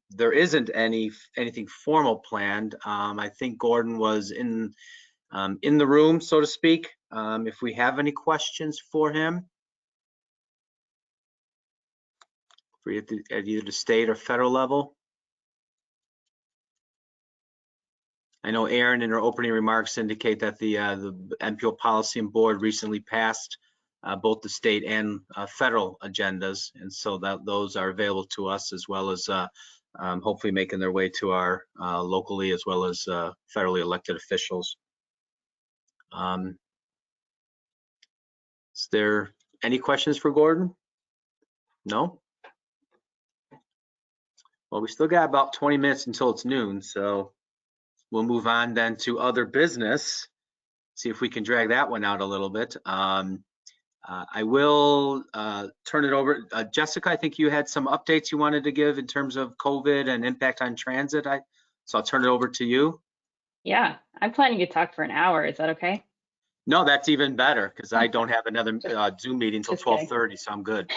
There isn't anything formal planned. I think Gordon was in the room, so to speak. If we have any questions for him, at either the state or federal level. I know Erin in her opening remarks indicate that the MPO policy and board recently passed both the state and federal agendas, and so that those are available to us, as well as hopefully making their way to our locally as well as federally elected officials. Is there any questions for Gordon? No? Well, we still got about 20 minutes until it's noon, so we'll move on then to other business. See if we can drag that one out a little bit. I will turn it over. Jessica, I think you had some updates you wanted to give in terms of COVID and impact on transit. So I'll turn it over to you.
Yeah, I'm planning to talk for an hour. Is that okay?
No, that's even better because I don't have another Zoom meeting until 12:30, so I'm good.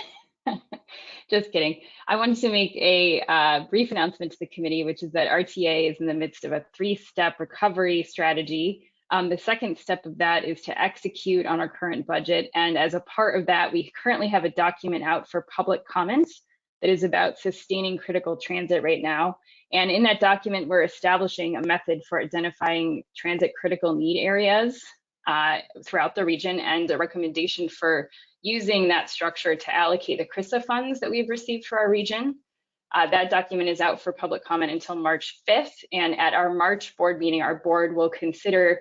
Just kidding. I wanted to make a brief announcement to the committee, which is that RTA is in the midst of a 3-step recovery strategy. The second step of that is to execute on our current budget. And as a part of that, we currently have a document out for public comments that is about sustaining critical transit right now. And in that document, we're establishing a method for identifying transit critical need areas throughout the region, and a recommendation for using that structure to allocate the CRISA funds that we've received for our region. That document is out for public comment until March 5th, and at our March board meeting, our board will consider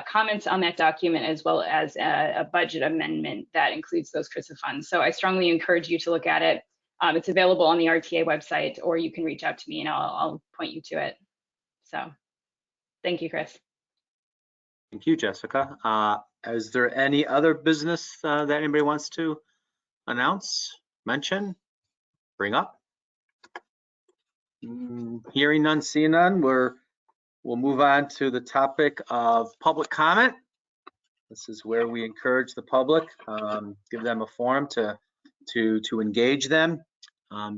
comments on that document as well as a budget amendment that includes those CRISA funds. So I strongly encourage you to look at it. It's available on the RTA website, or you can reach out to me and I'll point you to it. So thank you, Chris.
Thank you, Jessica. Is there any other business that anybody wants to announce, mention, bring up? Hearing none, seeing none, we'll move on to the topic of public comment. This is where we encourage the public, give them a forum to engage them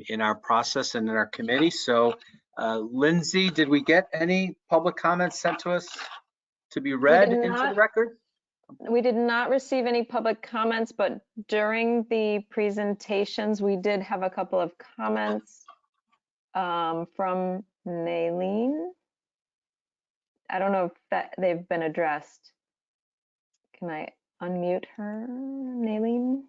in our process and in our committee. So, Lindsay, did we get any public comments sent to us to be read into the record?
We did not receive any public comments, but during the presentations, we did have a couple of comments from Naylene. I don't know if they've been addressed. Can I unmute her, Naylene?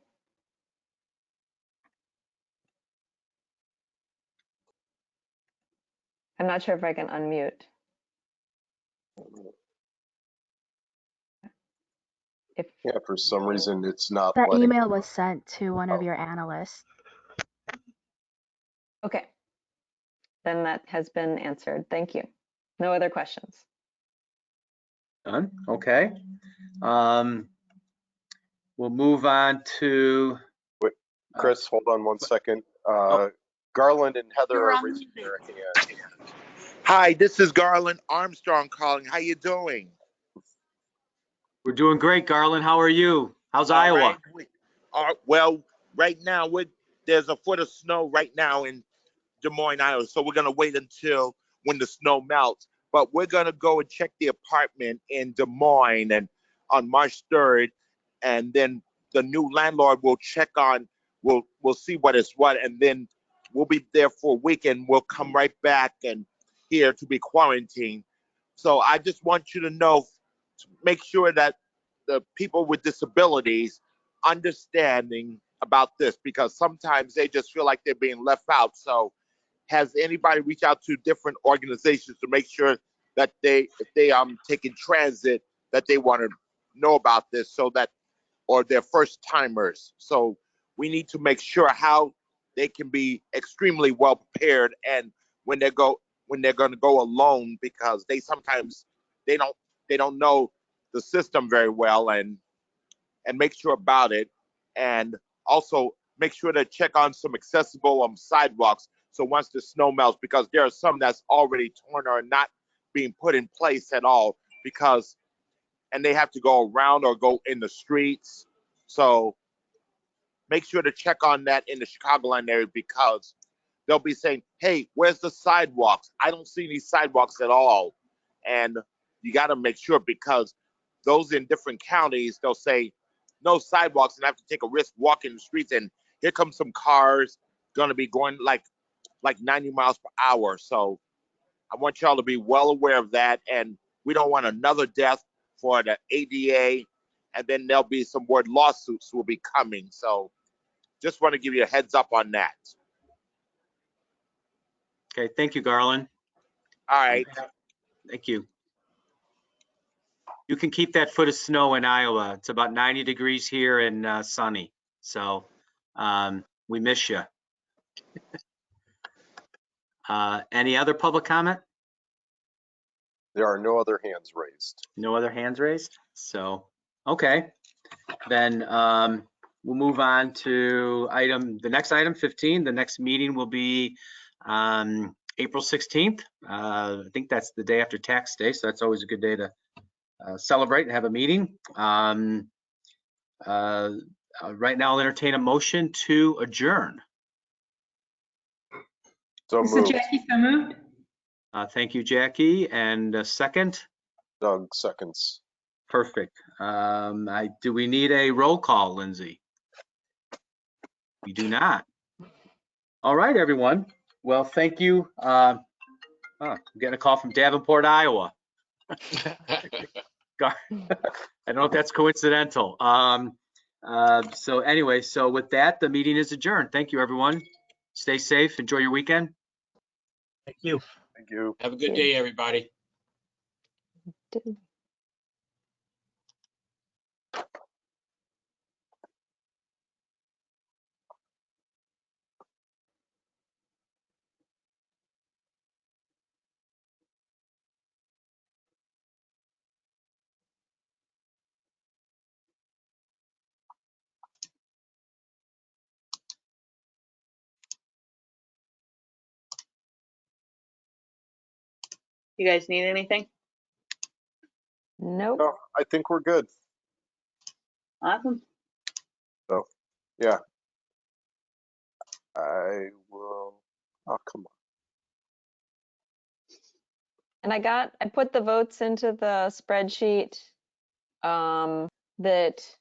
I'm not sure if I can unmute.
Yeah, for some reason it's not
That
letting.
email was sent to one of your analysts.
Okay, then that has been answered. Thank you. No other questions.
Done. Okay. We'll move on to.
Wait, Chris, hold on one second. Garland and Heather are raising their hand.
Hi, this is Garland Armstrong calling. How you doing?
We're doing great, Garland. How are you? How's Iowa?
Right. Well, right now there's a foot of snow right now in Des Moines, Iowa. So we're gonna wait until when the snow melts. But we're gonna go and check the apartment in Des Moines and on March 3rd, and then the new landlord will check on. We'll see what is what, and then we'll be there for a week, and we'll come right back and here to be quarantined. So I just want you to know, to make sure that the people with disabilities understanding about this, because sometimes they just feel like they're being left out. So has anybody reached out to different organizations to make sure that if they taking transit, that they want to know about this, so that, or they're first timers? So we need to make sure how they can be extremely well prepared, and when they're going to go alone, because they sometimes they don't know the system very well, and make sure about it, and also make sure to check on some accessible sidewalks. So once the snow melts, because there are some that's already torn or not being put in place at all, and they have to go around or go in the streets. So make sure to check on that in the Chicagoland area, because they'll be saying, hey, where's the sidewalks? I don't see any sidewalks at all. And you got to make sure, because those in different counties, they'll say no sidewalks, and have to take a risk walking the streets. And here comes some cars going to be going like 90 miles per hour. So I want y'all to be well aware of that. And we don't want another death for the ADA. And then there'll be some more lawsuits will be coming. So just want to give you a heads up on that.
Okay, thank you, Garland.
All right.
Thank you. You can keep that foot of snow in Iowa. It's about 90 degrees here and sunny. So we miss you. Any other public comment?
There are no other hands raised.
No other hands raised? So, okay. Then we'll move on to the next item, 15. The next meeting will be April 16th. I think that's the day after tax day, so that's always a good day to celebrate and have a meeting. Right now, I'll entertain a motion to adjourn.
So
This
moved.
is Jackie, so moved.
Thank you, Jackie. And a second?
Doug seconds.
Perfect. Do we need a roll call, Lindsay? We do not. All right, everyone. Well, thank you. I'm getting a call from Davenport, Iowa. I don't know if that's coincidental. So anyway, so with that, the meeting is adjourned. Thank you, everyone. Stay safe. Enjoy your weekend.
Thank you.
Thank you.
Have a good day, everybody.
You guys need anything?
Nope.
No, I think we're good.
Awesome.
So, yeah. I will. Oh, come on.
And I put the votes into the spreadsheet that